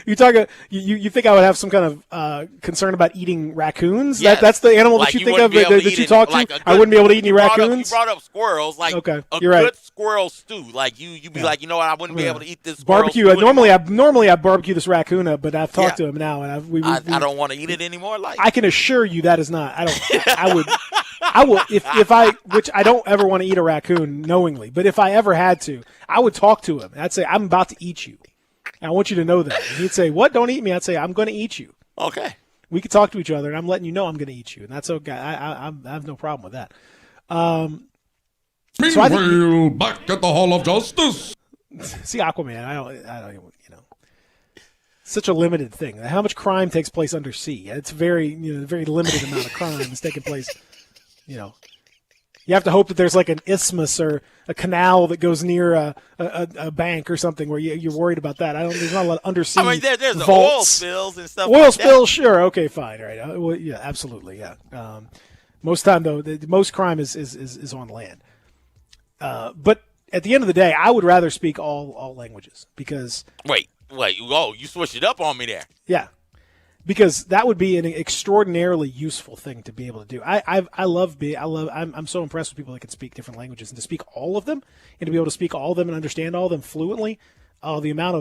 Speaker 4: You talking? You think I would have some kind of concern about eating raccoons?
Speaker 5: Yes.
Speaker 4: That's the animal
Speaker 5: Like
Speaker 4: that you think
Speaker 5: wouldn't
Speaker 4: of
Speaker 5: be able
Speaker 4: that
Speaker 5: eat
Speaker 4: you
Speaker 5: it,
Speaker 4: talk to.
Speaker 5: like a
Speaker 4: I wouldn't be able to eat any raccoons.
Speaker 5: You brought up squirrels, like
Speaker 4: okay,
Speaker 5: a
Speaker 4: you're
Speaker 5: good
Speaker 4: right.
Speaker 5: squirrel stew. Like you'd be like, you know what? I wouldn't be able to eat this
Speaker 4: barbecue.
Speaker 5: squirrel stew
Speaker 4: Normally I barbecue this raccoon up, but I've talked to him now, and
Speaker 5: I don't want to eat it anymore. Like
Speaker 4: I can assure you that is not. I will which I don't ever want to eat a raccoon knowingly, but if I ever had to, I would talk to him. I'd say, I'm about to eat you. And I want you to know that. And he'd say, what? Don't eat me. I'd say, I'm going to eat you.
Speaker 5: Okay.
Speaker 4: We could talk to each other, and I'm letting you know I'm going to eat you. And that's okay. I have no problem with that.
Speaker 19: Meanwhile, back at the Hall of Justice.
Speaker 4: See, Aquaman, I don't even, such a limited thing. How much crime takes place under sea? It's very limited amount of crime is taking place. You have to hope that there's like an isthmus or a canal that goes near a bank or something where you're worried about that. There's not a lot of undersea.
Speaker 5: I mean, there's
Speaker 4: vaults.
Speaker 5: oil spills and stuff.
Speaker 4: Oil
Speaker 5: like
Speaker 4: spills, sure, okay, fine, right? Well, yeah, absolutely, yeah. Most time though, most crime is on land. But at the end of the day, I would rather speak all languages because.
Speaker 5: Wait. Oh, you switched it up on me there.
Speaker 4: Yeah. Because that would be an extraordinarily useful thing to be able to do. I'm so impressed with people that can speak different languages, and to speak all of them and to be able to speak all of them and understand all of them fluently. The amount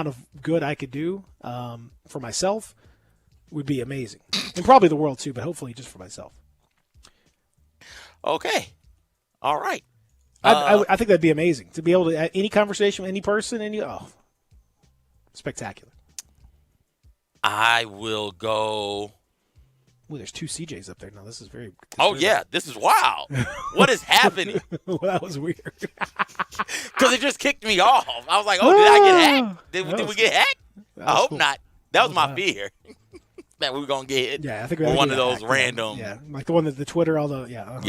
Speaker 4: of good I could do for myself would be amazing, and probably the world too, but hopefully just for myself.
Speaker 5: Okay, all right.
Speaker 4: I think that'd be amazing to be able to any conversation with any person, spectacular.
Speaker 5: I will go.
Speaker 4: Ooh, there's two CJs up there now. This is very.
Speaker 5: This is wild. What is happening?
Speaker 4: Well, that was weird.
Speaker 5: Because it just kicked me off. I was like, did I get hacked? Did we get hacked? I hope not. That was my fear. That we were going to get hit.
Speaker 4: Yeah, I think
Speaker 5: with one of those
Speaker 4: hacked,
Speaker 5: random.
Speaker 4: Yeah, like the one that the Twitter, although, yeah.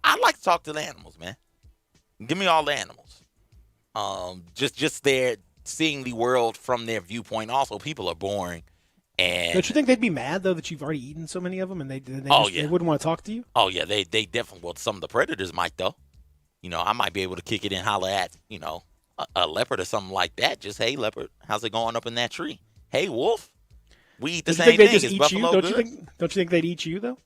Speaker 5: I'd like to talk to the animals, man. Give me all the animals. Just there, seeing the world from their viewpoint. Also, people are boring. And
Speaker 4: don't you think they'd be mad though that you've already eaten so many of them, and they wouldn't want to talk to you?
Speaker 5: Oh yeah, they definitely. Well, some of the predators might though. I might be able to kick it and holler at a leopard or something like that. Just, hey leopard, how's it going up in that tree? Hey wolf, we eat the same thing. Is buffalo good?
Speaker 4: Don't you think they'd eat you though?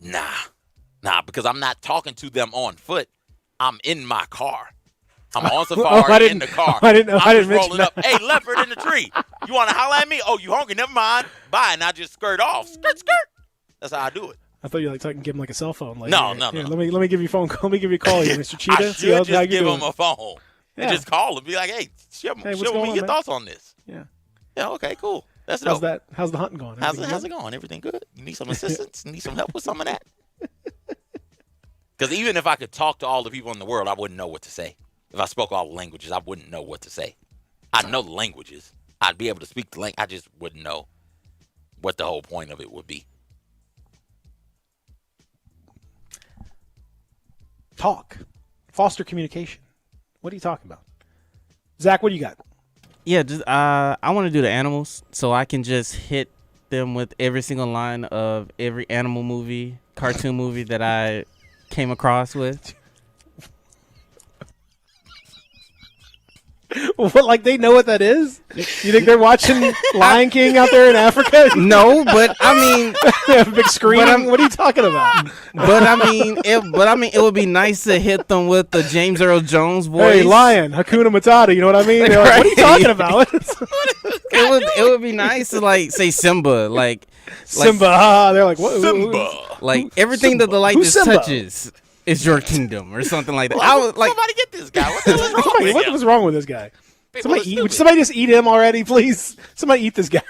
Speaker 5: Nah, because I'm not talking to them on foot. I'm in my car. I'm on safari in the car.
Speaker 4: I didn't
Speaker 5: rolling
Speaker 4: mention
Speaker 5: up. Hey, leopard in the tree. You want to holler at me? Oh, you hungry? Never mind. Bye. And I just skirt off. Skirt. That's how I do it.
Speaker 4: I thought you were like give him like a cell phone. Like,
Speaker 5: No.
Speaker 4: Let me give you a phone call. Let me give you a call here, Mr. Cheetah.
Speaker 5: I should just give him a phone and
Speaker 4: Yeah.
Speaker 5: just call and be like, hey, share with me your thoughts on this.
Speaker 4: Yeah.
Speaker 5: Yeah, okay, cool. That's dope.
Speaker 4: How's the hunting going?
Speaker 5: How's it going? Everything good? You need some assistance? Need some help with some of that? Because even if I could talk to all the people in the world, I wouldn't know what to say. If I spoke all the languages, I wouldn't know what to say. I know the languages. I'd be able to speak the language. I just wouldn't know what the whole point of it would be.
Speaker 4: Talk. Foster communication. What are you talking about? Zach, what do you got?
Speaker 10: Yeah, just I want to do the animals so I can just hit them with every single line of every animal movie, cartoon movie that I came across with.
Speaker 4: What, like they know what that is? You think they're watching Lion King out there in Africa?
Speaker 10: No, but I mean,
Speaker 4: they have a big screen. What are you talking about?
Speaker 10: But I mean, it would be nice to hit them with the James Earl Jones voice.
Speaker 4: Hey, lion, Hakuna Matata. You know what I mean? They're like, what are you talking about?
Speaker 10: it would be nice to like say Simba, like
Speaker 4: Simba. They're like, what?
Speaker 5: Simba.
Speaker 10: Like everything that the light just touches is your kingdom, or something like that. I was like,
Speaker 5: somebody get this guy. What the hell is wrong with him?
Speaker 4: What was wrong with this guy? Would somebody just eat him already, please? Somebody eat this guy.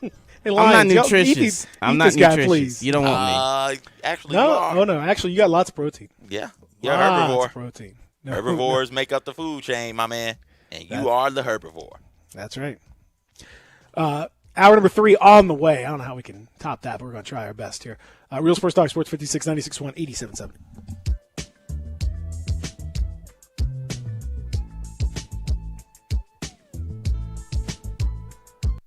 Speaker 4: Hey,
Speaker 10: I'm
Speaker 4: Lions,
Speaker 10: not nutritious.
Speaker 4: Eat this guy, please.
Speaker 10: You don't want me.
Speaker 5: Actually,
Speaker 4: no.
Speaker 5: you are.
Speaker 4: Oh no, actually, you got lots of protein.
Speaker 5: Yeah, you're
Speaker 4: lots
Speaker 5: herbivore.
Speaker 4: of protein. No,
Speaker 5: Herbivores make up the food chain, my man, and you are the herbivore.
Speaker 4: That's right. Hour number 3 on the way. I don't know how we can top that, but we're going to try our best here. Real Sports Talk, Sports 56, 96.1, 87.7.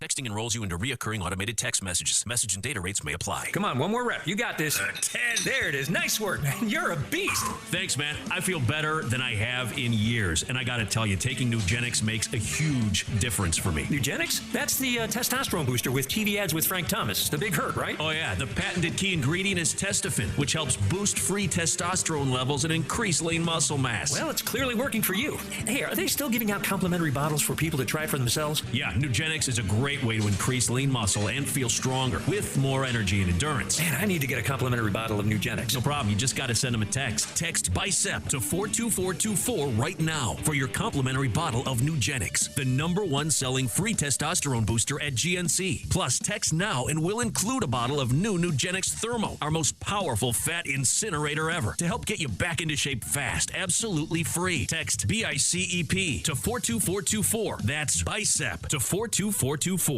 Speaker 1: Texting enrolls you into reoccurring automated text messages. Message and data rates may apply.
Speaker 6: Come on, one more rep. You got this. 10. There it is. Nice work, man. You're a beast.
Speaker 1: Thanks, man. I feel better than I have in years. And I got to tell you, taking Nugenix makes a huge difference for me.
Speaker 6: Nugenix? That's the testosterone booster with TV ads with Frank Thomas. The big hurt, right?
Speaker 1: Oh, yeah. The patented key ingredient is Testofen, which helps boost free testosterone levels and increase lean muscle mass.
Speaker 6: Well, it's clearly working for you. Hey, are they still giving out complimentary bottles for people to try for themselves?
Speaker 1: Yeah, Nugenix is a great way to increase lean muscle and feel stronger with more energy and endurance.
Speaker 6: Man, I need to get a complimentary bottle of Nugenix.
Speaker 1: No problem. You just got to send them a text. Text BICEP to 42424 right now for your complimentary bottle of Nugenix, the #1 selling free testosterone booster at GNC. Plus, text now and we'll include a bottle of new Nugenix Thermo, our most powerful fat incinerator ever, to help get you back into shape fast, absolutely free. Text BICEP to 42424. That's BICEP to 42424.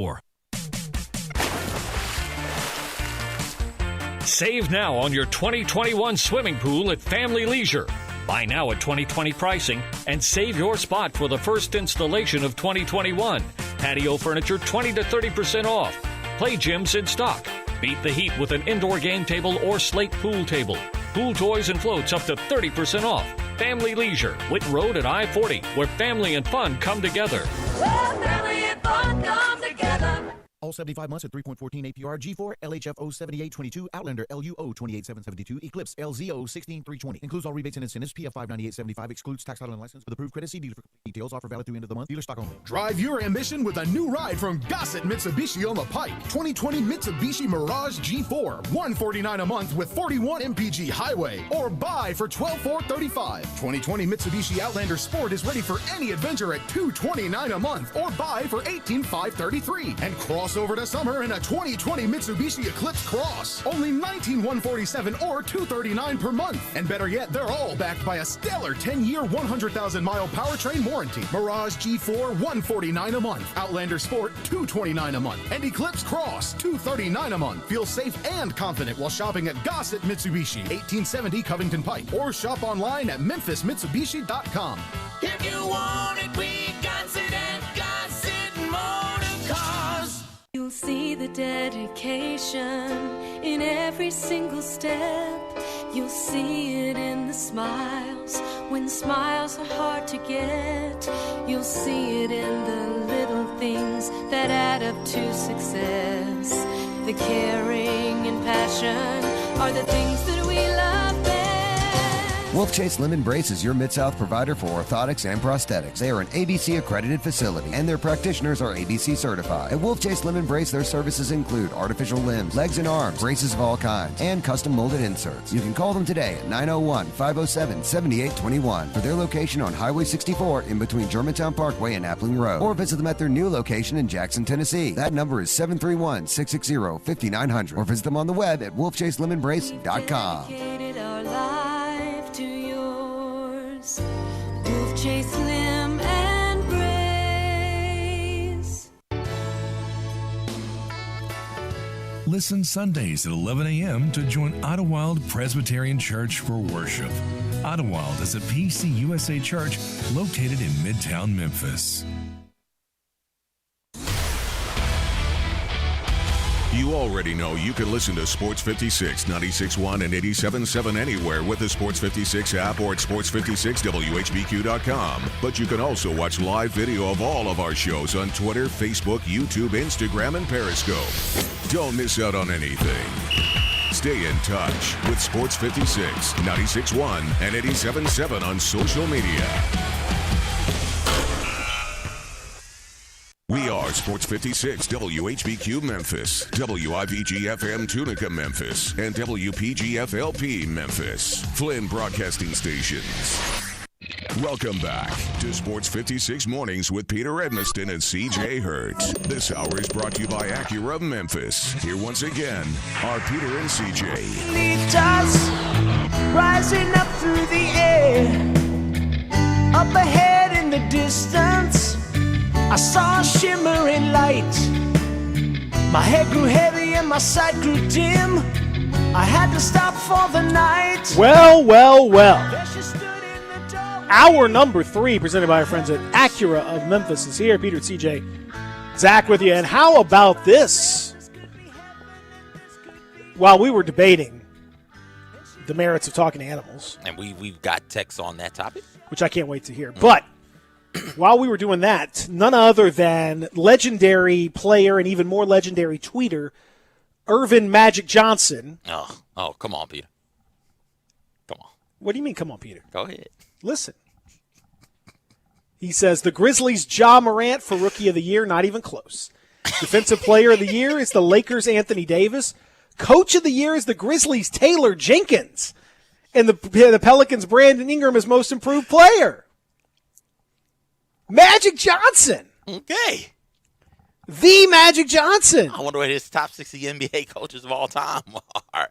Speaker 6: Save now on your 2021 swimming pool at Family Leisure. Buy now at 2020 pricing and save your spot for the first installation of 2021. Patio furniture 20 to 30% off. Play gyms in stock. Beat the heat with an indoor game table or slate pool table. Pool toys and floats up to 30% off. Family Leisure, Whit Road at I-40, where family and fun come together.
Speaker 2: Family and fun come together.
Speaker 20: All 75 months at 3.14 APR, G4, LHF 07822, Outlander LUO 28772, Eclipse LZO 16320. Includes all rebates and incentives. PF 59875 excludes tax title and license. With approved credit, see dealer for details. Offer valid through end of the month. Dealer stock only.
Speaker 21: Drive your ambition with a new ride from Gossett Mitsubishi on the Pike. 2020 Mitsubishi Mirage G4, $149 a month with 41 MPG highway, or buy for $12,435. 2020 Mitsubishi Outlander Sport is ready for any adventure at $229 a month, or buy for $18,533. And cross over to summer in a 2020 Mitsubishi Eclipse Cross, only $19,147 or $239 per month. And better yet, they're all backed by a stellar 10-year, 100,000-mile powertrain warranty. Mirage G4, $149 a month. Outlander Sport, $229 a month. And Eclipse Cross, $239 a month. Feel safe and confident while shopping at Gossett Mitsubishi, 1870 Covington Pike, or shop online at memphismitsubishi.com.
Speaker 2: If you want it, we got it at Gossett Motor Cars.
Speaker 22: You'll see
Speaker 7: dedication in every single step. You'll see it in the smiles when smiles are hard to get. You'll see it in the little things that add up to success. The caring and passion are the things that we love best.
Speaker 17: Wolf Chase Limb Embrace is your Mid-South provider for orthotics and prosthetics. They are an ABC accredited facility and their practitioners are ABC certified. At Wolf Chase Limb Embrace, their services include artificial limbs, legs and arms, braces of all kinds, and custom molded inserts. You can call them today at 901-507-7821 for their location on Highway 64 in between Germantown Parkway and Appling Road, or visit them at their new location in Jackson, Tennessee. That number is 731-660-5900, or visit them on the web at wolfchaselimbembrace.com.
Speaker 7: Dedicated our life to yours. Wolf Chase Limb Embrace.
Speaker 22: Listen Sundays at 11 a.m. to join Idlewild Presbyterian Church for worship. Idlewild is a PCUSA church located in Midtown Memphis.
Speaker 3: You already know you can listen to Sports 56, 96.1 and 87.7 anywhere with the Sports 56 app or at sports56whbq.com. But you can also watch live video of all of our shows on Twitter, Facebook, YouTube, Instagram, and Periscope. Don't miss out on anything. Stay in touch with Sports 56, 96.1 and 87.7 on social media. We are Sports 56, WHBQ Memphis, WIVG-FM Tunica Memphis, and WPG-FLP Memphis, Flynn Broadcasting Stations. Welcome back to Sports 56 Mornings with Peter Edmiston and CJ Hurt. This hour is brought to you by Acura of Memphis. Here once again are Peter and CJ.
Speaker 12: Lead us rising up through the air, up ahead in the distance I saw a shimmering light. My head grew heavy and my sight grew dim. I had to stop for the night.
Speaker 4: Well. Hour number 3, presented by our friends at Acura of Memphis, is here. Peter, CJ, Zach with you. And how about this? While we were debating the merits of talking to animals,
Speaker 5: and we've got texts on that topic,
Speaker 4: which I can't wait to hear. But while we were doing that, none other than legendary player and even more legendary tweeter, Earvin Magic Johnson.
Speaker 5: Oh, come on, Peter. Come on.
Speaker 4: What do you mean, come on, Peter?
Speaker 5: Go ahead.
Speaker 4: Listen. He says, the Grizzlies' Ja Morant for Rookie of the Year, not even close. Defensive Player of the Year is the Lakers' Anthony Davis. Coach of the Year is the Grizzlies' Taylor Jenkins. And the Pelicans' Brandon Ingram is Most Improved Player. Magic Johnson.
Speaker 5: Okay.
Speaker 4: The Magic Johnson.
Speaker 5: I wonder what his top 60 NBA coaches of all time are,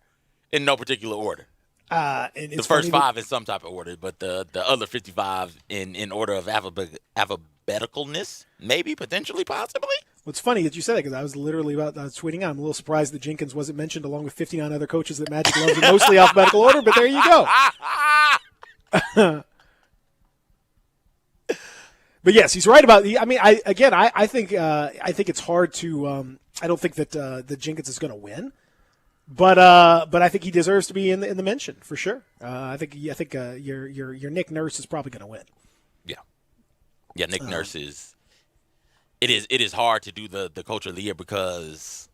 Speaker 5: in no particular order. The first 5 in some type of order, but the other 55 in order of alphabeticalness, maybe, potentially, possibly.
Speaker 4: What's funny that you said that, because I was literally tweeting out. I'm a little surprised that Jenkins wasn't mentioned along with 59 other coaches that Magic loves in mostly alphabetical order, but there you go. But yes, he's right about. I think it's hard to. I don't think that Jenkins is going to win, but I think he deserves to be in the mention for sure. I think your Nick Nurse is probably going to win.
Speaker 5: Yeah. Nick Nurse is. It is hard to do the Coach of the Year because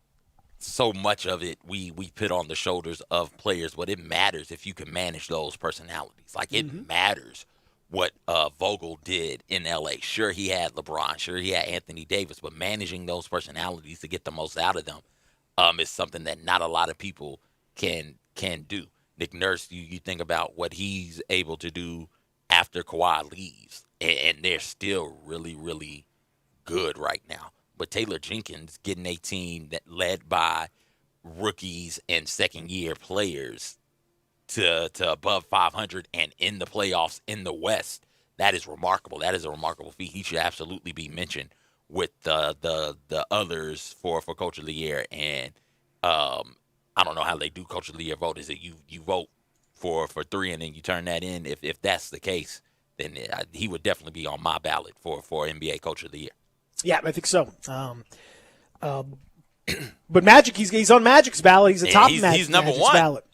Speaker 5: so much of it we put on the shoulders of players. But it matters if you can manage those personalities. Like it matters what Vogel did in L.A. Sure, he had LeBron. Sure, he had Anthony Davis. But managing those personalities to get the most out of them is something that not a lot of people can do. Nick Nurse, you think about what he's able to do after Kawhi leaves, and they're still really, really good right now. But Taylor Jenkins getting a team that led by rookies and second-year players to above 500 and in the playoffs in the West, that is remarkable. That is a remarkable feat. He should absolutely be mentioned with the others for Coach of the Year. And I don't know how they do Coach of the Year vote. Is it you vote for 3 and then you turn that in? If that's the case, then he would definitely be on my ballot for NBA Coach of the Year.
Speaker 4: Yeah, I think so. But Magic, he's on Magic's ballot. He's the top of
Speaker 5: he's number
Speaker 4: Magic's
Speaker 5: one.
Speaker 4: ballot.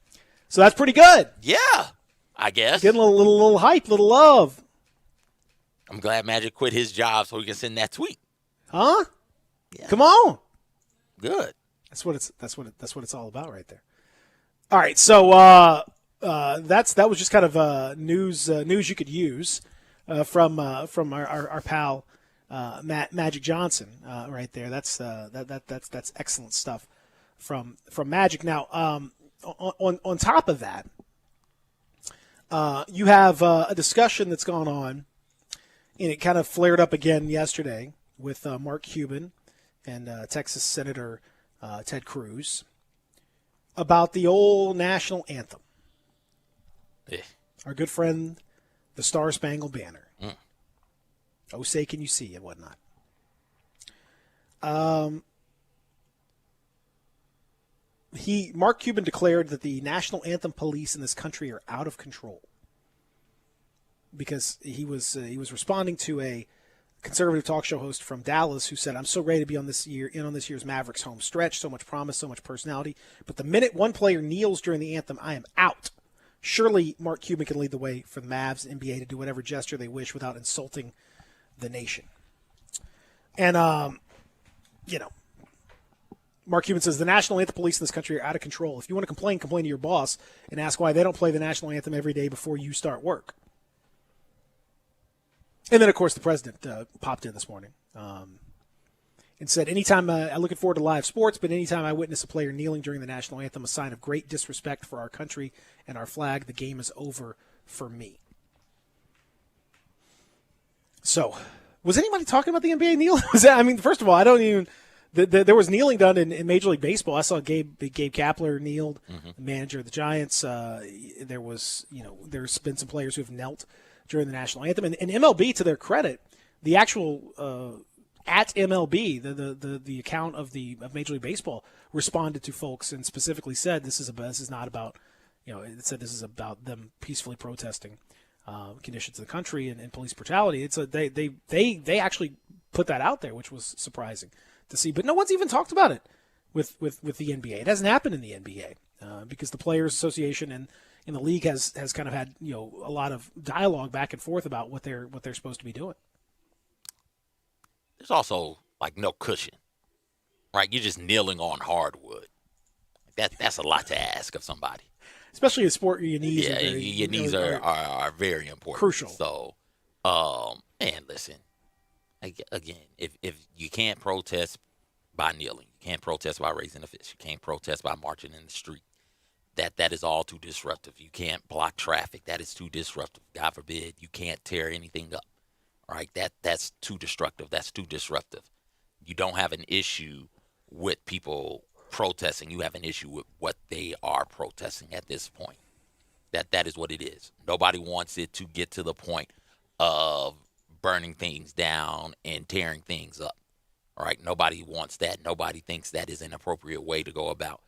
Speaker 4: So that's pretty good.
Speaker 5: Yeah, I guess.
Speaker 4: Getting a little hype, little love.
Speaker 5: I'm glad Magic quit his job so he can send that tweet.
Speaker 4: Huh? Yeah. Come on.
Speaker 5: Good.
Speaker 4: That's what it's all about right there. All right, so that was just kind of news you could use from our pal Magic Johnson right there. That's excellent stuff from Magic. Now, on top of that, you have a discussion that's gone on, and it kind of flared up again yesterday with Mark Cuban and Texas Senator Ted Cruz about the old national anthem.
Speaker 5: Yeah.
Speaker 4: Our good friend, the Star Spangled Banner. Oh, say can you see and whatnot. Mark Cuban declared that the national anthem police in this country are out of control because he was responding to a conservative talk show host from Dallas who said, "I'm so ready to be on this year's Mavericks home stretch. So much promise, so much personality. But the minute one player kneels during the anthem, I am out. Surely Mark Cuban can lead the way for the Mavs, NBA to do whatever gesture they wish without insulting the nation." And Mark Cuban says the national anthem police in this country are out of control. If you want to complain to your boss and ask why they don't play the national anthem every day before you start work. And then, of course, the president popped in this morning and said, anytime I'm looking forward to live sports, but anytime I witness a player kneeling during the national anthem, a sign of great disrespect for our country and our flag, the game is over for me. So, was anybody talking about the NBA kneeling? First of all, I don't even – there was kneeling done in Major League Baseball. I saw Gabe Kapler kneeled, the manager of the Giants. There's been some players who have knelt during the national anthem. And MLB, to their credit, the actual at MLB, the account of Major League Baseball responded to folks and specifically said this is not about, it said this is about them peacefully protesting conditions in the country and police brutality. They actually put that out there, which was surprising to see. But no one's even talked about it with the NBA. It hasn't happened in the NBA because the Players Association and the league has kind of had a lot of dialogue back and forth about what they're supposed to be doing.
Speaker 5: There's also no cushion, right? You're just kneeling on hardwood. That's a lot to ask of somebody,
Speaker 4: especially a sport where your knees.
Speaker 5: Yeah, your knees are very important,
Speaker 4: crucial.
Speaker 5: So, and listen, again, if you can't protest by kneeling, you can't protest by raising a fist, you can't protest by marching in the street. That is all too disruptive. You can't block traffic. That is too disruptive. God forbid you can't tear anything up, right? That's too destructive. That's too disruptive. You don't have an issue with people protesting. You have an issue with what they are protesting at this point. That is what it is. Nobody wants it to get to the point of burning things down and tearing things up, right? Nobody wants that. Nobody thinks that is an appropriate way to go about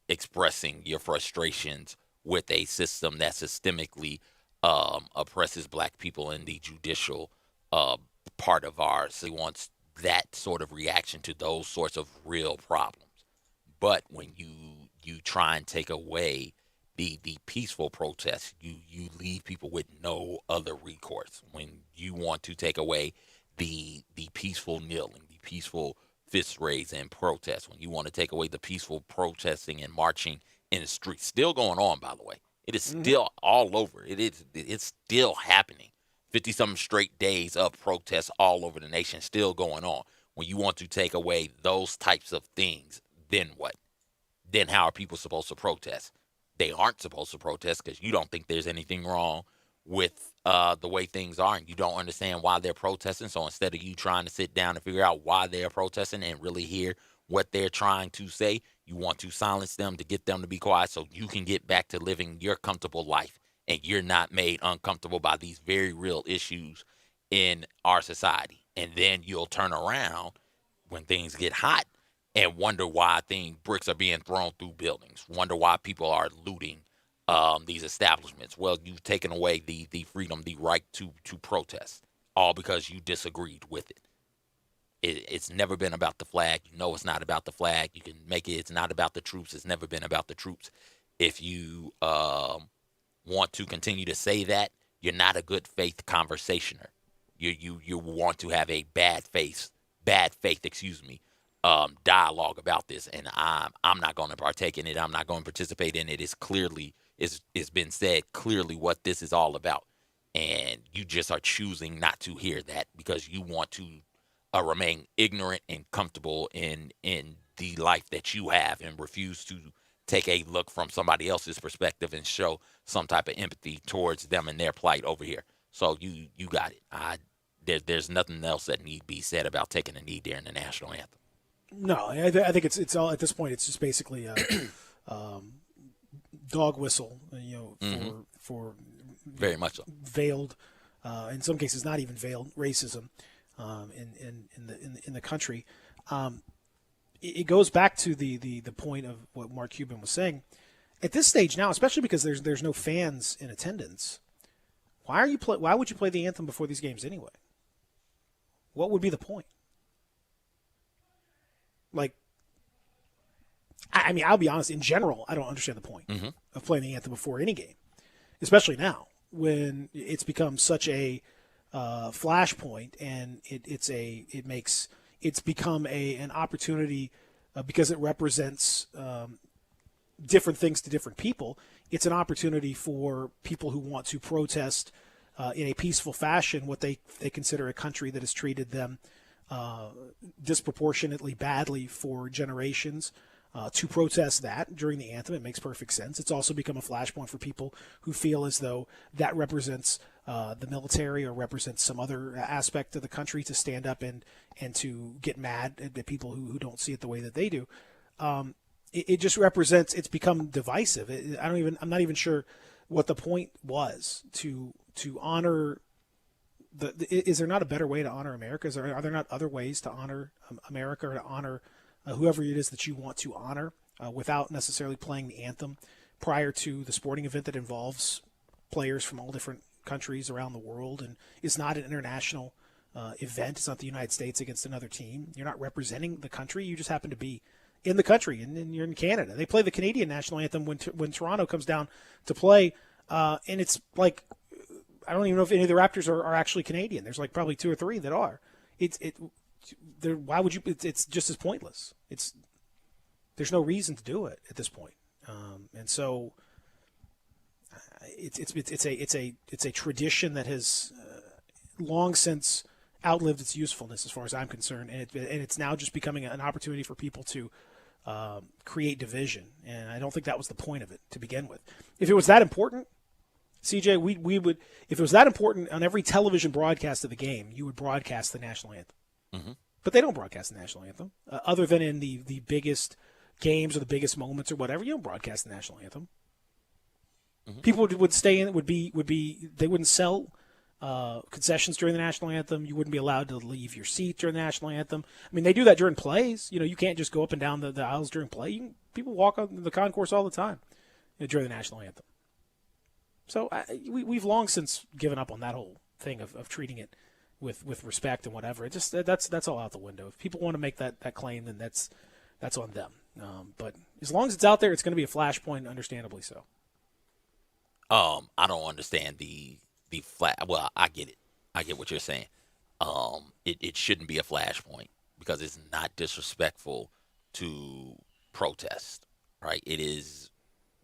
Speaker 5: expressing your frustrations with a system that systemically oppresses black people in the judicial part of ours. He wants that sort of reaction to those sorts of real problems. But when you try and take away the peaceful protests, you leave people with no other recourse. When you want to take away the peaceful kneeling, the peaceful fist raise and protest, when you want to take away the peaceful protesting and marching in the streets, still going on, by the way. It is still all over. It's still happening. 50-something straight days of protests all over the nation still going on. When you want to take away those types of things, then what? Then how are people supposed to protest? They aren't supposed to protest because you don't think there's anything wrong with the way things are, and you don't understand why they're protesting. So instead of you trying to sit down and figure out why they're protesting and really hear what they're trying to say, you want to silence them to get them to be quiet so you can get back to living your comfortable life and you're not made uncomfortable by these very real issues in our society. And then you'll turn around when things get hot and wonder why bricks are being thrown through buildings, wonder why people are looting these establishments. Well, you've taken away the freedom, the right to protest, all because you disagreed with it. It's never been about the flag. You know it's not about the flag. You can make it. It's not about the troops. It's never been about the troops. If you want to continue to say that, you're not a good faith conversationer. You want to have a bad faith, dialogue about this, and I'm not going to partake in it. I'm not going to participate in it. It's been said clearly what this is all about, and you just are choosing not to hear that because you want to remain ignorant and comfortable in the life that you have, and refuse to take a look from somebody else's perspective and show some type of empathy towards them and their plight over here. So you got it. There's nothing else that need be said about taking a knee during the national anthem.
Speaker 4: No, I think it's all at this point. It's just basically a dog whistle, for
Speaker 5: very much so.
Speaker 4: Veiled, in some cases not even veiled racism in the country. It goes back to the point of what Mark Cuban was saying. At this stage now, especially because there's no fans in attendance, why would you play the anthem before these games anyway? What would be the point? Like, I mean, I'll be honest. In general, I don't understand the point of playing the anthem before any game, especially now when it's become such a flashpoint, and it's become an opportunity because it represents different things to different people. It's an opportunity for people who want to protest in a peaceful fashion what they consider a country that has treated them disproportionately badly for generations, to protest that during the anthem. It makes perfect sense. It's also become a flashpoint for people who feel as though that represents the military or represents some other aspect of the country, to stand up and to get mad at people who don't see it the way that they do. It just represents, it's become divisive. I'm not even sure what the point was to honor is there not a better way to honor America? Are there not other ways to honor America, or to honor whoever it is that you want to honor without necessarily playing the anthem prior to the sporting event that involves players from all different countries around the world, and is not an international event? It's not the United States against another team. You're not representing the country. You just happen to be in the country, and you're in Canada. They play the Canadian national anthem when Toronto comes down to play, and it's like, I don't even know if any of the Raptors are actually Canadian. There's like probably 2 or 3 that are. Why would you? It's just as pointless. There's no reason to do it at this point, and so it's a tradition that has long since outlived its usefulness, as far as I'm concerned, and it's now just becoming an opportunity for people to create division. And I don't think that was the point of it to begin with. If it was that important, CJ, we would, if it was that important, on every television broadcast of the game, you would broadcast the national anthem. Mm-hmm. But they don't broadcast the national anthem, other than in the biggest games or the biggest moments or whatever. You don't broadcast the national anthem. Mm-hmm. People would stay in. They wouldn't sell concessions during the national anthem. You wouldn't be allowed to leave your seat during the national anthem. I mean, they do that during plays. You can't just go up and down the aisles during play. People walk on the concourse all the time during the national anthem. So we've long since given up on that whole thing of treating it with respect and whatever. It just that's all out the window. If people want to make that claim, then that's on them. But as long as it's out there, it's going to be a flashpoint, understandably so.
Speaker 5: I don't understand the flat. Well, I get it. I get what you're saying. It shouldn't be a flashpoint because it's not disrespectful to protest, right? It is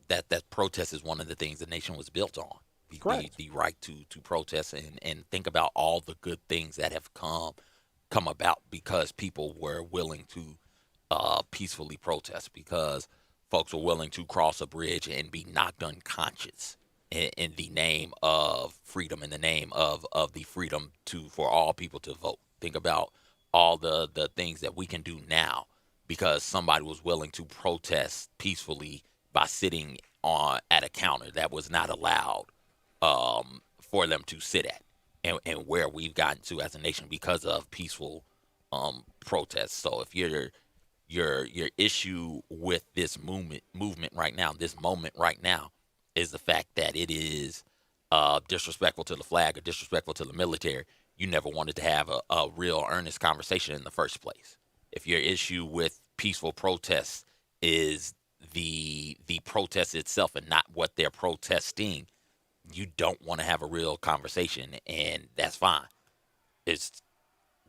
Speaker 5: that protest is one of the things the nation was built on. The right to protest and think about all the good things that have come about because people were willing to peacefully protest, because folks were willing to cross a bridge and be knocked unconscious in the name of freedom, in the name of the freedom for all people to vote. Think about all the things that we can do now because somebody was willing to protest peacefully by sitting at a counter that was not allowed for them to sit at, and where we've gotten to as a nation because of peaceful protests. So if your issue with this movement right now, this moment right now, is the fact that it is disrespectful to the flag or disrespectful to the military, you never wanted to have a real earnest conversation in the first place. If your issue with peaceful protests is the protest itself and not what they're protesting, you don't want to have a real conversation, and that's fine.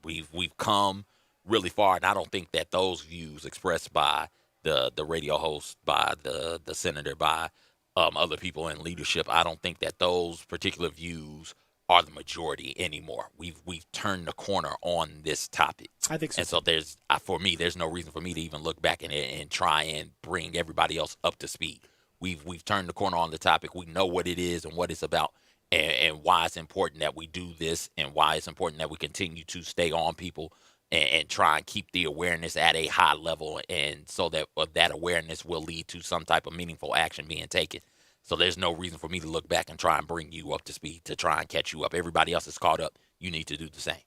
Speaker 5: We've come really far, and I don't think that those views expressed by the radio host, by the senator, by other people in leadership, I don't think that those particular views are the majority anymore. We've turned the corner on this topic.
Speaker 4: I think so.
Speaker 5: And so there's no reason for me to even look back and try and bring everybody else up to speed. We've turned the corner on the topic. We know what it is and what it's about, and why it's important that we do this, and why it's important that we continue to stay on people and try and keep the awareness at a high level, and so that that awareness will lead to some type of meaningful action being taken. So there's no reason for me to look back and try and bring you up to speed, to try and catch you up. Everybody else is caught up. You need to do the same.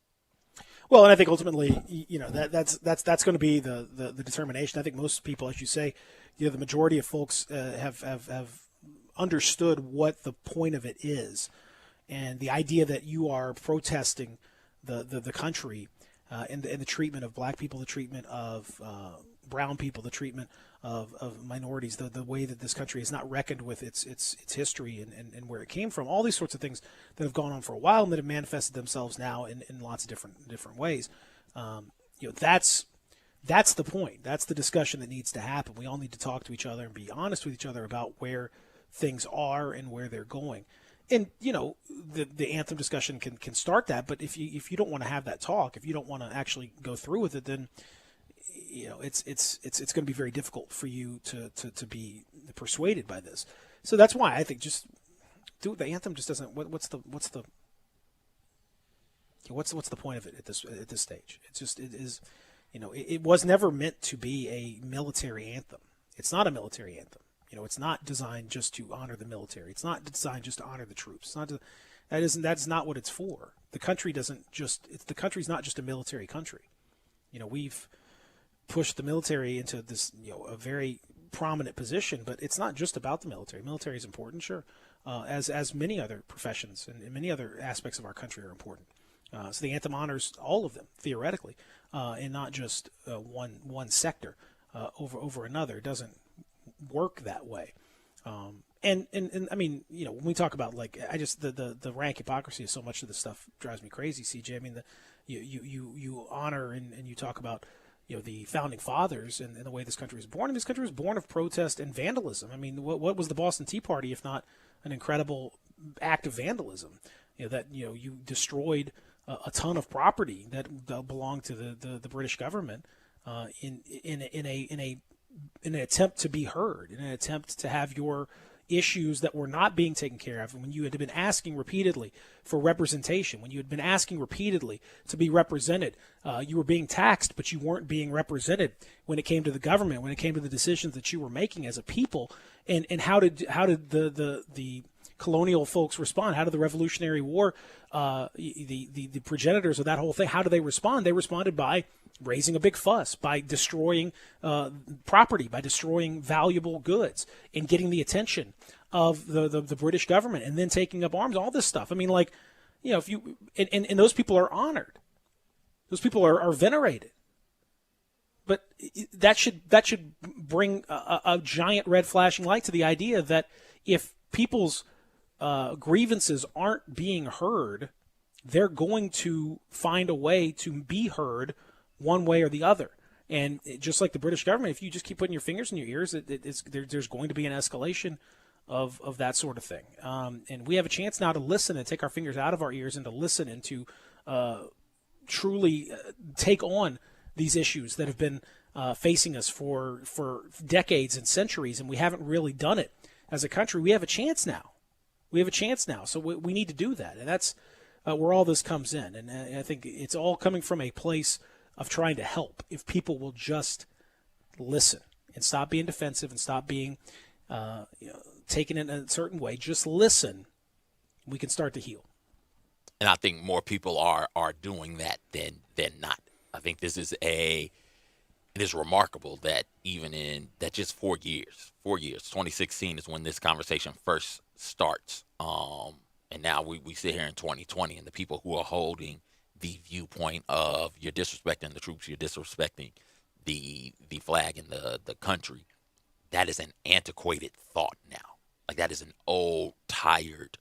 Speaker 4: Well, and I think ultimately, that's going to be the determination. I think most people, as you say, the majority of folks have understood what the point of it is, and the idea that you are protesting the country and the treatment of black people, the treatment of brown people, the treatment of minorities, the way that this country is not reckoned with its history and where it came from, all these sorts of things that have gone on for a while and that have manifested themselves now in lots of different ways. That's the point. That's the discussion that needs to happen. We all need to talk to each other and be honest with each other about where things are and where they're going. And the anthem discussion can start that, but if you don't want to have that talk, if you don't want to actually go through with it, then it's going to be very difficult for you to be persuaded by this. So that's why I think just do the anthem. Just doesn't. What's the point of it at this stage? It is. It was never meant to be a military anthem. It's not a military anthem. It's not designed just to honor the military. It's not designed just to honor the troops. It's not that's not what it's for. The country's not just a military country. We've pushed the military into this, a very prominent position, but it's not just about the military. Military is important, sure, as many other professions and many other aspects of our country are important. So the anthem honors all of them theoretically, and not just one sector over another. It doesn't work that way. And I mean, when we talk about the rank hypocrisy of so much of this stuff drives me crazy, CJ. I mean, you honor and you talk about the founding fathers and the way this country was born. And this country was born of protest and vandalism. I mean, what was the Boston Tea Party if not an incredible act of vandalism? You destroyed a ton of property that belonged to the British government in an attempt to be heard, in an attempt to have your issues that were not being taken care of. And when you had been asking repeatedly for representation, when you had been asking repeatedly to be represented, you were being taxed, but you weren't being represented when it came to the government, when it came to the decisions that you were making as a people. And how did the colonial folks respond? How did the Revolutionary War, the progenitors of that whole thing, how do they respond? They responded by raising a big fuss, by destroying property, by destroying valuable goods, and getting the attention of the British government, and then taking up arms, all this stuff. I mean, if you and those people are honored, those people are venerated, but that should bring a giant red flashing light to the idea that if people's grievances aren't being heard, they're going to find a way to be heard one way or the other. And just like the British government, if you just keep putting your fingers in your ears, there's going to be an escalation of that sort of thing. And we have a chance now to listen and take our fingers out of our ears and to listen and to truly take on these issues that have been facing us for decades and centuries, and we haven't really done it as a country. We have a chance now. So we need to do that, and that's where all this comes in. And I think it's all coming from a place of trying to help. If people will just listen and stop being defensive and stop being taken in a certain way, just listen, we can start to heal.
Speaker 5: And I think more people are doing that than not. I think it is remarkable that even in that just 4 years, 2016 is when this conversation first starts. And now we sit here in 2020, and the people who are holding the viewpoint of you're disrespecting the troops, you're disrespecting the flag and the country, that is an antiquated thought now. Like, that is an old, tired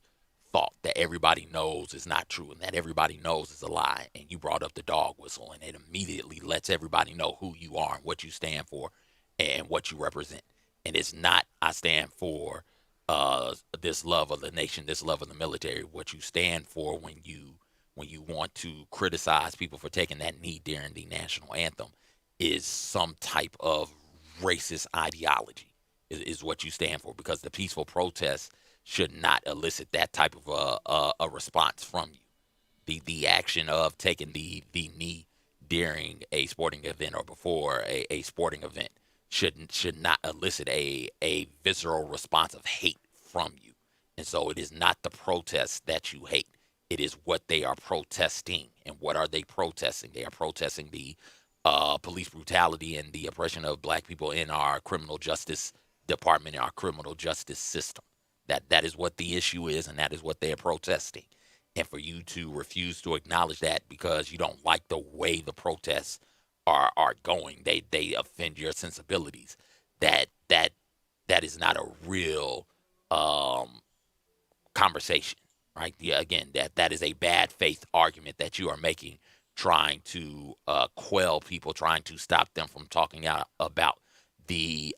Speaker 5: thought that everybody knows is not true and that everybody knows is a lie. And you brought up the dog whistle, and it immediately lets everybody know who you are and what you stand for and what you represent. And it's not, I stand for this love of the nation, this love of the military. What you stand for when you want to criticize people for taking that knee during the national anthem is some type of racist ideology is what you stand for, because the peaceful protest should not elicit that type of a response from you. The action of taking the knee during a sporting event or before a sporting event should not elicit a visceral response of hate from you. And so it is not the protest that you hate. It is what they are protesting. And what are they protesting? They are protesting the police brutality and the oppression of black people in our criminal justice department, in our criminal justice system. That is what the issue is, and that is what they're protesting. And for you to refuse to acknowledge that because you don't like the way the protests are going, they offend your sensibilities. That is not a real conversation, right? Yeah, again, that is a bad faith argument that you are making, trying to quell people, trying to stop them from talking out about the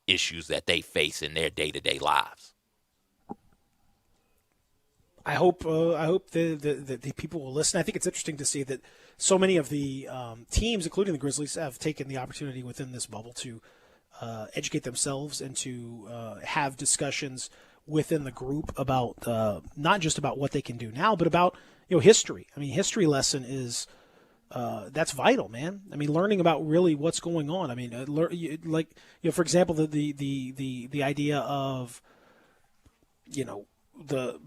Speaker 5: issues that they face in their day-to-day lives.
Speaker 4: I hope the people will listen. I think it's interesting to see that so many of the teams, including the Grizzlies, have taken the opportunity within this bubble to educate themselves and to have discussions within the group about not just about what they can do now, but about history. I mean, history lesson is that's vital, man. I mean, learning about really what's going on. I mean, for example, the idea of the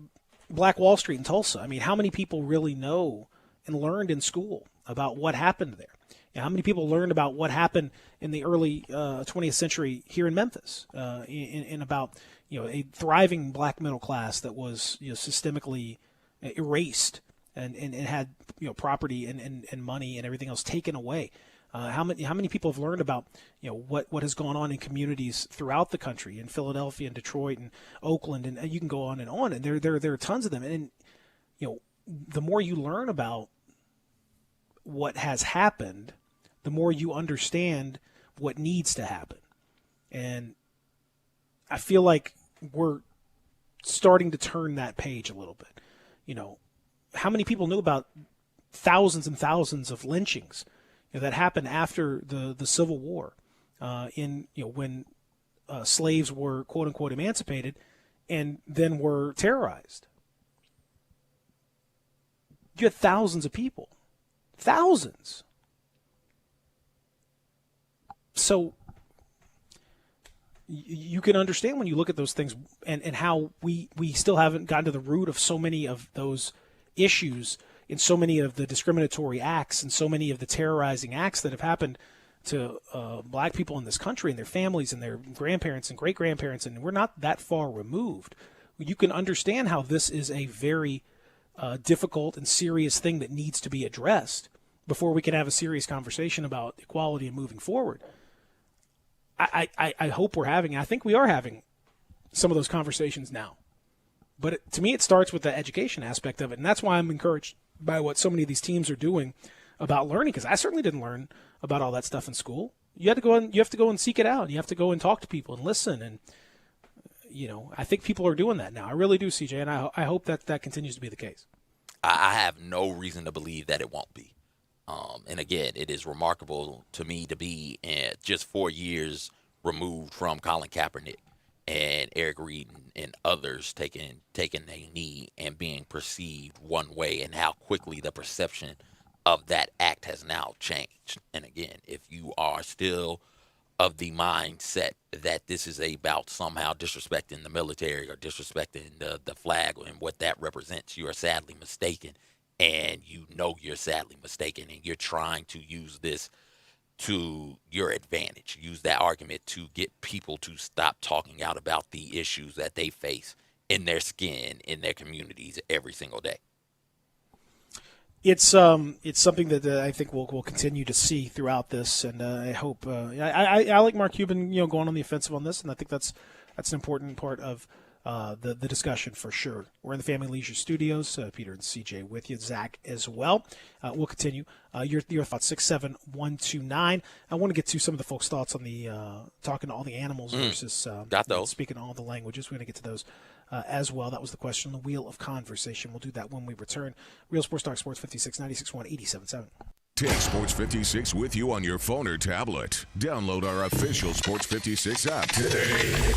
Speaker 4: Black Wall Street in Tulsa. I mean, how many people really know and learned in school about what happened there? How many people learned about what happened in the early 20th century here in Memphis, in about a thriving black middle class that was systemically erased and had property and money and everything else taken away. How many people have learned about what has gone on in communities throughout the country, in Philadelphia and Detroit and Oakland, and you can go on, and there are tons of them. And the more you learn about what has happened, the more you understand what needs to happen. And I feel like we're starting to turn that page a little bit. How many people knew about thousands and thousands of lynchings that happened after the Civil War, when slaves were quote unquote emancipated, and then were terrorized? You had thousands of people, thousands. So you can understand when you look at those things and how we still haven't gotten to the root of so many of those issues in so many of the discriminatory acts and so many of the terrorizing acts that have happened to black people in this country and their families and their grandparents and great-grandparents, and we're not that far removed. You can understand how this is a very difficult and serious thing that needs to be addressed before we can have a serious conversation about equality and moving forward. I hope we're having, I think we are having some of those conversations now. But to me, it starts with the education aspect of it, and that's why I'm encouraged by what so many of these teams are doing about learning, because I certainly didn't learn about all that stuff in school. You have to go and seek it out. You have to go and talk to people and listen, and I think people are doing that now. I really do, CJ, and I hope that continues to be the case.
Speaker 5: I have no reason to believe that it won't be. And again, it is remarkable to me to be just 4 years removed from Colin Kaepernick and Eric Reed and others taking a knee and being perceived one way, and how quickly the perception of that act has now changed. And again, if you are still of the mindset that this is about somehow disrespecting the military or disrespecting the flag and what that represents, you are sadly mistaken. And you're sadly mistaken, and you're trying to use this to your advantage. Use that argument to get people to stop talking out about the issues that they face in their skin, in their communities every single day.
Speaker 4: It's something that I think we'll continue to see throughout this, and I hope I like Mark Cuban, going on the offensive on this, and I think that's an important part of the discussion for sure. We're in the Family Leisure Studios. Peter and CJ with you, Zach as well. We'll continue. Your thoughts, 67129. I want to get to some of the folks' thoughts on the talking to all the animals versus
Speaker 5: Got those.
Speaker 4: Speaking all the languages. We're going to get to those as well. That was the question on the Wheel of Conversation. We'll do that when we return. Real Sports Talk, Sports 56, 96.1, 87.7.
Speaker 3: Take Sports 56 with you on your phone or tablet. Download our official Sports 56 app today.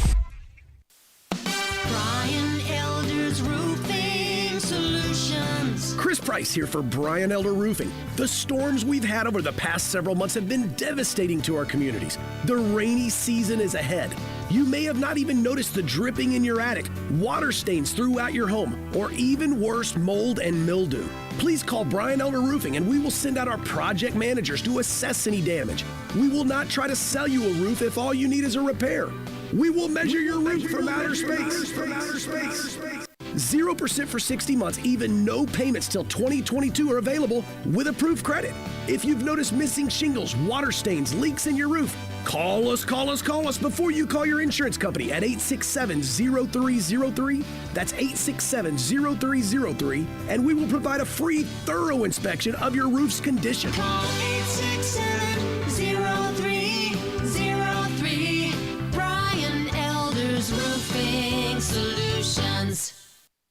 Speaker 2: Brian Elder's Roofing Solutions.
Speaker 24: Chris Price here for Brian Elder Roofing. The storms we've had over the past several months have been devastating to our communities. The rainy season is ahead. You may have not even noticed the dripping in your attic, water stains throughout your home, or even worse, mold and mildew. Please call Brian Elder Roofing and we will send out our project managers to assess any damage. We will not try to sell you a roof if all you need is a repair. We will measure your roof from outer space. 0% for 60 months, even no payments till 2022 are available with approved credit. If you've noticed missing shingles, water stains, leaks in your roof, call us before you call your insurance company at 867-0303. That's 867-0303, and we will provide a free, thorough inspection of your roof's condition.
Speaker 2: Call 867-0303. Brian Elder's Roofing Solutions.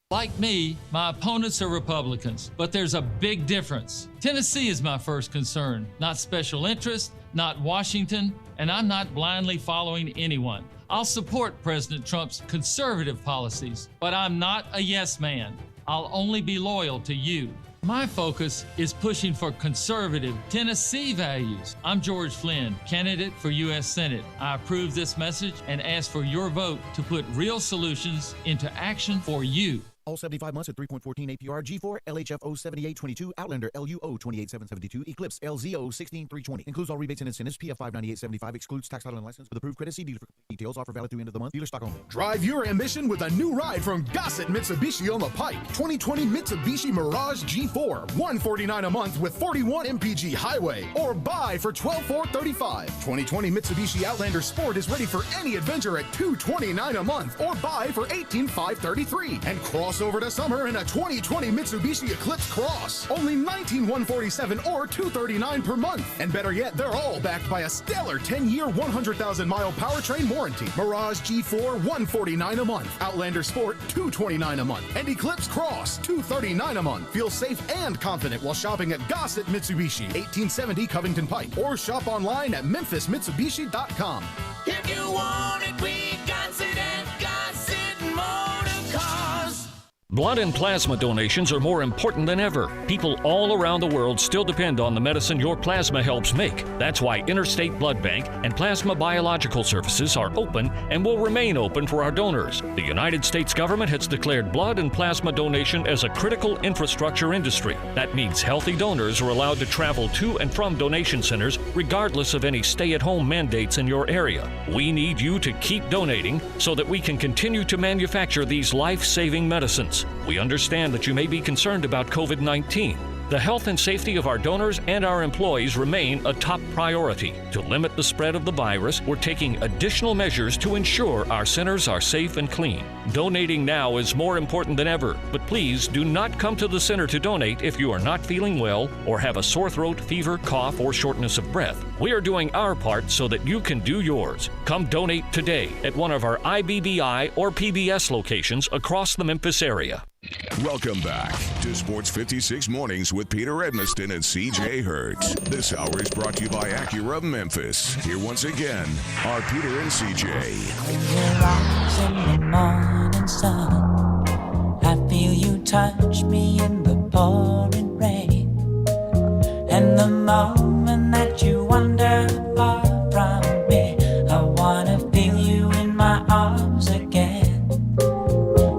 Speaker 13: Like me, my opponents are Republicans, but there's a big difference. Tennessee is my first concern, not special interest, not Washington, and I'm not blindly following anyone. I'll support President Trump's conservative policies, but I'm not a yes man. I'll only be loyal to you. My focus is pushing for conservative Tennessee values. I'm George Flynn, candidate for U.S. Senate. I approve this message and ask for your vote to put real solutions into action for you.
Speaker 20: All 75 months at 3.14 APR, G4, LHF 07822, Outlander LUO 28772, Eclipse LZO 16320. Includes all rebates and incentives, PF 59875, excludes tax title and license with approved credit. See dealer for details. Offer valid through end of the month. Dealer stock only.
Speaker 21: Drive your ambition with a new ride from Gossett Mitsubishi on the Pike. 2020 Mitsubishi Mirage G4, $149 a month with 41 MPG highway, or buy for $12,435. 2020 Mitsubishi Outlander Sport is ready for any adventure at $229 a month, or buy for $18,533. And cross over to summer in a 2020 Mitsubishi Eclipse Cross, only $19,147 or $239 per month. And better yet, they're all backed by a stellar 10-year, 100,000-mile powertrain warranty. Mirage G4, $149 a month. Outlander Sport, $229 a month. And Eclipse Cross, $239 a month. Feel safe and confident while shopping at Gossett Mitsubishi, 1870 Covington Pike, or shop online at memphismitsubishi.com.
Speaker 2: If you want it, we got it at Gossett Motor Cars.
Speaker 6: Blood and plasma donations are more important than ever. People all around the world still depend on the medicine your plasma helps make. That's why Interstate Blood Bank and Plasma Biological Services are open and will remain open for our donors. The United States government has declared blood and plasma donation as a critical infrastructure industry. That means healthy donors are allowed to travel to and from donation centers regardless of any stay-at-home mandates in your area. We need you to keep donating so that we can continue to manufacture these life-saving medicines. We understand that you may be concerned about COVID-19. The health and safety of our donors and our employees remain a top priority. To limit the spread of the virus, we're taking additional measures to ensure our centers are safe and clean. Donating now is more important than ever, but please do not come to the center to donate if you are not feeling well or have a sore throat, fever, cough, or shortness of breath. We are doing our part so that you can do yours. Come donate today at one of our IBBI or PBS locations across the Memphis area.
Speaker 3: Welcome back to Sports 56 Mornings with Peter Edmiston and CJ Hertz. This hour is brought to you by Acura of Memphis. Here once again are Peter and CJ.
Speaker 12: In the morning sun, I feel you touch me in the pouring rain. And the moment that you wander far from me, I wanna feel you in my arms again.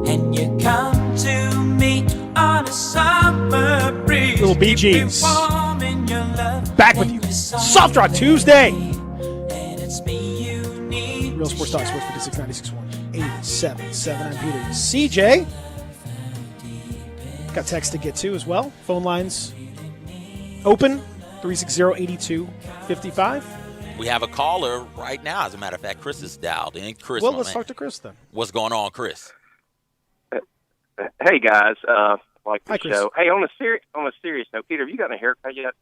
Speaker 12: And you come to me on a summer breeze.
Speaker 4: Little Bee Gees. Back with you. Soft Draw Tuesday. Real Sports Talk, Sports 56, 96.1, 87.7. I'm Peter. CJ. Got text to get to as well. Phone lines Open 360-8255.
Speaker 5: We have a caller right now. As a matter of fact, Chris is dialed in. Chris,
Speaker 4: Well, let's talk to Chris then.
Speaker 5: What's going on, Chris?
Speaker 8: Hey guys, like the
Speaker 4: Hi, Chris.
Speaker 8: show. Hey, on a serious note, Peter, have you gotten a haircut yet?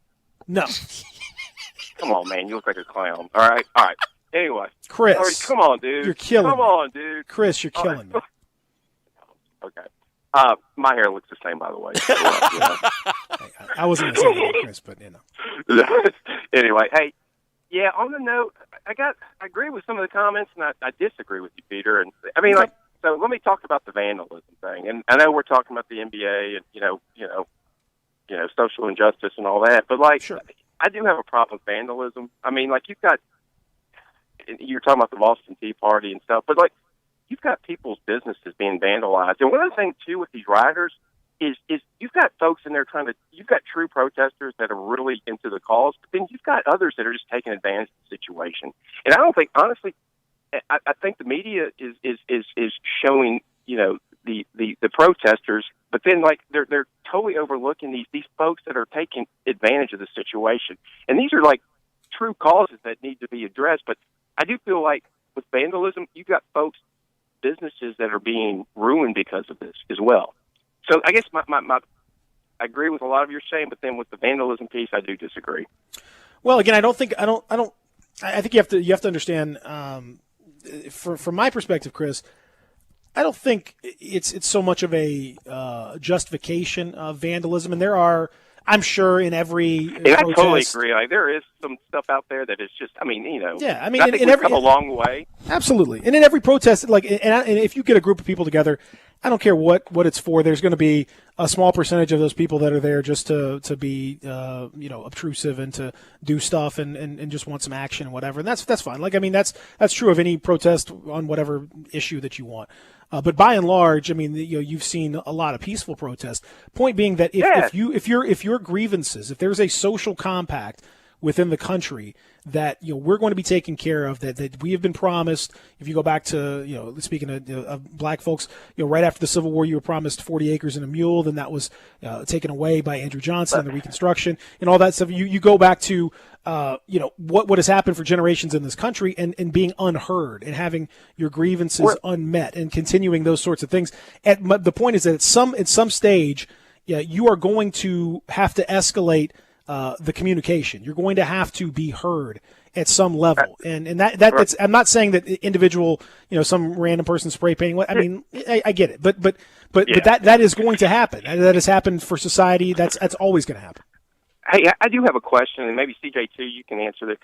Speaker 4: No.
Speaker 8: Come on, man, you look like a clown. All right. Anyway,
Speaker 4: Chris,
Speaker 8: all right, come on, dude.
Speaker 4: you're killing
Speaker 8: Come
Speaker 4: me.
Speaker 8: on, dude.
Speaker 4: Chris, you're killing me.
Speaker 8: Okay. My hair looks the same, by the way.
Speaker 4: I wasn't going to say that, Chris, but
Speaker 8: Anyway, hey, yeah. On the note, I agree with some of the comments, and I disagree with you, Peter. And I mean, so let me talk about the vandalism thing. And I know we're talking about the NBA and social injustice and all that, but I do have a problem with vandalism. I mean, you're talking about the Boston Tea Party and stuff, but you've got people's businesses being vandalized. And one other thing too with these rioters is you've got folks in there you've got true protesters that are really into the cause, but then you've got others that are just taking advantage of the situation. And I don't think, honestly, I think the media is showing, the protesters, but then they're totally overlooking these folks that are taking advantage of the situation. And these are true causes that need to be addressed. But I do feel like with vandalism, you've got folks, businesses that are being ruined because of this as well. So I guess I agree with a lot of your saying, but then with the vandalism piece, I do disagree.
Speaker 4: Well, again, I think you have to understand. From my perspective, Chris, I don't think it's so much of a justification of vandalism, and there are, I'm sure, in every protest,
Speaker 8: I totally agree. There is some stuff out there that is just, I think we've come a long way.
Speaker 4: Absolutely, and in every protest, and if you get a group of people together, I don't care what it's for. There's going to be a small percentage of those people that are there just to be obtrusive and to do stuff and just want some action and whatever. And that's fine. That's true of any protest on whatever issue that you want. But by and large, you've seen a lot of peaceful protests. Point being that if your grievances, if there's a social compact within the country that we're going to be taken care of, that we have been promised. If you go back to speaking of black folks, right after the Civil War, you were promised 40 acres and a mule. Then that was taken away by Andrew Johnson and the Reconstruction and all that stuff. You go back to what has happened for generations in this country and being unheard and having your grievances unmet and continuing those sorts of things. The point is that at some stage, you are going to have to escalate the communication. You're going to have to be heard at some level, and that's. I'm not saying that individual, some random person spray painting. I mean, I get it, but that is going to happen. That has happened for society. That's always going to happen.
Speaker 8: Hey, I do have a question, and maybe CJ too. You can answer this.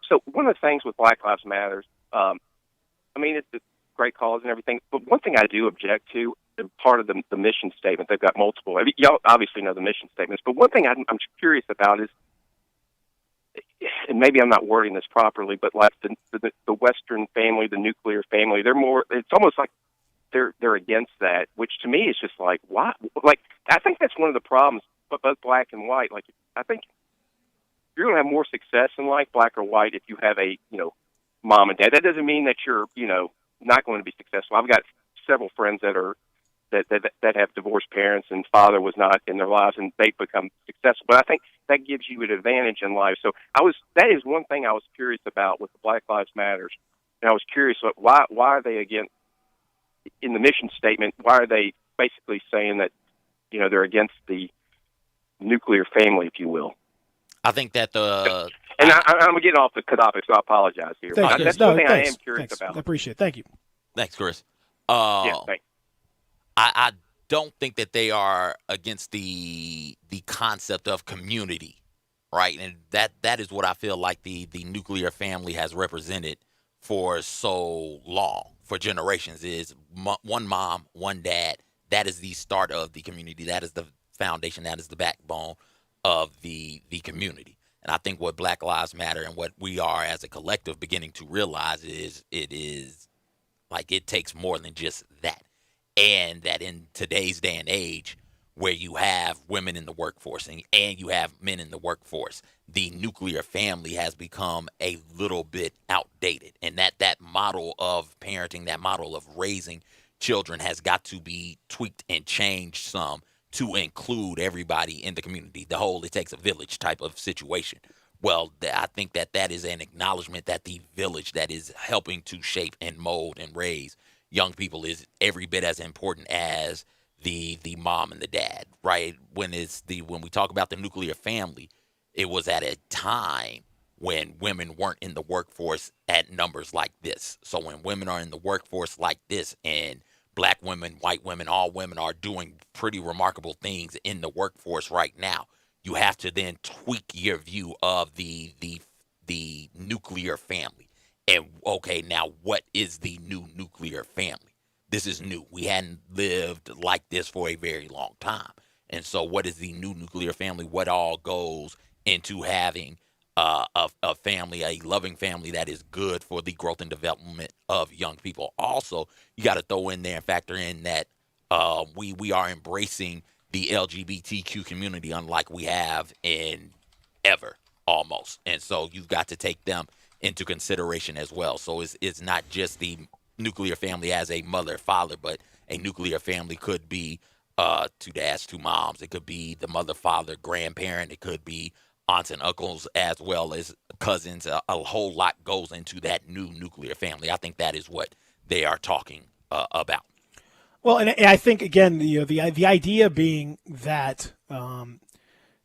Speaker 8: So one of the things with Black Lives Matters, it's a great cause and everything, but one thing I do object to. Part of the mission statement, they've got multiple. Y'all obviously know the mission statements, but one thing I'm curious about is, and maybe I'm not wording this properly, but the Western family, the nuclear family, they're more. It's almost like they're against that, which to me is just why? I think that's one of the problems, but both black and white. I think you're going to have more success in life, black or white, if you have a mom and dad. That doesn't mean that you're not going to be successful. I've got several friends that have divorced parents and father was not in their lives and they've become successful. But I think that gives you an advantage in life. So that is one thing I was curious about with the Black Lives Matters. And I was curious, why are they against, in the mission statement, why are they basically saying that, they're against the nuclear family, if you will?
Speaker 5: I think that
Speaker 8: and I'm getting off the topic, so I apologize here. But that's something I am curious about.
Speaker 4: I appreciate it. Thank you.
Speaker 5: Thanks, Chris.
Speaker 8: Thanks.
Speaker 5: I don't think that they are against the concept of community, right? And that is what I feel like the nuclear family has represented for so long, for generations, is one mom, one dad. That is the start of the community. That is the foundation. That is the backbone of the community. And I think what Black Lives Matter and what we are as a collective beginning to realize is it takes more than just that. And that in today's day and age, where you have women in the workforce and you have men in the workforce, the nuclear family has become a little bit outdated. And that model of parenting, that model of raising children has got to be tweaked and changed some to include everybody in the community, the whole it takes a village type of situation. Well, I think that is an acknowledgement that the village that is helping to shape and mold and raise young people is every bit as important as the mom and the dad, right? When we talk about the nuclear family, it was at a time when women weren't in the workforce at numbers like this. So when women are in the workforce like this, and black women, white women, all women are doing pretty remarkable things in the workforce right now, you have to then tweak your view of the nuclear family. And okay, now what is the new nuclear family? This is new. We hadn't lived like this for a very long time. And so what is the new nuclear family? What all goes into having a family, a loving family that is good for the growth and development of young people? Also, you got to throw in there and factor in that we are embracing the LGBTQ community unlike we have in ever, almost. And so you've got to take them into consideration as well. So it's not just the nuclear family as a mother, father, but a nuclear family could be 2 dads, 2 moms. It could be the mother, father, grandparent. It could be aunts and uncles as well as cousins. A whole lot goes into that new nuclear family. I think that is what they are talking about.
Speaker 4: Well, and I think again, the idea being that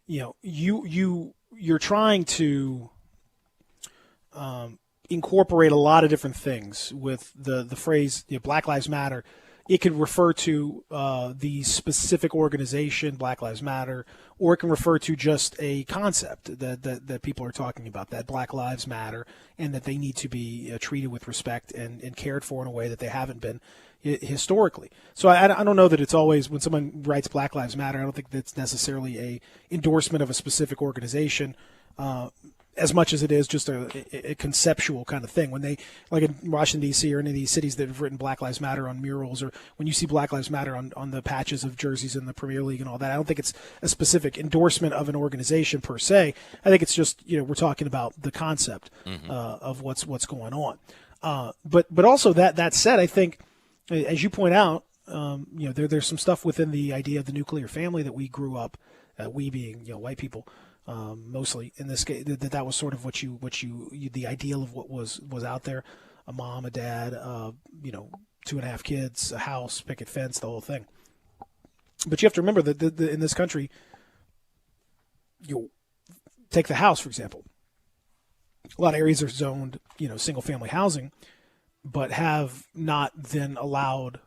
Speaker 4: you're trying to incorporate a lot of different things with the phrase Black Lives Matter. It could refer to the specific organization, Black Lives Matter, or it can refer to just a concept that people are talking about, that Black Lives Matter, and that they need to be treated with respect and cared for in a way that they haven't been historically. So I don't know that it's always, when someone writes Black Lives Matter, I don't think that's necessarily a endorsement of a specific organization, as much as it is just a conceptual kind of thing. When they, like in Washington, D.C. or any of these cities that have written Black Lives Matter on murals, or when you see Black Lives Matter on the patches of jerseys in the Premier League and all that, I don't think it's a specific endorsement of an organization per se. I think it's just, we're talking about the concept of what's going on. But also that said, I think, as you point out, there's some stuff within the idea of the nuclear family that we grew up, we being white people, mostly in this case, that was sort of what you the ideal of what was out there: a mom, a dad, 2.5 kids, a house, picket fence, the whole thing. But you have to remember that in this country, you take the house, for example. A lot of areas are zoned, single family housing, but have not then allowed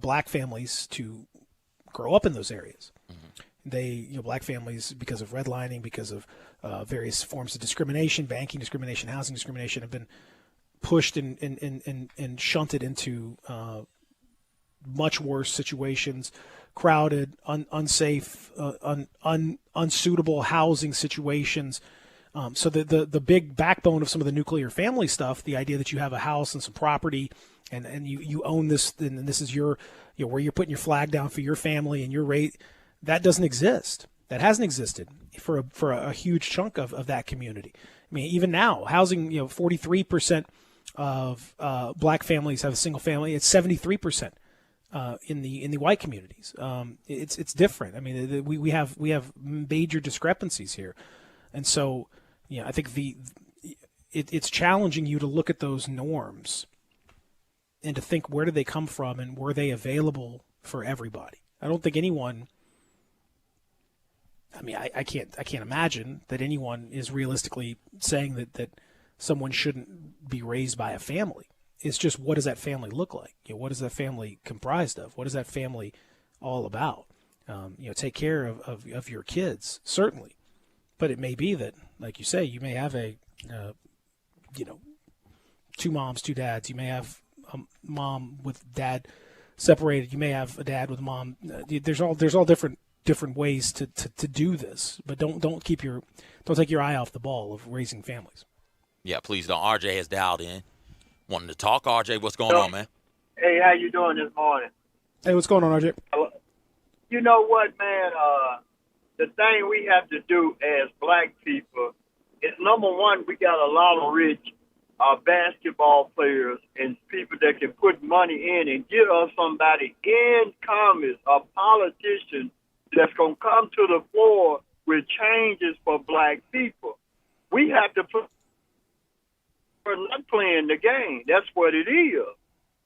Speaker 4: black families to grow up in those areas. Black families, because of redlining, because of various forms of discrimination, banking discrimination, housing discrimination, have been pushed and shunted into much worse situations, crowded, unsafe, unsuitable housing situations. So the big backbone of some of the nuclear family stuff, the idea that you have a house and some property, and you own this, and this is your, where you're putting your flag down for your family and your rate. That doesn't exist. That hasn't existed for a huge chunk of that community. I mean, even now, housing, 43% of black families have a single family. It's 73% in the white communities. It's different. I mean, we have major discrepancies here, and so I think it's challenging you to look at those norms and to think, where did they come from and were they available for everybody? I don't think anyone. I mean, I can't imagine that anyone is realistically saying that someone shouldn't be raised by a family. It's just, what does that family look like? What is that family comprised of? What is that family all about? Take care of your kids, certainly. But it may be that, like you say, you may have a, 2 moms, 2 dads. You may have a mom with dad separated. You may have a dad with a mom. There's all different ways to do this, but don't take your eye off the ball of raising families.
Speaker 5: Yeah, please don't. RJ has dialed in, wanting to talk. RJ, what's going on, man?
Speaker 9: Hey, how you doing this morning?
Speaker 4: Hey, what's going on, RJ?
Speaker 9: You know what, man? The thing we have to do as black people is, number one, we got a lot of rich basketball players and people that can put money in and get us somebody in Congress, a politician, that's going to come to the floor with changes for black people. We have to put, we're not playing the game. That's what it is.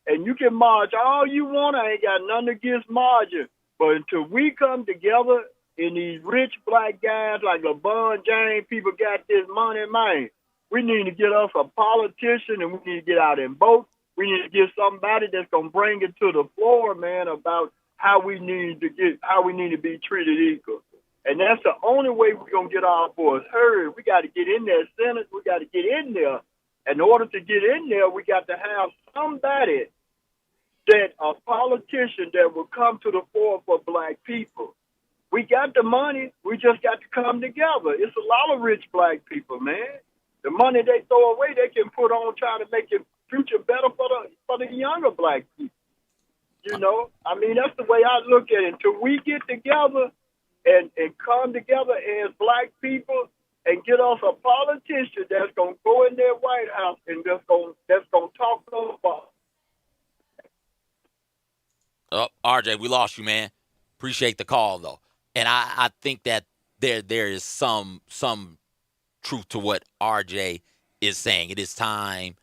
Speaker 9: And you can march all you want. I ain't got nothing against marching. But until we come together and these rich black guys like LeBron James, people got this money, man, we need to get us a politician and we need to get out and vote. We need to get somebody that's going to bring it to the floor, man, about how we need to be treated equal. And that's the only way we're going to get our voice heard. We got to get in there, Senate. We got to get in there. In order to get in there, we got to have somebody that a politician that will come to the fore for black people. We got the money. We just got to come together. It's a lot of rich black people, man. The money they throw away, they can put on trying to make your future better for the younger black people. You know, I mean, that's the way I look at it. Until we get together and come together as black people and get us a politician that's going to go in their White House and that's going to talk to them about.
Speaker 5: Oh, RJ, we lost you, man. Appreciate the call, though. And I think that there is some truth to what RJ is saying. It is time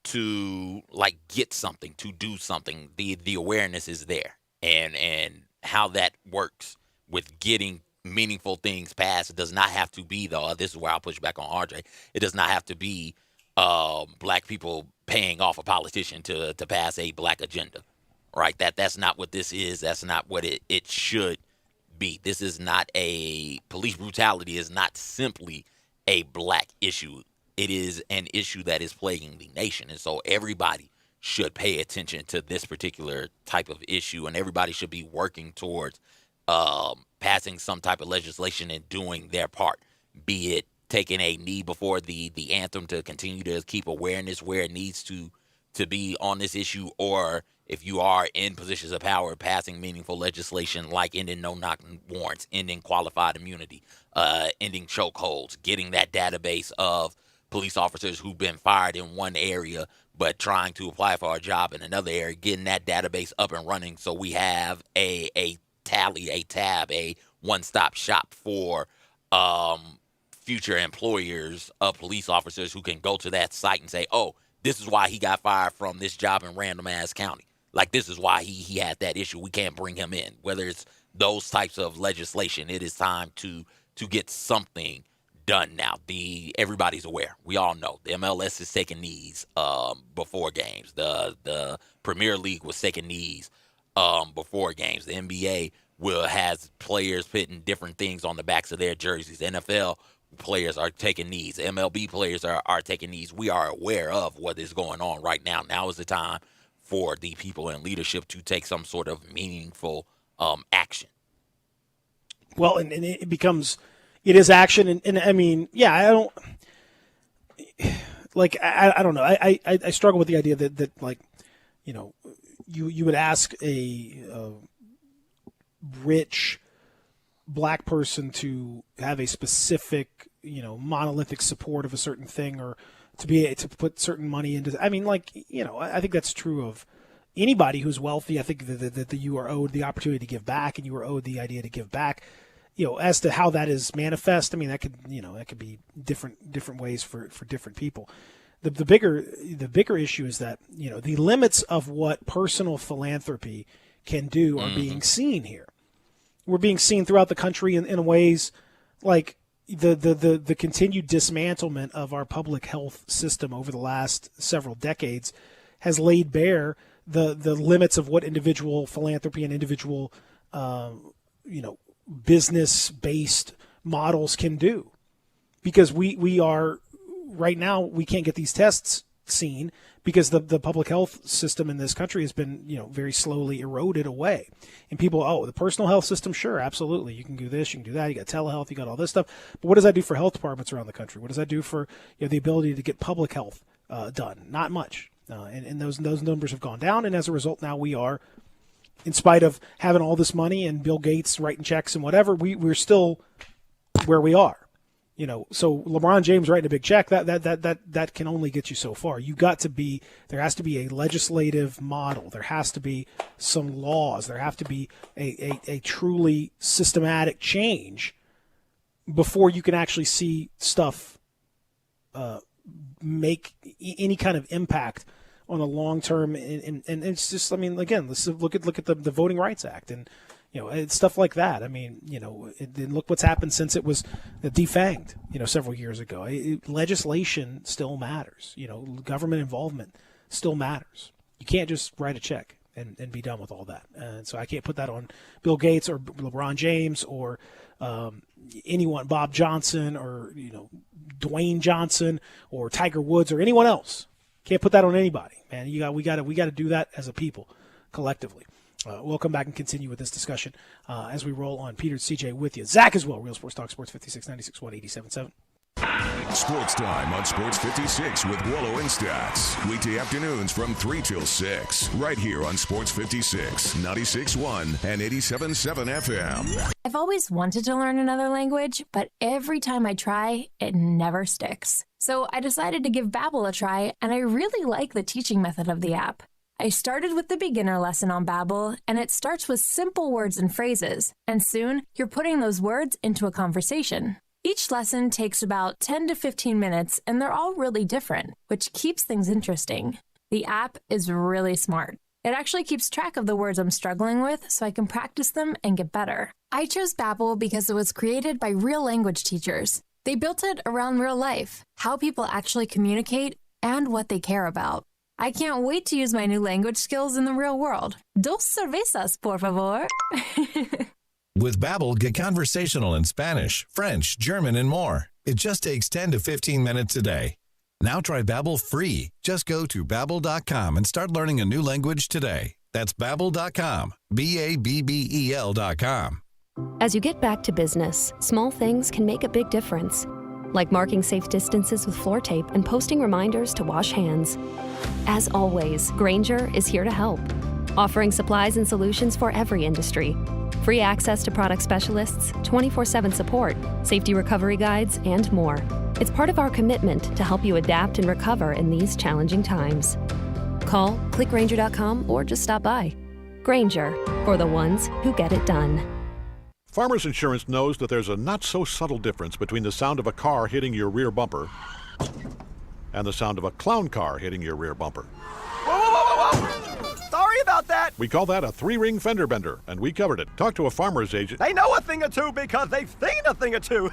Speaker 5: to get something, to do something. The awareness is there, and how that works with getting meaningful things passed. It does not have to be, though. This is where I'll push back on RJ. It does not have to be black people paying off a politician to pass a black agenda, right? That's not what this is. That's not what it should be. This is not police brutality is not simply a black issue. It is an issue that is plaguing the nation. And so everybody should pay attention to this particular type of issue, and everybody should be working towards passing some type of legislation and doing their part, be it taking a knee before the anthem to continue to keep awareness where it needs to be on this issue, or if you are in positions of power, passing meaningful legislation like ending no-knock warrants, ending qualified immunity, ending chokeholds, getting that database of police officers who've been fired in one area but trying to apply for a job in another area, getting that database up and running so we have a tab, a one-stop shop for future employers of police officers who can go to that site and say, oh, this is why he got fired from this job in random-ass county. Like, this is why he had that issue. We can't bring him in. Whether it's those types of legislation, it is time to get something done now. Everybody's aware. We all know the MLS is taking knees before games. The Premier League was taking knees before games. The NBA has players putting different things on the backs of their jerseys. The NFL players are taking knees. MLB players are taking knees. We are aware of what is going on right now. Now is the time for the people in leadership to take some sort of meaningful action.
Speaker 4: Well, and it is action. And I mean, yeah, I don't know. I struggle with the idea that like, you know, you would ask a rich black person to have a specific, you know, monolithic support of a certain thing, or to put certain money into. I mean, like, you know, I think that's true of anybody who's wealthy. I think that you are owed the opportunity to give back, and you are owed the idea to give back. You know, as to how that is manifest, I mean, that could be different ways for different people. The bigger issue is that, you know, the limits of what personal philanthropy can do are being seen here. We're being seen throughout the country in ways like the continued dismantlement of our public health system over the last several decades has laid bare the limits of what individual philanthropy and individual business-based models can do. Because we are right now, we can't get these tests seen because the public health system in this country has been, you know, very slowly eroded away. And people, the personal health system, sure, absolutely. You can do this, you can do that. You got telehealth, you got all this stuff. But what does that do for health departments around the country? What does that do for, you know, the ability to get public health done? Not much. And those numbers have gone down. And as a result, now we are, in spite of having all this money and Bill Gates writing checks and whatever, we're still where we are. So LeBron James writing a big check, that can only get you so far. There has to be a legislative model. There has to be some laws. There have to be a truly systematic change before you can actually see stuff make any kind of impact on a long term. And it's just, I mean, again, let's look at the Voting Rights Act and it's stuff like that. I mean, and look what's happened since it was defanged, several years ago. Legislation still matters. Government involvement still matters. You can't just write a check and be done with all that. And so I can't put that on Bill Gates or LeBron James or anyone, Bob Johnson or Dwayne Johnson or Tiger Woods or anyone else. Can't put that on anybody, man. We got to do that as a people, collectively. We'll come back and continue with this discussion as we roll on. Peter and CJ with you. Zach as well. Real Sports Talk, Sports 56, 96.1, 87.7.
Speaker 3: Sports Time on Sports 56 with Wallo and Stats. Weekday afternoons from 3 till 6. Right here on Sports 56, 96.1 and 87.7 FM.
Speaker 11: I've always wanted to learn another language, but every time I try, it never sticks. So I decided to give Babbel a try, and I really like the teaching method of the app. I started with the beginner lesson on Babbel, and it starts with simple words and phrases, and soon you're putting those words into a conversation. Each lesson takes about 10 to 15 minutes, and they're all really different, which keeps things interesting. The app is really smart. It actually keeps track of the words I'm struggling with so I can practice them and get better. I chose Babbel because it was created by real language teachers. They built it around real life, how people actually communicate, and what they care about. I can't wait to use my new language skills in the real world. Dos cervezas, por favor.
Speaker 14: With Babbel, get conversational in Spanish, French, German, and more. It just takes 10 to 15 minutes a day. Now try Babbel free. Just go to Babbel.com and start learning a new language today. That's Babbel.com. Babbel.com.
Speaker 15: As you get back to business, small things can make a big difference. Like marking safe distances with floor tape and posting reminders to wash hands. As always, Grainger is here to help, offering supplies and solutions for every industry. Free access to product specialists, 24/7 support, safety recovery guides, and more. It's part of our commitment to help you adapt and recover in these challenging times. Call, click Grainger.com, or just stop by. Grainger, for the ones who get it done.
Speaker 23: Farmers Insurance knows that there's a not-so-subtle difference between the sound of a car hitting your rear bumper and the sound of a clown car hitting your rear bumper.
Speaker 25: Whoa, whoa, whoa, whoa, whoa! Sorry about that.
Speaker 23: We call that a three-ring fender bender, and we covered it. Talk to a farmer's agent.
Speaker 25: They know a thing or two because they've seen a thing or two.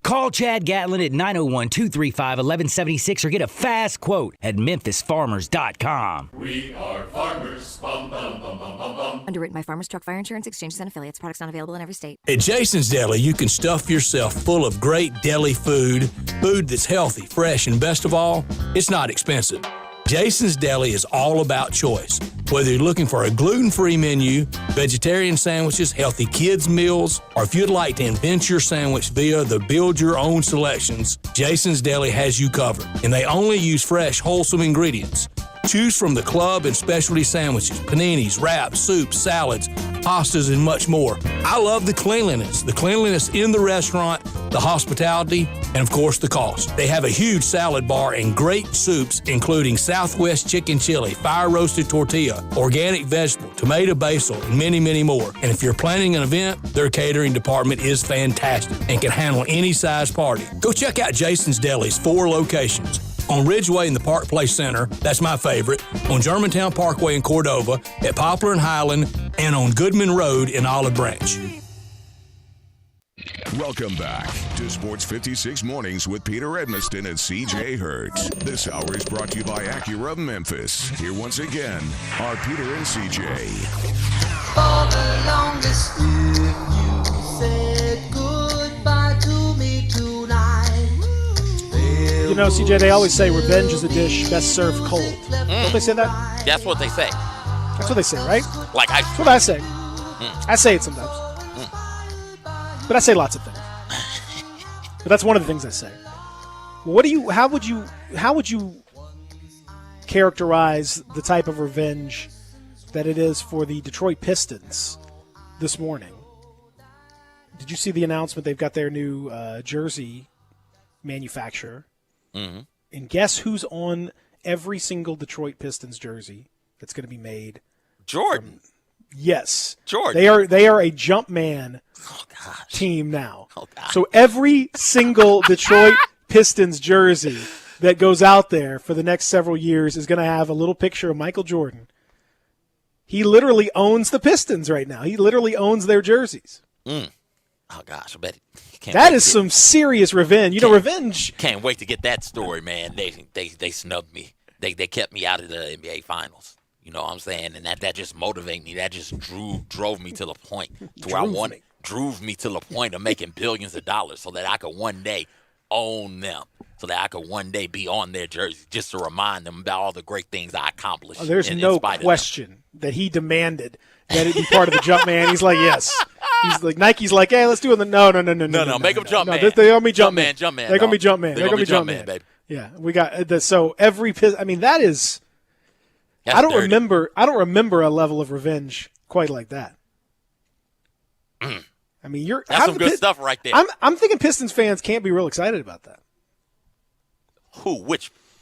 Speaker 26: Call Chad Gatlin at 901-235-1176 or get a fast quote at memphisfarmers.com.
Speaker 2: We are farmers. Bum, bum, bum, bum, bum, bum.
Speaker 27: Underwritten by Farmers Truck Fire Insurance Exchanges and Affiliates. Products not available in every state.
Speaker 28: At Jason's Deli, you can stuff yourself full of great deli food that's healthy, fresh, and best of all, it's not expensive. Jason's Deli is all about choice. Whether you're looking for a gluten-free menu, vegetarian sandwiches, healthy kids' meals, or if you'd like to invent your sandwich via the build-your-own selections, Jason's Deli has you covered. And they only use fresh, wholesome ingredients. Choose from the club and specialty sandwiches, paninis, wraps, soups, salads, pastas, and much more. I love the cleanliness in the restaurant, the hospitality, and of course the cost. They have a huge salad bar and great soups, including Southwest chicken chili, fire-roasted tortilla, organic vegetable, tomato basil, and many, many more. And if you're planning an event, their catering department is fantastic and can handle any size party. Go check out Jason's Deli's 4 locations. On Ridgeway in the Park Place Center, that's my favorite, on Germantown Parkway in Cordova, at Poplar and Highland, and on Goodman Road in Olive Branch.
Speaker 3: Welcome back to Sports 56 Mornings with Peter Edmiston and CJ Hertz. This hour is brought to you by Acura of Memphis. Here once again are Peter and CJ.
Speaker 2: For the longest you said goodbye to me tonight.
Speaker 4: You know, CJ, they always say revenge is a dish best served cold. Don't they say that?
Speaker 5: That's what they say.
Speaker 4: That's what they say, right?
Speaker 5: Like
Speaker 4: That's what I say. I say it sometimes. But I say lots of things. But that's one of the things I say. How would you characterize the type of revenge that it is for the Detroit Pistons this morning? Did you see the announcement? They've got their new jersey manufacturer.
Speaker 5: Mm-hmm.
Speaker 4: And guess who's on every single Detroit Pistons jersey that's going to be made?
Speaker 5: Jordan.
Speaker 4: Yes.
Speaker 5: Jordan.
Speaker 4: They are a Jumpman team now. So every single Detroit Pistons jersey that goes out there for the next several years is going to have a little picture of Michael Jordan. He literally owns the Pistons right now. He literally owns their jerseys.
Speaker 5: Mm. Oh, gosh, I bet it.
Speaker 4: That is some serious revenge. You know, revenge.
Speaker 5: Can't wait to get that story, man. They snubbed me. They kept me out of the NBA Finals. You know what I'm saying? And that just motivated me. That just drove me to the point to where drove me to the point of making billions of dollars so that I could one day own them, so that I could one day be on their jersey, just to remind them about all the great things I accomplished.
Speaker 4: There's no question that he demanded that it be part of the Jumpman. He's like, yes. He's like, Nike's like, hey, let's do it. No.
Speaker 5: Make them Jumpman.
Speaker 4: No, they're going to be Jumpman.
Speaker 5: Jumpman.
Speaker 4: They're going to be Jumpman.
Speaker 5: They're going to be Jumpman, baby.
Speaker 4: Yeah, we got so every. I mean, that is. I don't remember a level of revenge quite like that. I mean,
Speaker 5: that's some good stuff right there.
Speaker 4: I'm thinking Pistons fans can't be real excited about that.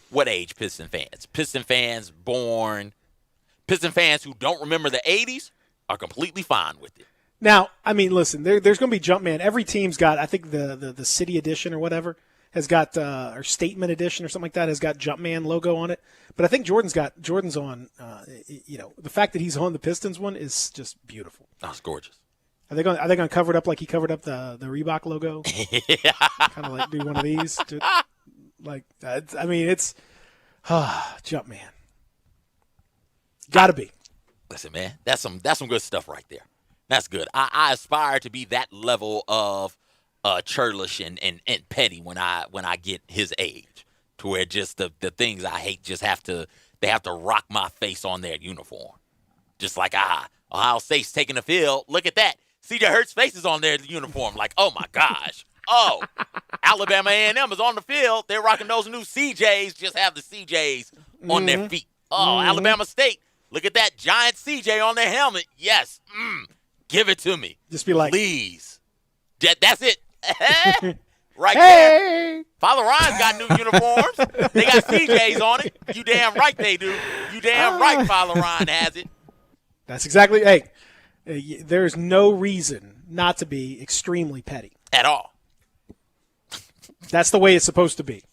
Speaker 5: What age Piston fans? Piston fans who don't remember the 80s are completely fine with it.
Speaker 4: Now, I mean, listen, there's going to be Jumpman. Every team's got, I think the City Edition or whatever has got, or Statement Edition or something like that has got Jumpman logo on it. But I think Jordan's on, the fact that he's on the Pistons one is just beautiful.
Speaker 5: Oh, it's gorgeous.
Speaker 4: Are they going to cover it up like he covered up the Reebok logo? Kind of like do one of these. I mean, it's Jumpman. Got to be.
Speaker 5: Listen, man, that's some good stuff right there. That's good. I aspire to be that level of churlish and petty when I get his age, to where just the things I hate just have to rock my face on their uniform. Just like Ohio State's taking the field. Look at that. C.J. Hurts' face is on their uniform. Like, oh my gosh. Oh, Alabama A&M is on the field. They're rocking those new CJs. Just have the CJs on their feet. Oh, Alabama State. Look at that giant CJ on their helmet. Yes. Give it to me.
Speaker 4: Just be like,
Speaker 5: please. That's it. Right there. Father Ryan's got new uniforms. They got CJs on it. You damn right they do. You damn right Father Ryan has it.
Speaker 4: That's exactly. Hey, there's no reason not to be extremely petty.
Speaker 5: At all.
Speaker 4: That's the way it's supposed to be.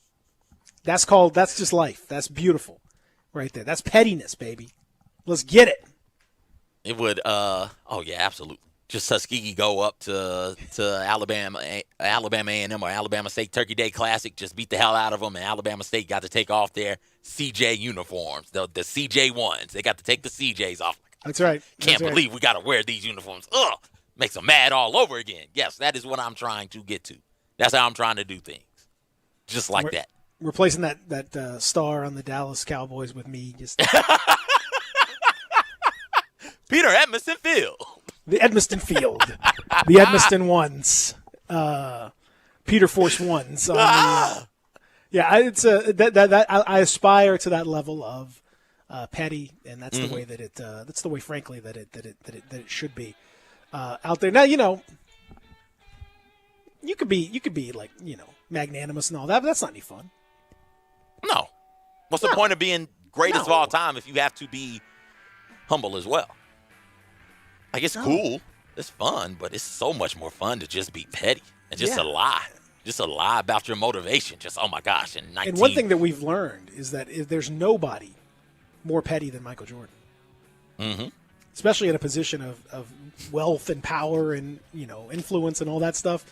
Speaker 4: That's just life. That's beautiful right there. That's pettiness, baby. Let's get it.
Speaker 5: It would, oh yeah, absolutely. Just Tuskegee go up to Alabama A&M or Alabama State Turkey Day Classic, just beat the hell out of them, and Alabama State got to take off their CJ uniforms, the CJ ones. They got to take the CJs off.
Speaker 4: That's right.
Speaker 5: Can't believe we got to wear these uniforms. Ugh, makes them mad all over again. Yes, that is what I'm trying to get to. That's how I'm trying to do things, just like that.
Speaker 4: Replacing that star on the Dallas Cowboys with me, just
Speaker 5: Peter Edmiston Field.
Speaker 4: The Edmiston Field. The Edmiston ones. Peter Force ones. It's I aspire to that level of petty, and that's the way that that's the way, frankly, that it should be out there. Now, you could be like, magnanimous and all that, but that's not any fun.
Speaker 5: No. What's the point of being greatest of all time if you have to be humble as well? Like, it's cool, it's fun, but it's so much more fun to just be petty and just a lie. Just a lie about your motivation. Just, oh my gosh,
Speaker 4: And one thing that we've learned is that there's nobody more petty than Michael Jordan.
Speaker 5: Mm-hmm.
Speaker 4: Especially in a position of wealth and power and, influence and all that stuff.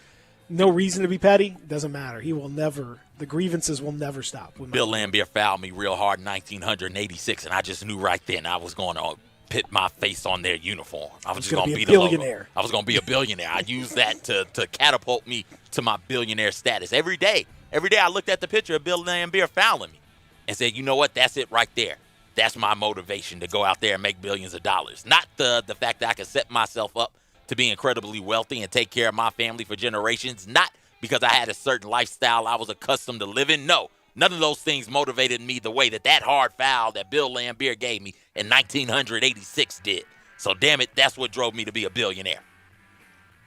Speaker 4: No reason to be petty. Doesn't matter. The grievances will never stop.
Speaker 5: Bill Laimbeer fouled me real hard in 1986, and I just knew right then I was going to put my face on their uniform. I was just going to be the
Speaker 4: billionaire.
Speaker 5: Logo. I was going to be a billionaire. I used that to catapult me to my billionaire status. Every day I looked at the picture of Bill Laimbeer fouling me and said, you know what? That's it right there. That's my motivation to go out there and make billions of dollars. Not the fact that I can set myself up to be incredibly wealthy and take care of my family for generations. Not because I had a certain lifestyle I was accustomed to living. No. None of those things motivated me the way that hard foul that Bill Laimbeer gave me in 1986 did. So, damn it, that's what drove me to be a billionaire.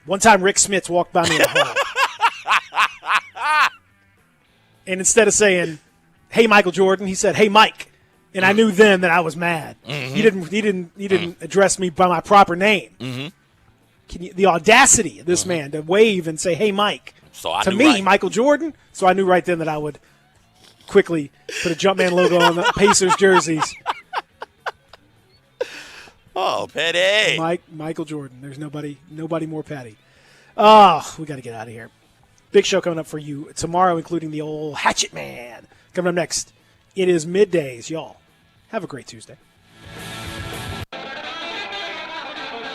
Speaker 4: One time Rick Smits walked by me in the hall. And instead of saying, "Hey, Michael Jordan," he said, "Hey, Mike." And I knew then that I was mad. He didn't address me by my proper name. The audacity of this man to wave and say, "Hey, Mike,"
Speaker 5: So I
Speaker 4: to
Speaker 5: knew
Speaker 4: me,
Speaker 5: right.
Speaker 4: Michael Jordan. So I knew right then that I would quickly put a Jumpman logo on the Pacers jerseys.
Speaker 5: Oh, petty.
Speaker 4: Michael Jordan. There's nobody more petty. Oh, we got to get out of here. Big show coming up for you tomorrow, including the old Hatchet Man. Coming up next, it is middays, y'all. Have a great Tuesday.